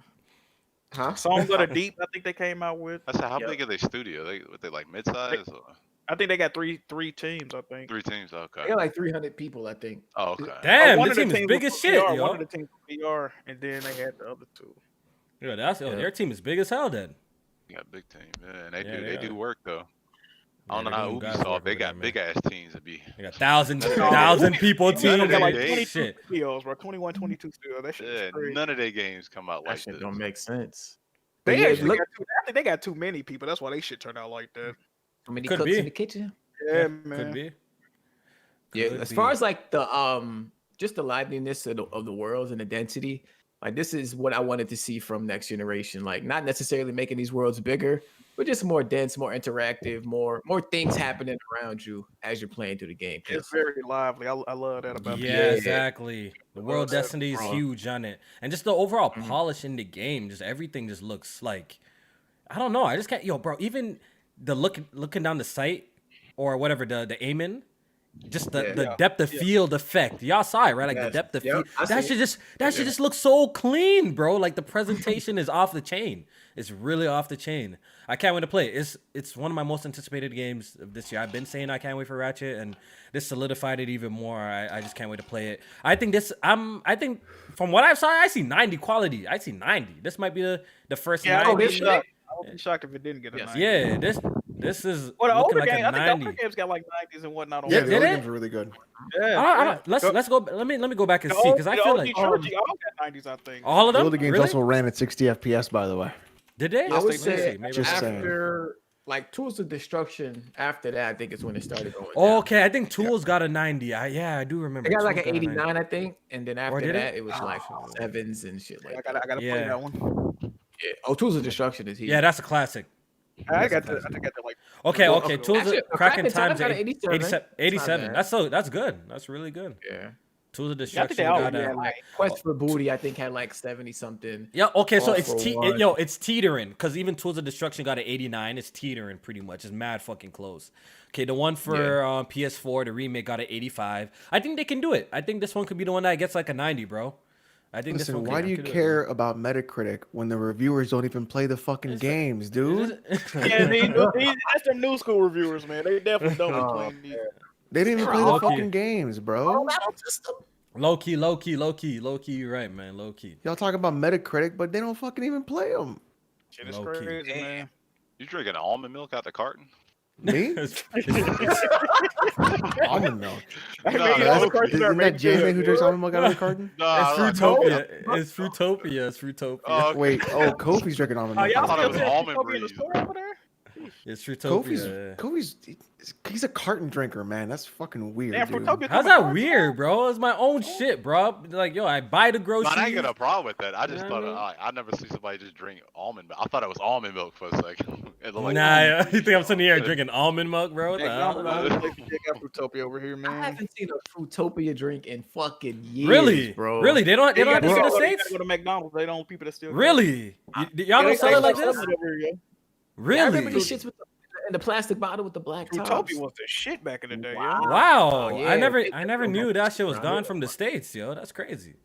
Huh? Songs of the Deep, I think they came out with. I said, how Yep. big are they studio? They like mid-size or I think they got three teams, I think. 3 teams? Okay. They got like 300 people, I think. Oh, okay. Damn, one the of the team is teams big was as for shit, VR, yo. One of the teams was VR, and then they had the other two. Yeah, their team is big as hell then. You got a big team. Yeah, and they Yeah, do they they do are. work though. I Yeah, don't know they're how doing God's Ubisoft work they over got there, man. big ass teams to be. They got thousand No, people None team. of They got like they- 22 Shit. studios, bro. 21, 22 studios. That shit Yeah, is crazy. none of their games come out That like shit this. don't make sense. They But yeah, actually look, got I think they got too many people. That's why they shit turn out like that. how many Could cooks be. in the kitchen? Yeah, Could man. be. Yeah, Could as be. far as like the just the liveliness of the worlds and the density, like this is what I wanted to see from next generation. Like not necessarily making these worlds bigger, but just more dense, more interactive, more things happening around you as you're playing through the game. 'Cause It's very lively. I love that about Yeah, Yeah. exactly. The world that, destiny is bro. huge on it, and just the overall Mhm. polish in the game, just everything just looks like, I don't know. I just can't, yo, bro. Even the looking down the sight or whatever the aiming, just the Yeah. depth of field effect. Y'all saw it, right? Like the Yes. depth of Yep, field. I That see should it. just look so clean, bro. Like the presentation is off the chain. It's really off the chain. I can't wait to play it. It's one of my most anticipated games of this year. I've been saying I can't wait for Ratchet, and this solidified it even more. I just can't wait to play it. I think from what I saw, I see 90 quality. I see 90. This might be the first Yeah, I 90. would be this shocked. I would be shocked if it didn't get a Yes. 90. Yeah, this is Well, the looking older like game, a I think the 90. older games got like 90s and whatnot on Yeah, Did the there. other it? game's really good. Yeah, Let's go. Let me go back and The see old- because I the feel OG like trilogy all got 90s, I think. all of The them. older games Really? also ran at 60 FPS, by the way. Did they? I Yes, would they Let me say see. Maybe Just I- saying. after like Tools of Destruction, after that, I think it's when it started going. Oh, down. okay, I think Tools got a 90. I do remember. It got like Tools an a 90. 89, I think, and then after did it? that, it was like sevens and shit like I that. gotta play Yeah. that one. Yeah. Oh, Tools of Destruction is here. Yeah, that's a classic. I got to like. Okay, Well, okay. okay. Tools Actually, of Cracking Cracking Times Times got at an 87. 87. It's not That's good. That's really good. yeah. Tools of Yeah, I think Destruction they all got yeah, a. like Quest for Booty, I think, had like 70 something. Yeah, okay, so All it's for one. it's teetering because even Tools of Destruction got an 89. It's teetering pretty much. It's mad fucking close. Okay, the one for PS4, the remake got an 85. I think they can do it. I think this one could be the one that gets like a 90, bro. I think this Listen, one why do you could it. care about Metacritic when the reviewers don't even play the fucking games, dude? yeah, that's the new school reviewers, man. They definitely don't be playing these. They didn't even play the Low-key. fucking games, bro. Low key. You're right, man. Low key. Y'all talking about Metacritic, but they don't fucking even play them. Shit is Low-key. crazy, man. You drinking almond milk out the carton? Me? It's- Almond milk. Hey, Nah, man, that's all the okay. cartoons Isn't are that made J-Man who good, drinks boy. almond milk out of the carton? It's Fruitopia. It's Fruitopia. Oh, okay. Wait, Kofi's drinking almond Oh, milk. y'all I thought still it was sell almond Kofi in the breeze. store over there? It's Fruitopia. He's a carton drinker, man. That's fucking weird, Damn, dude. Fruitopia How's come that in weird, bro? It's my own shit, bro. Like, yo, I buy the No, groceries. I ain't got a problem with that. I just Yeah, thought man. I never see somebody just drink almond milk. I thought it was almond milk for a second. It looked like Nah, almond you think I'm sitting here milk. drinking almond milk, bro? What the hell? McDonald's, the only place to check out Fruitopia over here, I man. haven't seen a Fruitopia drink in fucking years, Really, bro. really? They don't You have this in the gotta States? go to McDonald's. They don't people that still Really? Y'all don't sell it like this? Over here, yo. I remember Really? these shits with in the plastic bottle with the black tops. Fruitopia was the shit back in the day, Wow. yo. Wow, Oh, yeah, I never they knew definitely that shit was around gone here. from the States, yo. That's crazy.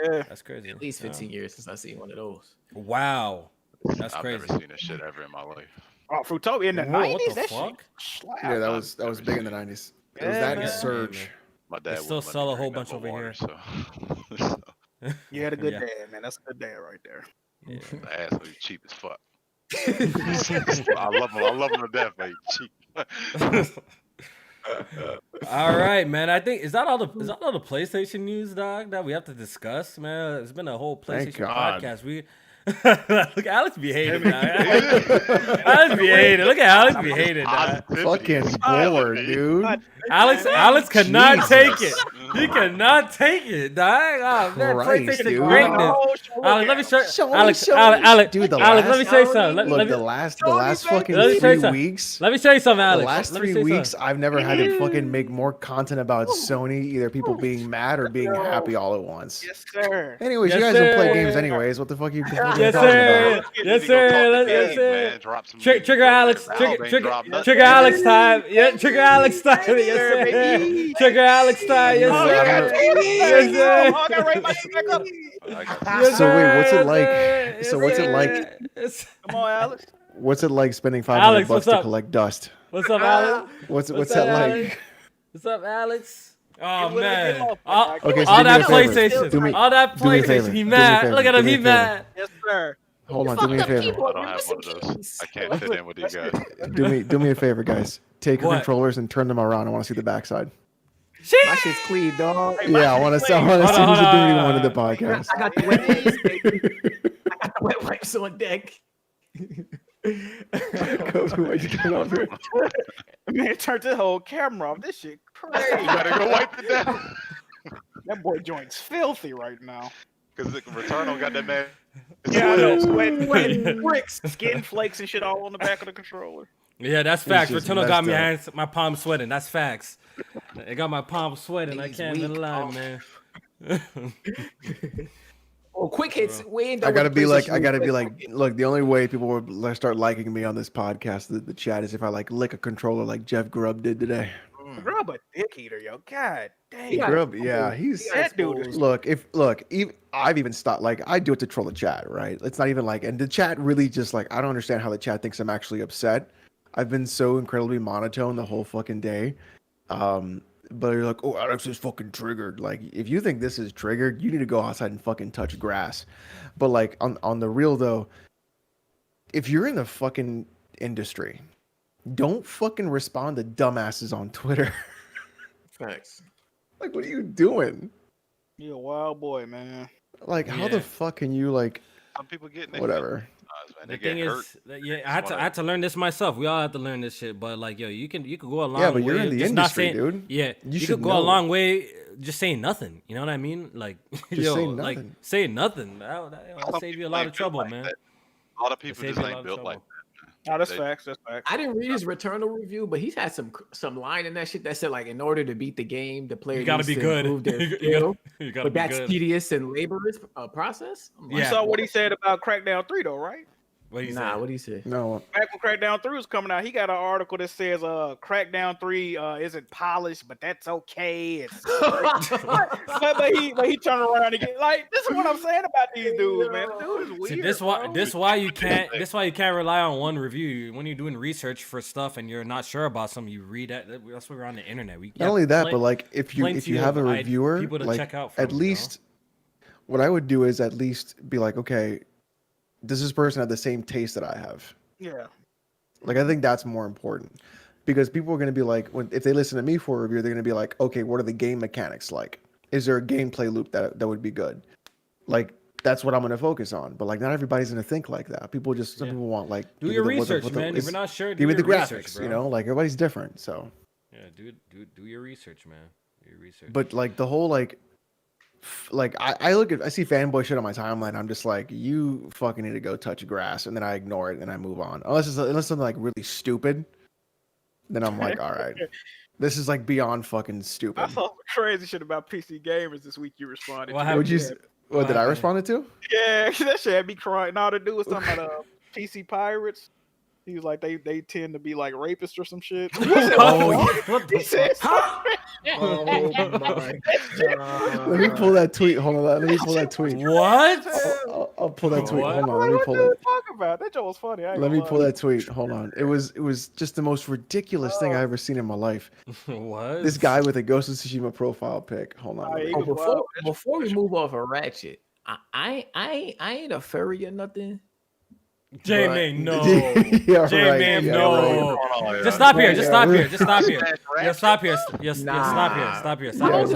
Yeah. That's crazy. At least 15 years since I seen one of those. Wow, that's I've crazy. never seen this shit ever in my life. Oh, Fruitopia in the Whoa, 90s? what the That fuck? shit slap. Yeah, that was big in the 90s. It was Yeah, that and man. Surge. My dad still wouldn't let sell me a whole drink bunch nothing over but water, so You had a good Yeah. dad, man. That's a good dad right there. Yeah. the ass was cheap as fuck. I love him to death, but he's cheap. All right, man. I think is that all the PlayStation news, dog, that we have to discuss, man. It's been a whole Thank PlayStation God. podcast. Look, Alex be hating. Alex be hating. Look at Alex be hating. Fucking bored, dude. Alex cannot take it. Jesus. He cannot take it, dog. Oh man, Christ, PlayStation dude. greatness. Alex, let me show. Show me, Alex, show me. Alex, Dude, the Alex, last- let me say something. Look, Let the me last baby. fucking Let me tell you 3 something. weeks. let me show you something, The Alex. last Let me 3 say weeks, something. I've never had to fucking make more content about Sony, either people being mad or being happy all at once. Yes, sir. Anyways, Yes, you guys don't play sir. games anyways. What the fuck are you fucking Yes, talking sir. about? Yes, sir. Yes, sir. Trigger Alex. Trigger Alex time. Yeah, trigger Alex time. Yes, sir. baby. Trigger Alex time. Yes, Oh, sir. you got Yes, sir. Oh, I got to rate my shit back up. Yes, So wait, what's it sir. like? Yes, So what's it sir. like? Yes. Come on, Alex. What's it like spending $500 Alex, bucks what's to up? collect dust? What's up, Alex? What's What's that up, like? Alex? What's up, Alex? Oh Get with it, get man! lost, All, man. Okay, so all do me that a favor. PlayStation, Do me- all that do me a favor. PlayStation. He Do me a mad. favor. Look at Do him. me He a favor. mad. Yes, sir. Hold on, do me a favor. I don't have one of those. I can't fit in with you guys. Do me a favor, guys. Take your What? controllers and turn them around. I want to see the backside. My shit's clean, dog. Yeah, I want to see Hold who's on, the hold dirty on. one in the podcast. I got the wet wipes, baby. I got the wet wipes on deck. Kofi, why'd you get off here? Man, turned the whole camera off. This shit crazy. You better go wipe it down. That boy joint's filthy right now. Because the Returnal got that man. Yeah, I know. Sweat, Yeah. bricks, skin flakes and shit all on the back of the controller. Yeah, that's facts. just Returnal got me messed hands, my palms sweating. That's facts. It got my palms sweating. I He's can't even weak. lie, Oh. man. Oh, quick hits. We ain't done I gotta with be like, PlayStation. look. The only way people will start liking me on this podcast, the chat, is if I like lick a controller like Jeff Grubb did today. Grub a dick eater, yo. God damn. Yeah. Grubb, yeah, he's That dude is I've even stopped. Like, I do it to troll the chat, right? It's not even like, and the chat really just like, I don't understand how the chat thinks I'm actually upset. I've been so incredibly monotone the whole fucking day. But you're like, oh, Alex is fucking triggered. Like, if you think this is triggered, you need to go outside and fucking touch grass. But like on the real though, if you're in the fucking industry, don't fucking respond to dumbasses on Twitter. Facts. Like, what are you doing? You a wild boy, man. Like, how Yeah. the fuck can you like Some people getting their whatever? feelings, man. The They thing get hurt. is, yeah, I had to learn this myself. We all have to learn this shit. But like, yo, you can go a long way. Yeah, but you're in the just not industry, saying, dude. Yeah, You you should could go know. a long way just saying nothing. You know what I mean? Like, Just say like nothing. saying nothing. That'll save you a lot of trouble, man. A lot of people Save just you a lot ain't of built trouble. like that. Oh, that's They- facts. That's facts. I didn't read his Returnal review, but he's had some line in that shit that said like, in order to beat the game, the player You gotta needs be to good. improve their You skill. You gotta But be that's good. tedious and laborious process. I'm like, You Yeah. saw what he said about Crackdown 3, though, right? What do you Nah, say? what do you say? No. Back when Crackdown 3 was coming out, he got an article that says Crackdown 3 isn't polished, but that's okay. It's but he turned around and get like, this is what I'm saying about these dudes, man. The dude is weird. See, bro. this why you can't rely on one review when you're doing research for stuff and you're not sure about something. You read that. That's why we're on the internet. We Not only that, but like if you plenty have a of reviewer, people to like check out from, at you know? least what I would do is at least be like, okay, does this person have the same taste that I have? Yeah. Like, I think that's more important because people are going to be like, if they listen to me for a review, they're going to be like, okay, what are the game mechanics like? Is there a gameplay loop that would be good? Like, that's what I'm going to focus on. But like, not everybody's going to think like that. Some people want like, Do give your me the- what the- research, what the- man. If is- you're not sure, give me do the your graphics, research, you bro. know, like everybody's different. So, Yeah, do your research, man. Do your research. but like the whole like I see fanboy shit on my timeline. I'm just like, you fucking need to go touch grass, and then I ignore it and I move on. Unless something like really stupid, then I'm like, all right, this is like beyond fucking stupid. I saw some crazy shit about PC gamers this week. You responded. What to. happened? Would you? Yeah. What did I happened? respond to? Yeah, that shit had me crying. No, the dude was talking about PC pirates. He was like, they tend to be like rapists or some shit. What He the said, Oh my god. Let me pull that tweet. Hold on, let me pull that tweet. What? I'll pull that tweet. What? Hold on, what let me was pull dude it. talking about? That joke was funny. I ain't Let me gonna pull lie. that tweet. Hold on. It was just the most ridiculous thing I ever seen in my life. What? This guy with a Ghost of Tsushima profile pic. Hold on. Oh, let me- he Oh, was wild. before we move off of Ratchet, I ain't a furry or nothing. J-Main, no. Yeah, J-Main, right, no. right. Just stop here. Just Yeah, stop right. here. Just stop here. Smash Yo, stop here. Nah. Stop here. How old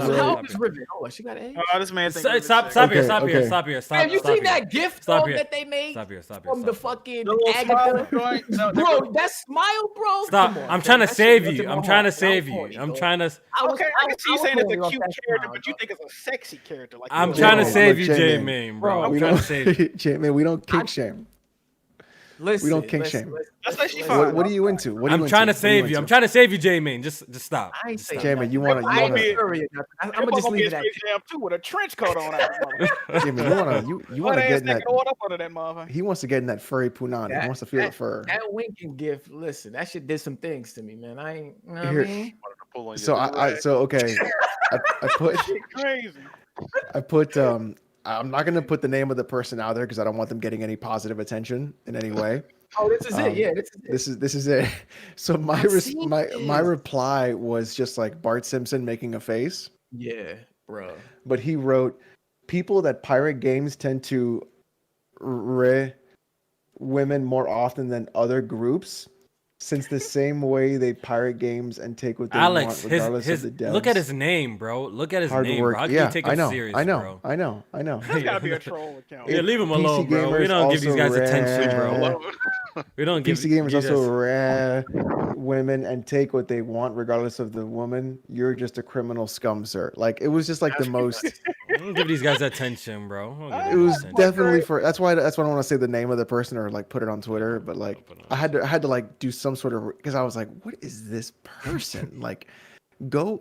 is right. Riven? Oh, she got AIDS. This man thinks Stop Rivet's here. sexy. Stop here. Okay, Stop here. Stop. Have you stop seen here. that gift Stop though here. that they made Stop here. from the fucking The little Agatha? smile joint. No, Bro, that smile, bro. Stop. Come on, I'm fam. trying to That shit save melted you. my I'm trying to heart. save That you. was I'm funny, trying to. Okay, I can see you saying it's a off cute that character, smile, but you dog. think it's a sexy character. Like I'm you trying to know. save Look, you, J-Man. J-Main, Bro, bro. I'm we trying don't, to save you. J-Man, we don't kink shame. Listen, We don't kink shame. Let's say she listen. fine. What are you into? What are you I'm trying to into? What are you save you. I'm into? trying to save you, J-Main. Just stop. I ain't Just saying stop. J-Man, you wanna, I ain't be- I'm gonna just leave it at Space Jam 2 with a trench coat on. That J-Man, you wanna get in that. up under that motherfucker. He wants to get in that furry punani. He wants to feel the fur. That winking gift. Listen, that shit did some things to me, man. I ain't. You know what I Here- mean? Wanted to pull on your So okay. Crazy. I put I'm not gonna put the name of the person out there because I don't want them getting any positive attention in any way. Oh, this is it. Yeah, this is it. This is it. So my I've seen my this. reply was just like Bart Simpson making a face, Yeah, bro. but he wrote, "People that pirate games tend to women more often than other groups, since the same way they pirate games and take what they Alex, want regardless his of the devs." look at his name, bro. Look at his hard name, work. bro. How can Yeah, you take I him know, serious, I know, bro? I know, I know. That's gotta be a troll account. Yeah, leave him PC alone, bro. We gamers don't give these guys also attention, bro. ran- We don't give PC gamers you also just- rare women and take what they want regardless of the woman. You're just a criminal scum, sir. Like it was just like the most. don't give these guys attention, bro. Don't give It them was attention. definitely for. That's why I don't want to say the name of the person or like put it on Twitter. But like I had to like do some sort of because I was like, what is this person like? Go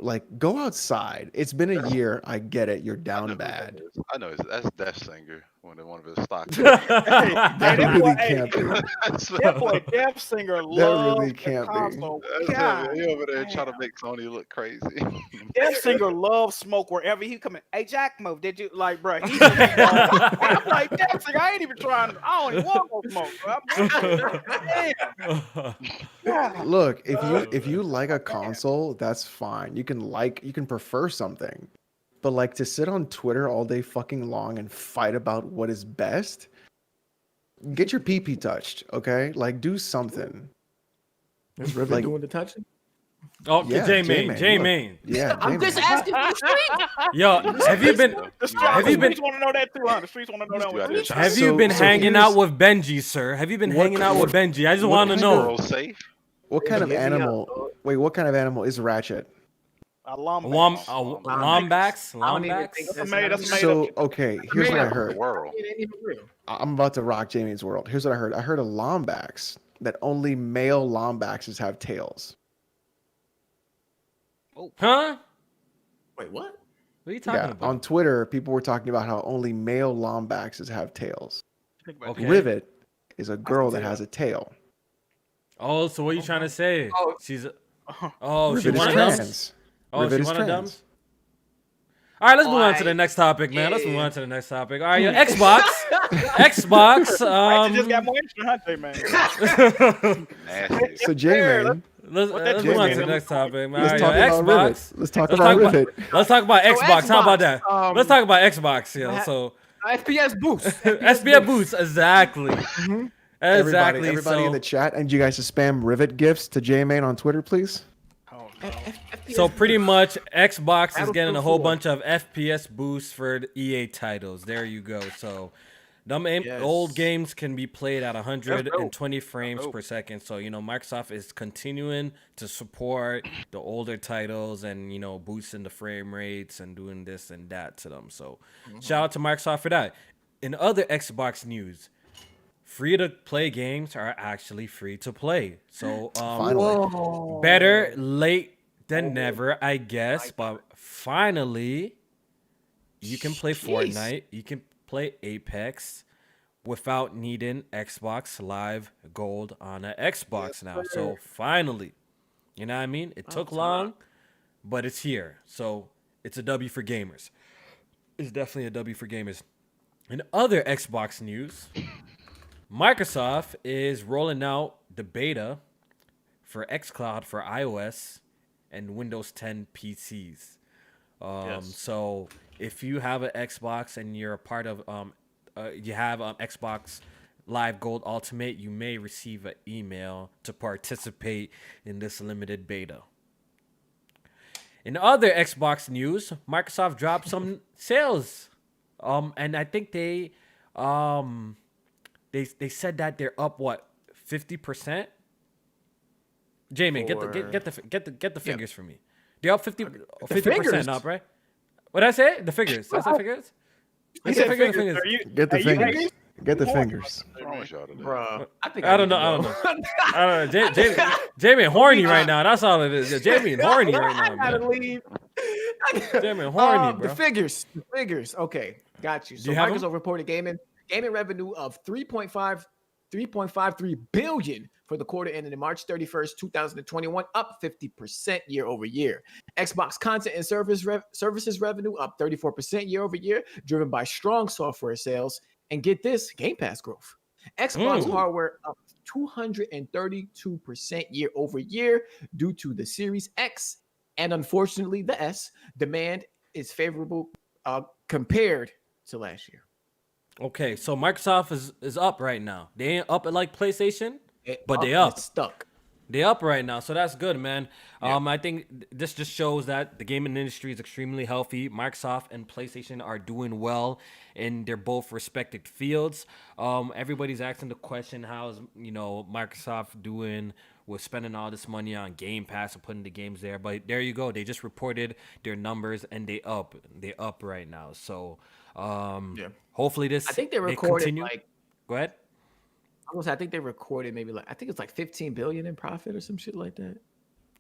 outside. It's been a year. I get it. You're down bad. I know that's Death Singer, one of his stock. That really can't be. That boy Death Singer loves really the can't be. console. God, He over there trying to make Tony look crazy. Death Singer loves smoke wherever he come in. Hey, Jack Mo, did you like, bro? He's I'm like, Death Singer, I ain't even trying. I don't even want no smoke. Bro. Damn. Look, if you like a console, that's fine. You can prefer something. But like to sit on Twitter all day fucking long and fight about what is best, get your pee touched, okay? Like do something. Is Riven like- doing the touching? Oh, Yeah, J-Main. J-Main, J-Main. Yeah, I'm just J-Man. asking for the street. Yo, have you been The streets want to know that too, huh? The streets want to know that You out one. there too. trying have to- you been So hanging here's- out with Benji, sir? Have you been What- hanging out with Benji? I just what want to kind know. Girl safe. What kind of Hit me up, animal? dog. Wait, what kind of animal is Ratchet? Lombax? I don't even think That's made up. So okay, here's what I The heard. world. It ain't even real. I'm about to rock Jamie's world. Here's what I heard. I heard a Lombax that only male Lombaxes have tails. Huh? Wait, what? What are you talking Yeah, about? on Twitter, people were talking about how only male Lombaxes have tails. Okay. Rivet is a girl that has a tail. Oh, so what are you trying to say? Oh. She's oh, she Rivet is one of them. trans. Oh, Rivet she is one of them. trans. All right, let's move on to the Alright. next topic, man. Let's move Yeah. on to the next topic. All right, your Xbox, Xbox. Right, you just got more interesting, huh, man? Nasty. So J-Man, Let's What that move on to J-Man? the next topic, man. let's All talk right, about your Rivet. Xbox. Let's talk Let's about talk about- Rivet. Let's talk about Xbox. How about that? Xbox, Let's talk about Xbox. Yeah. ha- So FPS boost. SBF boots, exactly. Exactly. Everybody in so, the chat, and you guys to spam Rivet gifts to J-Man on Twitter, please. so pretty much Xbox is Battlefield getting a whole 4. bunch of FPS boosts for the EA titles. There you go. So them Yes. old games can be played at dope. 120 frames dope. per second. So, Microsoft is continuing to support the older titles and, boosting the frame rates and doing this and that to them. So shout out to Microsoft for that. In other Xbox news, free-to-play games are actually free to play. So Finally. better late than never, I guess. But finally, you can play Jeez. Fortnite. You can play Apex without needing Xbox Live Gold on an Xbox now. So finally, you know what I mean? It took long, but it's here. So it's a W for gamers. It's definitely a W for gamers. In other Xbox news, Microsoft is rolling out the beta for xCloud for iOS and Windows 10 PCs. So if you have an Xbox and you're a part of, you have Xbox Live Gold Ultimate, you may receive an email to participate in this limited beta. In other Xbox news, Microsoft dropped some sales. And I think they said that they're up 50%. Jamie, get the figures for me. They're up 50% up, right? What did I say? The figures. I said figures. He said figures. Get the fingers. Get the fingers. Bro, I don't know. Jamie horny right now. That's all it is. Jamie horny right now, I gotta man. leave. Jamie horny, bro. The figures. Okay, got you. So you have Microsoft them? reported gaming revenue of 3.53 billion for the quarter ending in March 31st, 2021, up 50% year over year. Xbox content and services revenue up 34% year over year, driven by strong software sales. And get this, Game Pass growth. Xbox hardware up 232% year over year due to the Series X and unfortunately the S. Demand is favorable compared to last year. Okay, so Microsoft is up right now. They ain't up like PlayStation, but they up. It's stuck. They up right now, so that's good, man. I think this just shows that the gaming industry is extremely healthy. Microsoft and PlayStation are doing well in their both respected fields. Everybody's asking the question, how's Microsoft doing with spending all this money on Game Pass and putting the games there? But there you go. They just reported their numbers and they up right now. So hopefully this. I think they recorded continue. Go ahead. I think they recorded maybe I think it's like 15 billion in profit or some shit like that.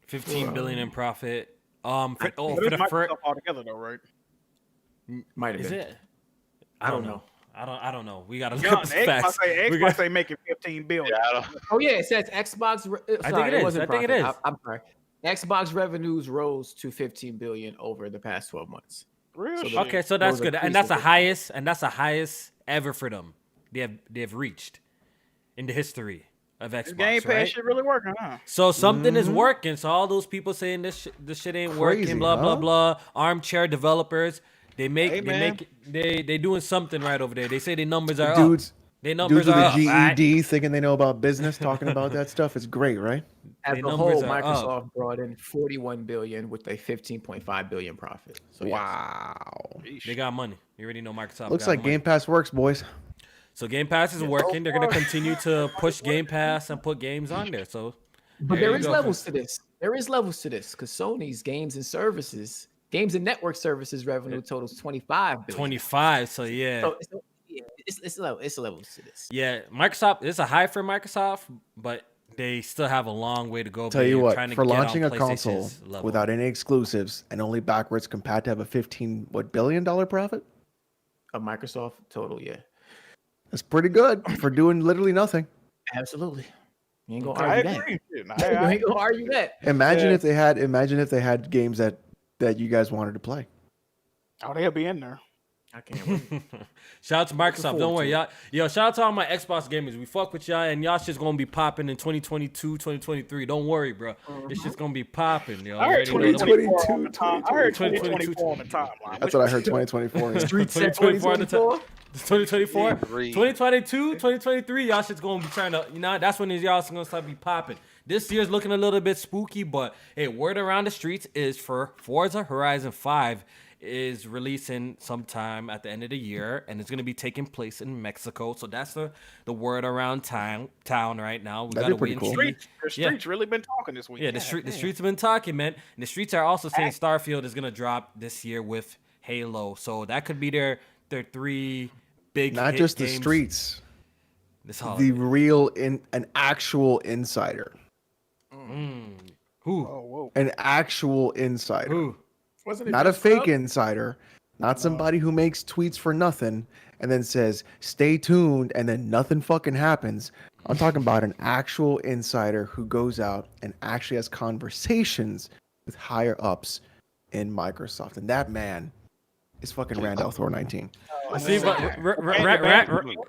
15 billion in profit. For the Microsoft altogether though, right? Might have is been. it? I don't know. I don't know. We gotta look Yeah, up the facts. Xbox say making 15 billion. Yeah, Oh yeah, it says Xbox. I think it is. wasn't I think it profit. is. I'm sorry. Xbox revenues rose to 15 billion over the past 12 months. Really? Okay, so that's Those good, and increased that's the highest ever for them. They have reached in the history of Xbox. This Game Pass right? shit really working, huh? So something is working. So all those people saying this shit ain't working, Crazy, blah blah huh? blah. Armchair developers, they man. doing something right over there. They say their numbers are Dudes, up. Their dudes numbers with are a up. alright? GED thinking they know about business, talking about that stuff. It's great, right? As The a numbers whole, are up. Microsoft brought in 41 billion with a 15.5 billion profit. So yes. Wow. They got money. You already know Microsoft. Looks got like money. Game Pass works, boys. So Game Pass is working. They're gonna continue to push Game Pass and put games on there. So, But there there you is go. levels to this. There is levels to this because Sony's games and network services revenue totals 25 billion. 25. So yeah, So yeah, it's levels to this. yeah. Microsoft. It's a high for Microsoft, but they still have a long way to go. Tell you being what, trying to for get on launching a console PlayStation's level. without any exclusives and only backwards compatible to have a $15 billion profit, A Microsoft total, yeah. that's pretty good for doing literally nothing. Absolutely. You ain't gonna I argue that. agree. You ain't gonna argue that. Imagine Yeah. if they had games that you guys wanted to play. Oh, they'll be in there. I can't wait. Shout out to Microsoft. Don't forward worry, to y'all. Yo, shout out to all my Xbox gamers. We fuck with y'all, and y'all shit's gonna be popping in 2022, 2023. Don't worry, bro. This shit's gonna be popping, yo. I heard You already know the- 2024 on the time. I heard 2022. 2024 on the timeline. That's what I heard. 2024. is. Street set 2024 on the 2024. 2024, Three. 2022, 2023, y'all shit's gonna be trying to, that's when y'all gonna start be popping. This year's looking a little bit spooky, but hey, word around the streets is for Forza Horizon 5 is releasing sometime at the end of the year, and it's gonna be taking place in Mexico. So that's the word around town right now. We That'd gotta be pretty wait and cool. see. The streets really been talking this week. Yeah, the streets have been talking, man. And the streets are also saying Starfield is gonna drop this year with Halo. So that could be their three big Not hit just the games streets, this holiday. the real an actual insider, Who? Oh, whoa. an actual insider, Who? Wasn't it not a just fake Trump? insider, not somebody who makes tweets for nothing and then says stay tuned and then nothing fucking happens. I'm talking about an actual insider who goes out and actually has conversations with higher ups in Microsoft, and that man is fucking Randall Thor 19. See, but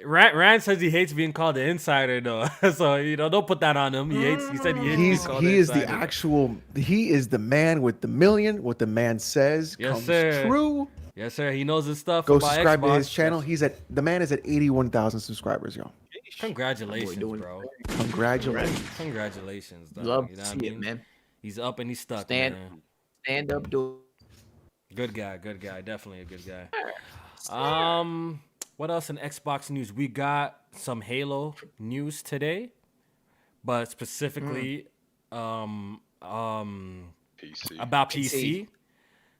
Rand says he hates being called the insider, though. So don't put that on him. He said he hates being called He the is the insider. actual. He is the man with the million. What the man says Yes, comes sir. true. Yes, sir. He knows his stuff. Go about subscribe to Xbox. his channel. The man is at 81,000 subscribers, y'all. Congratulations, doing bro. Congratulations. Congratulations, dog. Love You to know see what I it, mean? man. He's up and he's stuck, Stand man. stand up, do Good guy. Definitely a good guy. it. What else in Xbox news? We got some Halo news today, but specifically, PC. about PC. PC.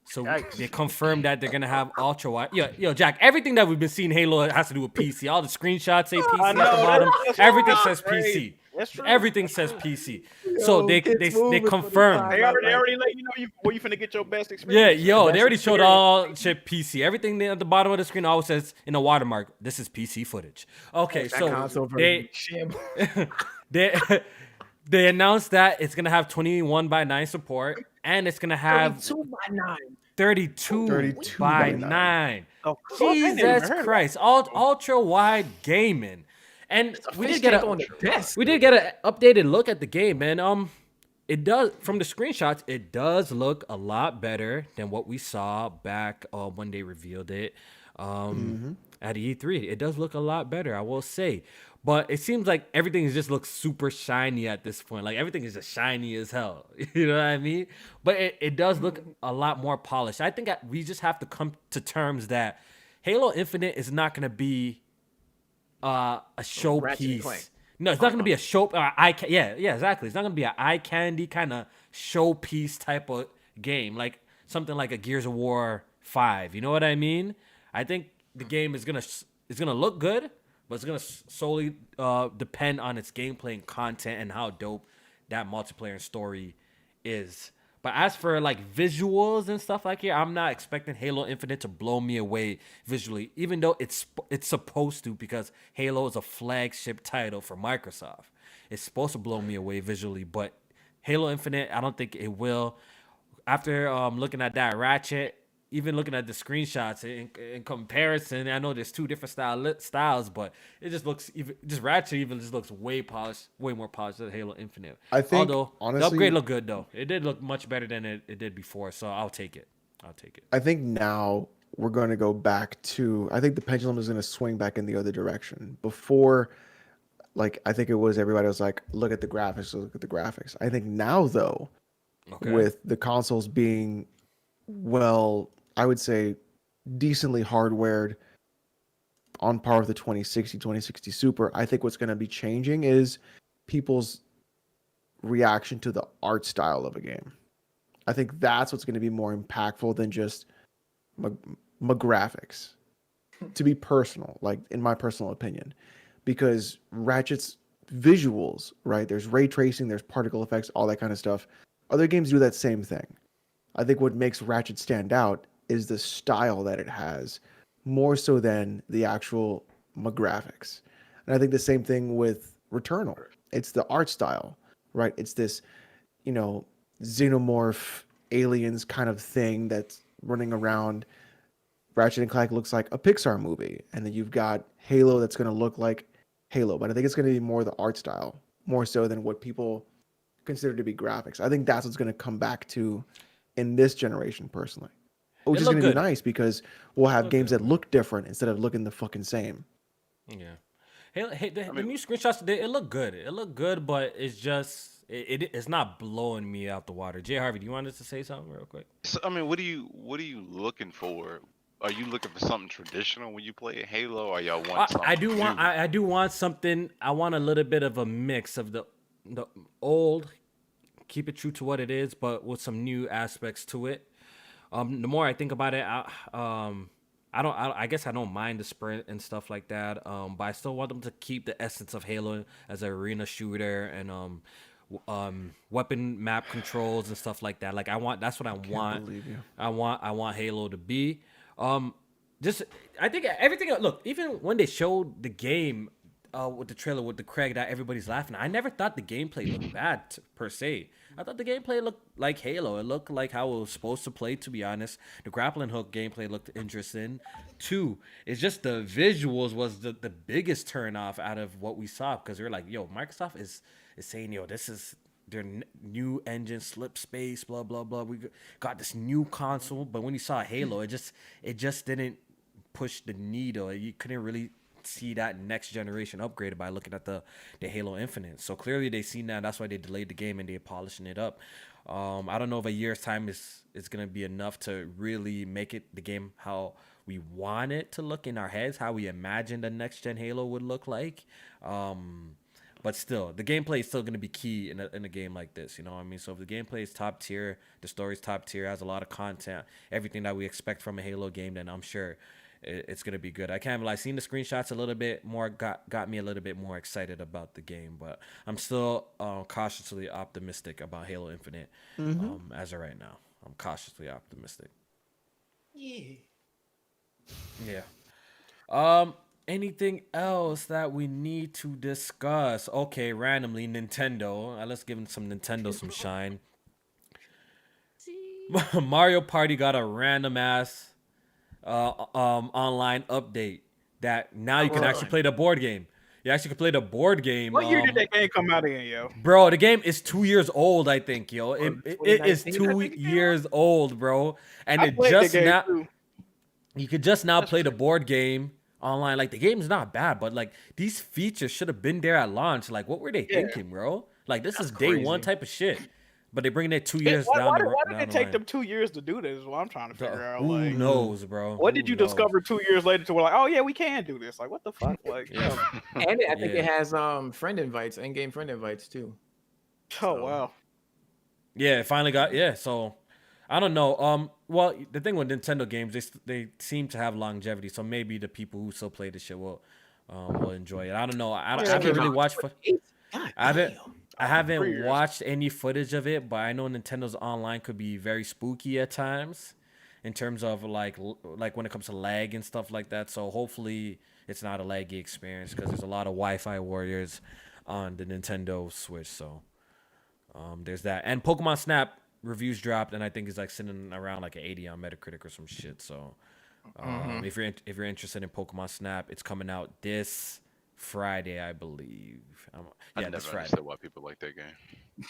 So Yikes. they confirmed that they're gonna have ultra wide. Yo, Jack. Everything that we've been seeing Halo has to do with PC. All the screenshots say PC I at know, the bottom. that's Everything wild, says crazy. PC. That's true. Everything says PC. So they confirmed. They already let you know where you finna get your best Yeah, experience. yo, Best they already showed experience. all shit PC. Everything at the bottom of the screen always says in a watermark, "This is PC footage." Okay, That so console version. they they announced that it's gonna have 21:9 support and it's gonna have 32/9. 32 32 by by 9. Oh, fuck, I never Jesus heard of Christ, ultra wide gaming, and we Fish did get tank a on the desk. we did get an updated look at the game, man. It does, from the screenshots, it does look a lot better than what we saw back when they revealed it at E3. It does look a lot better, I will say. But it seems like everything just looks super shiny at this point. Like everything is just shiny as hell. You know what I mean? But it does look a lot more polished. I think that we just have to come to terms that Halo Infinite is not going to be a Ratchet and Clank. showpiece. No, it's not going to be a show. Yeah, exactly. It's not going to be an eye candy kind of showpiece type of game, like something like a Gears of War 5. You know what I mean? I think the game is gonna look good, but it's gonna solely depend on its gameplay and content and how dope that multiplayer and story is. But as for like visuals and stuff like here, I'm not expecting Halo Infinite to blow me away visually, even though it's supposed to, because Halo is a flagship title for Microsoft. It's supposed to blow me away visually, but Halo Infinite, I don't think it will. After looking at that Ratchet, even looking at the screenshots in comparison, I know there's two different styles, but it just looks Ratchet even just looks way more polished than Halo Infinite. I think, although honestly, the upgrade looked good though, it did look much better than it did before, so I'll take it. I think now we're going to go back to, I think the pendulum is going to swing back in the other direction. Before, like, I think it was everybody was like, look at the graphics, look at the graphics. I think now, though, with the consoles being, well, I would say decently hardwared on par with the 2060 Super, I think what's going to be changing is people's reaction to the art style of a game. I think that's what's going to be more impactful than just my graphics, to be personal, like in my personal opinion, because Ratchet's visuals, right? There's ray tracing, there's particle effects, all that kind of stuff. Other games do that same thing. I think what makes Ratchet stand out is the style that it has, more so than the actual graphics. And I think the same thing with Returnal. It's the art style, right? It's this, xenomorph aliens kind of thing that's running around. Ratchet and Clank looks like a Pixar movie, and then you've got Halo that's going to look like Halo, but I think it's going to be more the art style, more so than what people consider to be graphics. I think that's what's going to come back to in this generation, personally, which is going to be nice because we'll have games that look different instead of looking the fucking same. Yeah. Hey, the new screenshots, it look good. It looked good, but it's just it's not blowing me out the water. Jay Harvey, do you want us to say something real quick? So, I mean, what are you looking for? Are you looking for something traditional when you play Halo, or y'all want something? I do want something. I want a little bit of a mix of the old, keep it true to what it is, but with some new aspects to it. The more I think about it, I guess I don't mind the sprint and stuff like that. But I still want them to keep the essence of Halo as an arena shooter and weapon map controls and stuff like that. Like that's what I want. I want Halo to be. I think everything. Look, even when they showed the game with the trailer with the Craig that everybody's laughing at, I never thought the gameplay looked bad per se. I thought the gameplay looked like Halo. It looked like how it was supposed to play, to be honest. The grappling hook gameplay looked interesting. 2, it's just the visuals was the biggest turnoff out of what we saw, because we were like, yo, Microsoft is saying, yo, this is their new engine, slip space, blah, blah, blah. We got this new console. But when you saw Halo, it just didn't push the needle. You couldn't really see that next generation upgraded by looking at the Halo Infinite. So clearly they seen that. That's why they delayed the game and they're polishing it up. I don't know if a year's time is gonna be enough to really make it the game how we want it to look in our heads, how we imagine the next gen Halo would look like. But still, the gameplay is still going to be key in a game like this. You know what I mean? So if the gameplay is top tier, the story's top tier, has a lot of content, everything that we expect from a Halo game, then I'm sure it's going to be good. I can't lie. Seeing the screenshots a little bit more got me a little bit more excited about the game. But I'm still cautiously optimistic about Halo Infinite as of right now. I'm cautiously optimistic. Yeah. Yeah. Anything else that we need to discuss? Okay, randomly, Nintendo. Let's give some Nintendo some shine. Mario Party got a random ass online update that now you can actually play the board game. You actually can play the board game. What year did that game come out in, yo? Bro, the game is 2 years old, I think, yo. It is 2 years old, bro. And it just now you could just now play the board game online. Like, the game is not bad, but like these features should have been there at launch. Like, what were they thinking, bro? Like, this is day one type of shit. But they're bringing it 2 years down. Why did it take them 2 years to do this? Is what I'm trying to figure out. Who Like, knows, bro? What did you discover 2 years later to like, oh yeah, we can do this? Like, what the fuck? Like, And I think it has friend invites, in-game friend invites too. Oh wow. Yeah, it finally got so I don't know. Well, the thing with Nintendo games, they seem to have longevity, so maybe the people who still play this shit will enjoy it. I don't know. I haven't really watched. I haven't watched any footage of it, but I know Nintendo's online could be very spooky at times, in terms of like when it comes to lag and stuff like that. So hopefully it's not a laggy experience, because there's a lot of Wi-Fi warriors on the Nintendo Switch. So there's that. And Pokemon Snap reviews dropped, and I think it's like sitting around like an 80 on Metacritic or some shit. So if you're interested in Pokemon Snap, it's coming out this Friday, I believe. I never this Friday. understood why people like that game.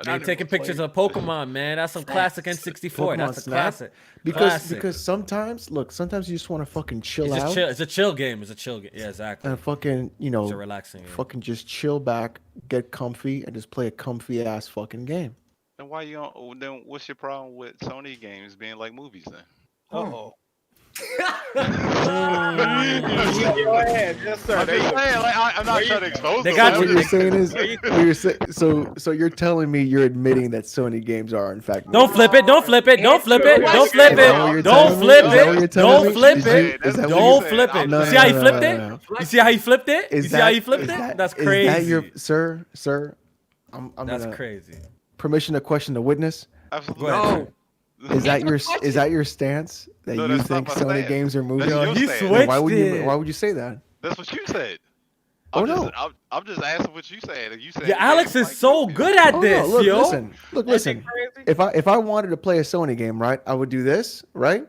They're taking pictures of Pokemon, man. That's some classic N64. Pokemon That's a Snap? classic. Because sometimes you just want to fucking chill out. It's a chill game. Yeah, exactly. And fucking, It's a relaxing game. fucking just chill back, get comfy, and just play a comfy ass fucking game. Then why you don't? Then what's your problem with Sony games being like movies then? Oh. Yes, sir. I'm just saying, like, I'm not trying to expose They them. got What you. you're saying is, so you're telling me you're admitting that Sony games are in fact. Don't flip it. Don't flip it. Don't flip it. Don't flip it. Don't flip it. Don't flip it. Don't flip it. You see how he flipped it? You see how he flipped it? You see how he flipped it? That's crazy. Is that your sir? I'm That's gonna crazy. permission to question the witness. Absolutely. No. Is that your stance that No, you that's think not my Sony stance. games are movies? That's your he stance. switched Why it. would you say that? That's what you said. Oh, I'm no. I'm just asking what you said. And you said Yeah, Alex is so good at Oh, this, no, yo. listen. If I wanted to play a Sony game, right, I would do this, right,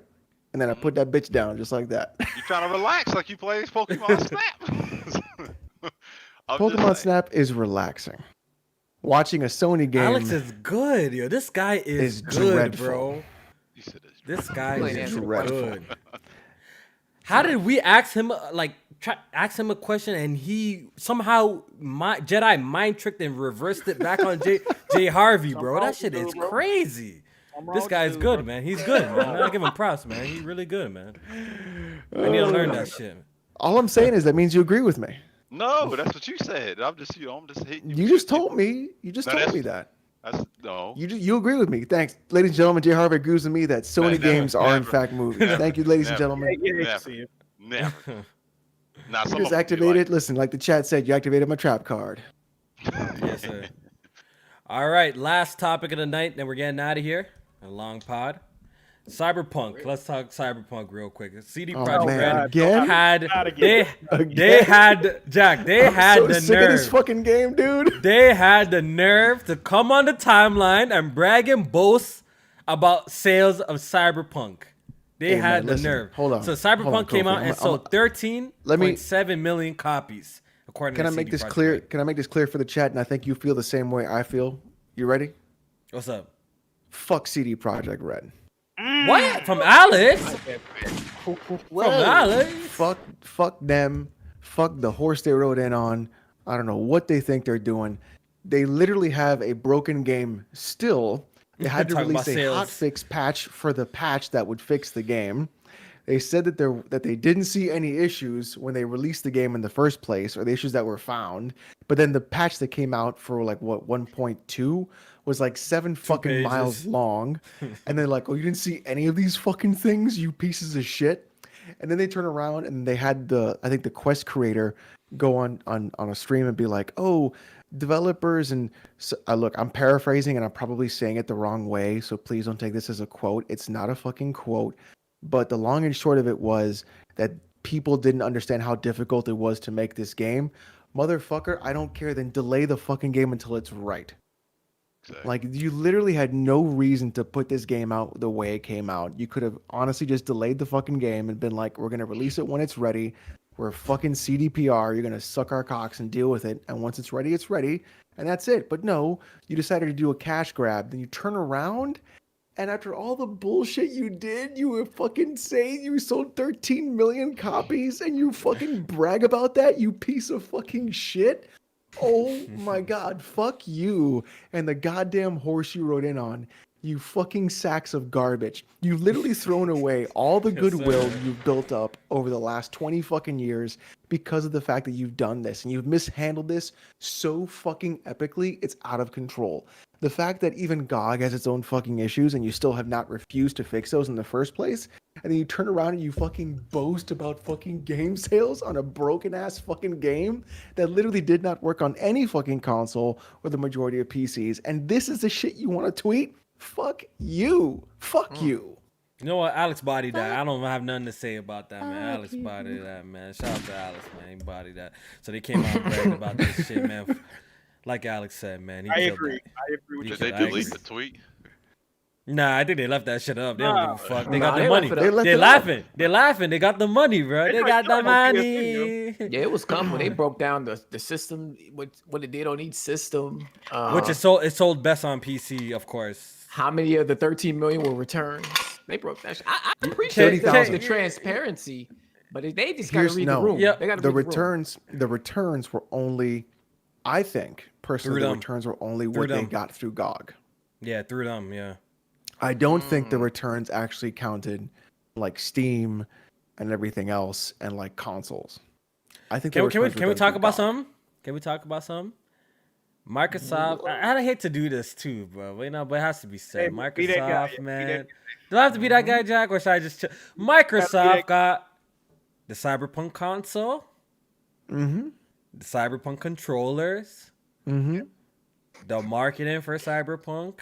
and then I put that bitch down just like that. You trying to relax like you play Pokemon Snap. Pokemon Snap is relaxing. Watching a Sony game. Alex is good, yo. This guy is good, dreadful. bro. You said it's This guy is dreadful. good. How did we ask him ask him a question and he somehow Jedi mind tricked and reversed it back on Jay Harvey, bro? That shit is crazy. This guy is good, man. He's good, man. I give him props, man. He's really good, man. I need to learn that shit. All I'm saying is that means you agree with me. No, that's what you said. I'm just hitting you. You just told me. You just told me that. No. You agree with me. Thanks, ladies and gentlemen. Jay Harvey agrees with me that Sony games are in fact movies. Thank you, ladies and gentlemen. Never. Nah, You just activated. Listen, like the chat said, you activated my trap card. Yes, sir. All right, last topic of the night, then we're getting out of here. A long pod. Cyberpunk. Let's talk Cyberpunk real quick. CD Projekt Red again? they had Jack. They had I'm so the sick of this nerve. fucking game, dude. They had the nerve to come on the timeline and brag and boast about sales of Cyberpunk. They Hey, had man, the listen, nerve. hold on, So hold on, Cyberpunk came Kofi. out and sold 13.7 million copies, according Can to I make CD this Projekt clear? Red. Can I make this clear for the chat? And I think you feel the same way I feel. You ready? What's up? Fuck CD Projekt Red. What? From Alex? From Alex? Fuck them. fuck the horse they rode in on. I don't know what they think they're doing. They literally have a broken game still. They had to Talking release about a sales. hotfix patch for the patch that would fix the game. They said that they didn't see any issues when they released the game in the first place, or the issues that were found. But then the patch that came out for like what 1.2 was like 7 fucking pages. miles long, and they're like, "Oh, you didn't see any of these fucking things, you pieces of shit." And then they turn around and they had I think the quest creator go on a stream and be like, "Oh, developers and look, I'm paraphrasing and I'm probably saying it the wrong way, so please don't take this as a quote. It's not a fucking quote." But the long and short of it was that people didn't understand how difficult it was to make this game. Motherfucker, I don't care. Then delay the fucking game until it's right. Exactly. Like, you literally had no reason to put this game out the way it came out. You could have honestly just delayed the fucking game and been like, we're going to release it when it's ready. We're fucking CDPR. You're going to suck our cocks and deal with it. And once it's ready, it's ready. And that's it. But no, you decided to do a cash grab. Then you turn around. And after all the bullshit you did, you were fucking saying you sold 13 million copies and you fucking brag about that, you piece of fucking shit? Oh my God, fuck you and the goddamn horse you rode in on. You fucking sacks of garbage. You've literally thrown away all the goodwill you've built up over the last 20 fucking years because of the fact that you've done this and you've mishandled this so fucking epically, it's out of control. The fact that even GOG has its own fucking issues and you still have not refused to fix those in the first place, and then you turn around and you fucking boast about fucking game sales on a broken ass fucking game that literally did not work on any fucking console or the majority of PCs, and this is the shit you want to tweet? Fuck you. Fuck you. You know what? Alex bodied that. I don't have nothing to say about that, man. Alex bodied that, man. Shout out to Alex, man. He bodied that. So they came out and bragged about this shit, man. Like Alex said, man. I agree. I agree with Did you. they delete the tweet? Nah, I think they left that shit up. They don't give a fuck. They Nah, got the they money. left it up. They're laughing. They're laughing. They got the money, bro. They got the money. Yeah, it was coming when they broke down the system, what it did on each system. Which is sold. It sold best on PC, of course. How many of the 13 million were returns? They broke that shit. I appreciate 30,000. the transparency, but they just got to read the no. room. Yep. They gotta The read the returns were only, I think, personally, Through the them. returns were only Through what they them. got through GOG. Yeah, through them. Yeah. I don't think the returns actually counted like Steam and everything else and like consoles. I think Can we returns were can we done talk through about GOG. something? Can we talk about something? Microsoft. I hate to do this too, bro. But, but it has to be said. Hey, be that guy, Microsoft, yeah, be man. that Do I have to be that guy, Jack, or should I just? Microsoft got the Cyberpunk console, Mm-hmm. the Cyberpunk controllers, Mm-hmm. the marketing for Cyberpunk,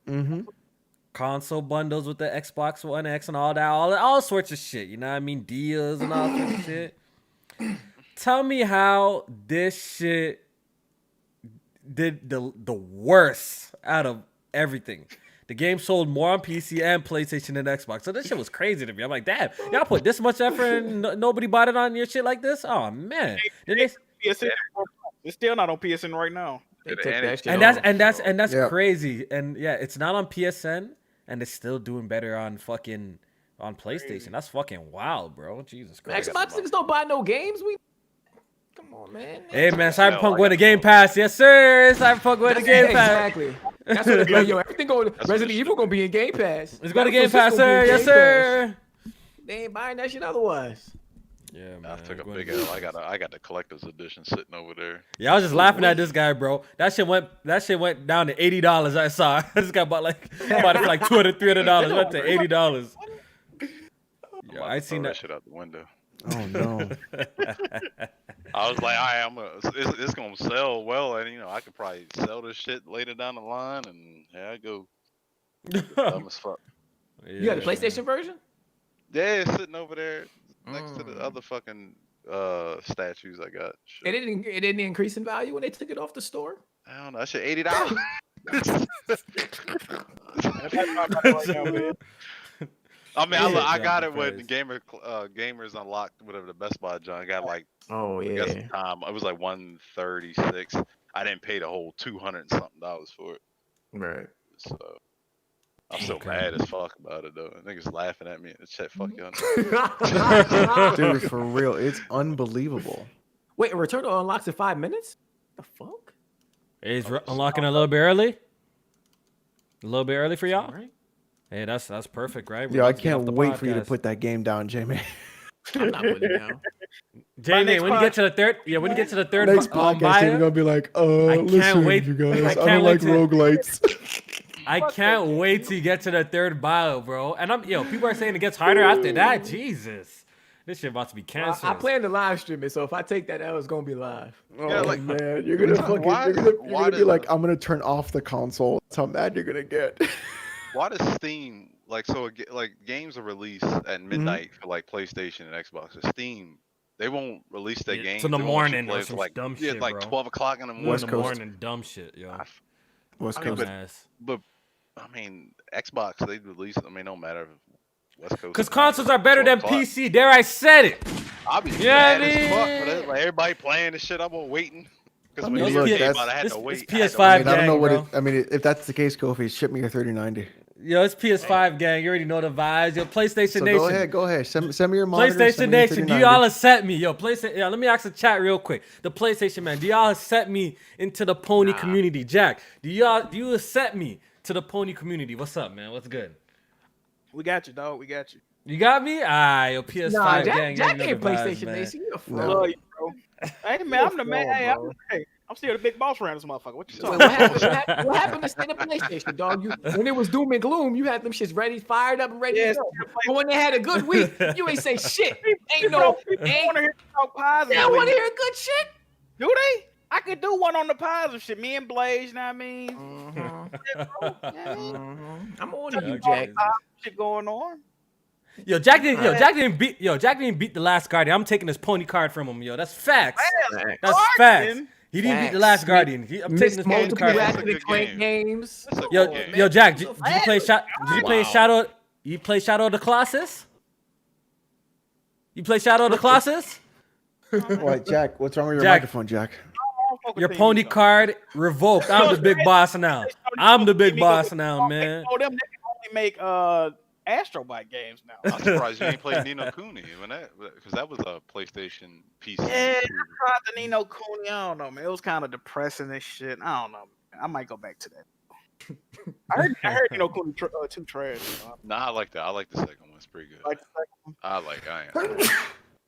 Mm-hmm. console bundles with the Xbox One X and all that, all sorts of shit. You know what I mean? Deals and all sorts of shit. Tell me how this shit did the worst out of everything. The game sold more on PC and PlayStation than Xbox. So this shit was crazy to me. I'm like, damn, y'all put this much effort and nobody bought it on your shit like this? Oh man. Then they, PSN, it's still not on PSN right now. They took that shit and off. that's Yeah. crazy. And yeah, it's not on PSN and it's still doing better on fucking on PlayStation. That's fucking wild, bro. Jesus Christ. Xbox niggas don't buy no games. Come on, man. Hey man, Cyberpunk going to Game Pass. Yes, sir. Cyberpunk going to Game Pass. Exactly. That's what it's like. Yo, everything going. Resident Evil gonna be in Game Pass. It's going to Game Battlefield Pass, 6 gonna sir. be in Yes, Game sir. Pass. They ain't buying that shit otherwise. Yeah, man. I took a going big to- L. I got the collector's edition sitting over there. Yeah, I was just laughing at this guy, bro. That shit went down to $80. I saw. This guy bought it for like $200, $300. Went to $80. Yo, I seen that. shit out the window. Oh no. I was like, all right, it's gonna sell well, and I could probably sell this shit later down the line, and here I go. Dumb as fuck. You got the PlayStation version? Yeah, it's sitting over there next to the other fucking statues I got. Shit. It didn't increase in value when they took it off the store. I don't know. That shit $80. I mean, I got it when Gamers Unlocked, whatever the Best Buy John got like. Oh I guess the time it was like 136. I didn't pay the whole $200 and something for it. Right. So I'm still mad as fuck about it though. Niggas laughing at me in the chat. Fuck y'all. Dude, for real, it's unbelievable. Wait, Returnal unlocks in 5 minutes? The fuck? Is unlocking a little bit early? A little bit early for y'all? Right. Hey, that's perfect, right? Yeah, I Let's get off can't the wait for you to podcast. put that game down, Jamie. I'm not putting it down. Jamie, next when you get to the third, when you get to the third Next podcast, bio, Jamie gonna be like, I can't listen, wait- you guys, I I can't don't wait like to- roguelites. I can't wait till you get to the third bio, bro. And people are saying it gets harder after that. Jesus, this shit about to be cancerous. I plan to live stream it, so if I take that L, it's gonna be live. Oh Yeah, like- man, you're gonna fucking, Why you're does- gonna, why you're gonna be does- like, I'm gonna turn off the console. That's how mad you're gonna get. Why does Steam like games are released at midnight for like PlayStation and Xbox? So Steam, they won't release their Yeah, games till the they won't let you morning play or it till, some like dumb yeah, shit, like bro. 12 o'clock in the morning. West in the Coast. morning, dumb shit, yo. West I mean, Coast. but I mean, Xbox they release. I mean, no matter if West Coast. Because or not, consoles are better than 12 o'clock. PC. There, I said it. I'll be Yeah, mad as fuck for man. that. Like everybody playing this shit. I'm waiting. Because I when mean, you look, came that's- out, I had It's to wait. PS5 I don't know gang, what bro. I mean, if that's the case, Kofi, ship me your 3090. Yo, it's PS5 gang. You already know the vibes. Yo, PlayStation So Nation. go ahead. Send me your monitor. PlayStation send me your Nation, do 3090. y'all accept me? Yo, PlayStation. Yeah, let me ask the chat real quick. The PlayStation man, do y'all accept me into the pony community? Jack, do you accept me to the pony community? What's up, man? What's good? We got you, dog. We got you. You got me? Yo, PS5 Nah, gang. Jack you know ain't the vibes, PlayStation man. Nation. You a No. fraud. Love you, bro. Hey man, I'm the man. Hey, bro. I'm still the big boss around this motherfucker. What you Wait, talking what about? happened? What happened to stand up PlayStation, dog? When it was doom and gloom, you had them shits ready, fired up, and ready Yes, to go. But when they had a good week, you ain't say shit. Ain't People no, want to ain't. hear you talk They positive. don't want to hear good shit. Do they? I could do one on the positive shit. Me and Blaze, you know what I mean? I'm on to you, Okay. Jack. Shit going on. Yo, Jack didn't beat the last Guardian. I'm taking his pony card from him, yo. That's facts. That's facts. Guardian? He didn't beat the Facts. last Guardian. I'm taking Missed his pony multiple card. That's a Ratchet good and Clank game. games. That's a Yo, good game. yo, Jack, did you play Wow. You play Shadow of the Colossus? You play Shadow of the Colossus? What, Jack? What's wrong with your Jack. microphone, Jack? Your pony card revoked. I'm the big boss now. I'm the big boss now, man. Oh, them they can only make Astro Bike games now. I'm surprised you ain't played Nino Kuni because that was a PlayStation PC. Yeah, I tried the Nino Kuni. I don't know, man. It was kind of depressing and shit. I don't know. I might go back to that. I heard Nino Kuni too trash. Nah, I like that. I like the second one. It's pretty good. Like the second I am.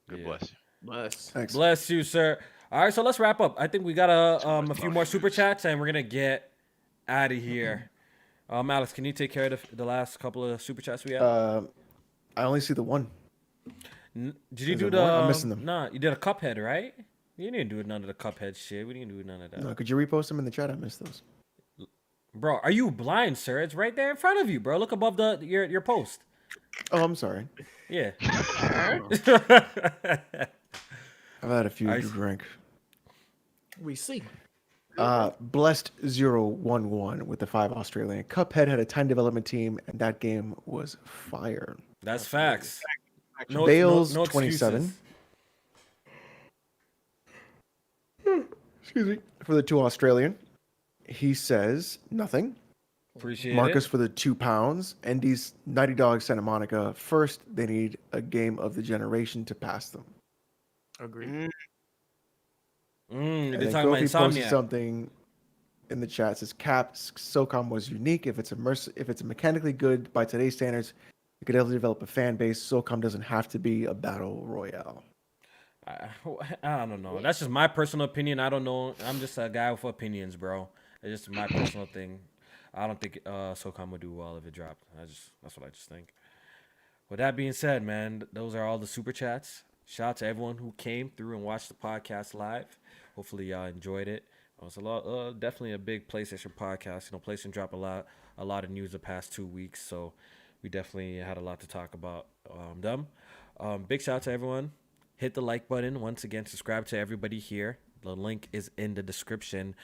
Good Yeah. bless you. Bless. Thanks. Bless you, sir. All right, so let's wrap up. I think we got a few more super chats, and we're gonna get out of here. Alex, can you take care of the last couple of super chats we had? I only see the one. Did you is do there the? more? I'm missing them. Nah, you did a Cuphead, right? You didn't do none of the Cuphead shit. We didn't do none of that. No, could you repost them in the chat? I missed those. Bro, are you blind, sir? It's right there in front of you, bro. Look above your post. Oh, I'm sorry. Yeah. I've had a few I to see. drink. We see. Blessed 011 with the 5 Australian. Cuphead had a time development team, and that game was fire. That's facts. Bales no 27. excuses. Excuse me. For the 2 Australian, he says nothing. Appreciate Marcus it. for the £2. Andy's Nighty Dog Santa Monica. First, they need a game of the generation to pass them. Agree. And They're then talking about Kofi posted Insomniac. something in the chat. It says Cap SOCOM was unique. If it's mechanically good by today's standards, it could definitely develop a fan base. SOCOM doesn't have to be a battle royale. I don't know. That's just my personal opinion. I don't know. I'm just a guy with opinions, bro. It's just my personal thing. I don't think SOCOM would do well if it dropped. That's what I just think. With that being said, man, those are all the super chats. Shout out to everyone who came through and watched the podcast live. Hopefully y'all enjoyed it. It was definitely a big PlayStation podcast. You know, PlayStation dropped a lot of news the past 2 weeks, so we definitely had a lot to talk about them. Big shout out to everyone. Hit the like button. Once again, subscribe to everybody here. The link is in the description.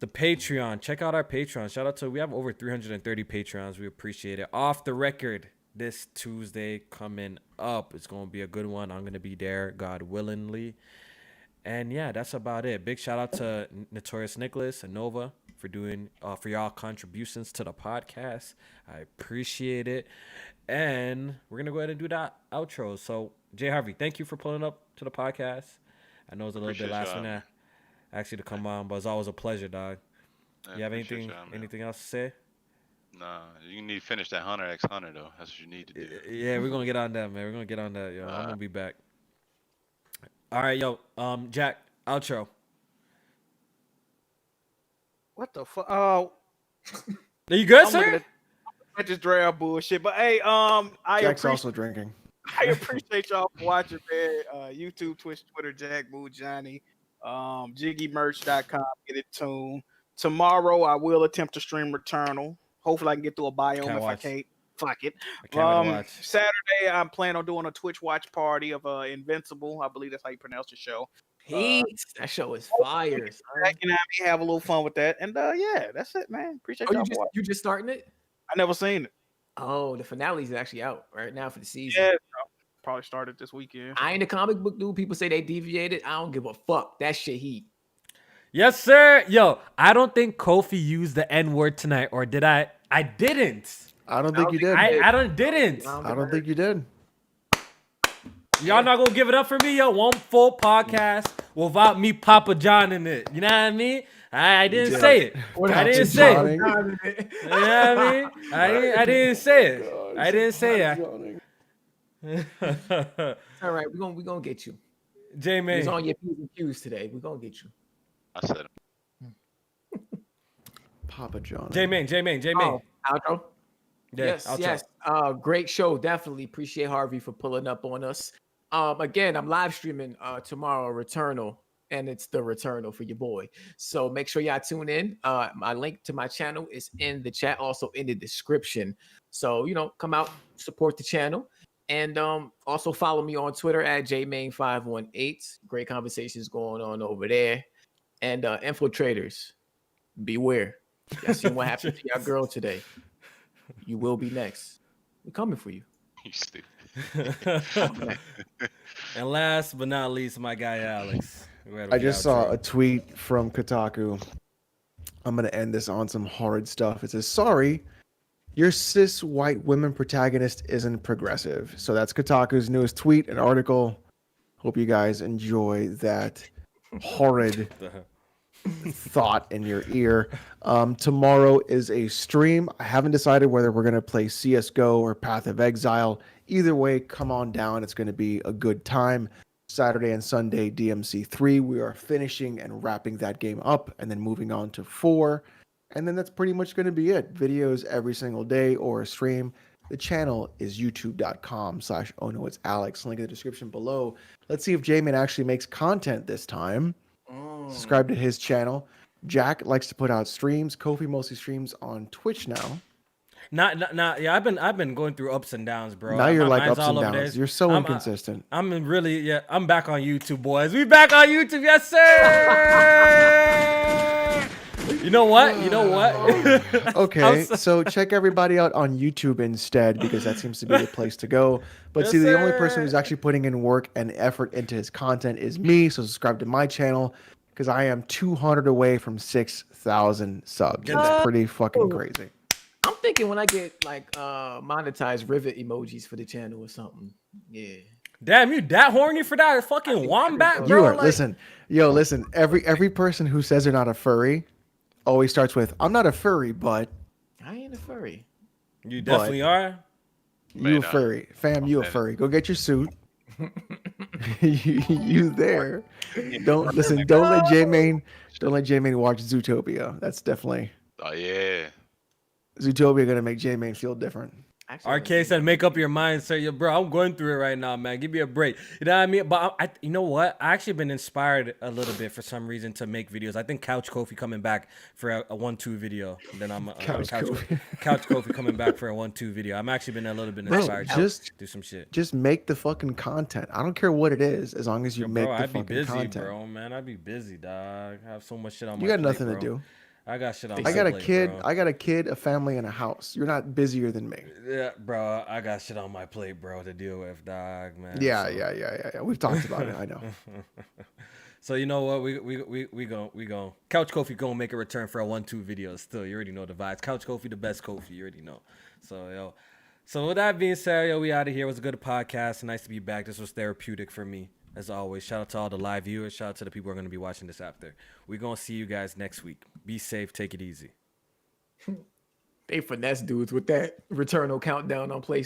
The Patreon. Check out our Patreon. Shout out to, we have over 330 Patreons. We appreciate it. Off the record this Tuesday coming up. It's going to be a good one. I'm going to be there, God willingly. And yeah, that's about it. Big shout out to Notorious Nicholas and Nova for doing for y'all contributions to the podcast. I appreciate it. And we're gonna go ahead and do that outro. So Jay Harvey, thank you for pulling up to the podcast. I know it's a little bit Appreciate last y'all, minute actually to come on, but it's always a pleasure, dog. man. You have Appreciate y'all, man. anything else to say? Nah, you need to finish that 100x100 though. That's what you need to do. Yeah, we're gonna get on that, man. We're gonna get on that, yo. I'm gonna be back. All right, yo. Jack, outro. What the fuck? Are you good, I'm looking sir? at this draft bullshit. But hey, Jack's also drinking. I appreciate y'all for watching, man. YouTube, Twitch, Twitter, Jack Boo Johnny, JiggyMerch.com. Get it tuned. Tomorrow I will attempt to stream Returnal. Hopefully I can get through a biome. Can't If watch. I can't, fuck it. I can't wait to watch. Saturday I'm planning on doing a Twitch watch party of Invincible. I believe that's how you pronounce the show. Peace. That show is fire. son. Jack and I have a little fun with that. And yeah, that's it, man. Appreciate Oh, y'all for watching. you just starting it? I never seen it. Oh, the finale is actually out right now for the season. Yeah, probably started this weekend. I ain't a comic book dude. People say they deviated. I don't give a fuck. That shit heat. Yes, sir. Yo, I don't think Kofi used the N-word tonight, or did I? I didn't. I don't think you did. I didn't. I don't think you did. Y'all not gonna give it up for me, yo. One full podcast without me Papa John in it. You know what I mean? I didn't say it. I didn't say it. You know what I mean? I didn't say it. I didn't say it. All right, we gonna get you. J-Man. He's on your P's and Q's today. We're gonna get you. I said it. Papa John. J-Man. Oh, outro. Yeah, Yes, yes. Great show. Definitely appreciate Harvey for pulling up on us. Again, I'm live streaming tomorrow, Returnal, and it's the Returnal for your boy. So make sure y'all tune in. My link to my channel is in the chat, also in the description. So come out, support the channel, and also follow me on Twitter at jmain518. Great conversations going on over there. And infiltrators, beware. Y'all seen what happened to your girl today. You will be next. We're coming for you. You stupid. And last but not least, my guy Alex. I just saw a tweet from Kotaku. I'm going to end this on some horrid stuff. It says, sorry, your cis white women protagonist isn't progressive. So that's Kotaku's newest tweet and article. Hope you guys enjoy that horrid thought in your ear. Tomorrow is a stream. I haven't decided whether we're going to play CSGO or Path of Exile. Either way, come on down. It's going to be a good time. Saturday and Sunday, DMC 3. We are finishing and wrapping that game up and then moving on to 4. And then that's pretty much going to be it. Videos every single day or a stream. The channel is youtube.com/oh no it's Alex. Link in the description below. Let's see if J-Man actually makes content this time. Subscribe to his channel. Jack likes to put out streams. Kofi mostly streams on Twitch now. Yeah, I've been going through ups and downs, bro. Now you're like Mine's ups and all over downs. this. You're so inconsistent. I'm back on YouTube, boys. We back on YouTube, yes, sir. You know what? Okay, so check everybody out on YouTube instead because that seems to be the place to go. But Yes, see, the sir. only person who's actually putting in work and effort into his content is me. So subscribe to my channel because I am 200 away from 6,000 subs. It's pretty fucking crazy. I'm thinking when I get like monetized rivet emojis for the channel or something. Yeah. Damn, you that horny for that fucking wombat, bro? You are, Like, listen. Every person who says they're not a furry always starts with, "I'm not a furry, but." I ain't a furry. You definitely are. You a furry, fam. You a furry. Go get your suit. you there? Don't listen. Don't let J-Main watch Zootopia. That's definitely Oh yeah. Zootopia gonna make J-Main feel different. Actually, RK said, "Make up your mind, sir." Yo, bro, I'm going through it right now, man. Give me a break. You know what I mean? But you know what? I actually been inspired a little bit for some reason to make videos. I think Couch Kofi coming back for a 1-2 video. Then I'm Couch Kofi coming back for a 1-2 video. I'm actually been a little bit inspired to do some shit. Just make the fucking content. I don't care what it is, as long as you make Bro, the I'd be fucking busy, content. bro, man. I'd be busy, dog. I have so much shit on my You got plate, nothing bro. to do. I got shit on I my got a plate, kid. bro. I got a kid, a family, and a house. You're not busier than me. Yeah, bro, I got shit on my plate, bro, to deal with, dog, man. Yeah. We've talked about it. I know. So you know what? We go. Couch Kofi gonna make a return for a 1-2 video. Still, you already know the vibes. Couch Kofi, the best Kofi. You already know. So with that being said, we out of here. It was a good podcast. Nice to be back. This was therapeutic for me. As always, shout out to all the live viewers. Shout out to the people who are going to be watching this after. We're going to see you guys next week. Be safe. Take it easy. They finesse dudes with that Returnal countdown on PlayStation.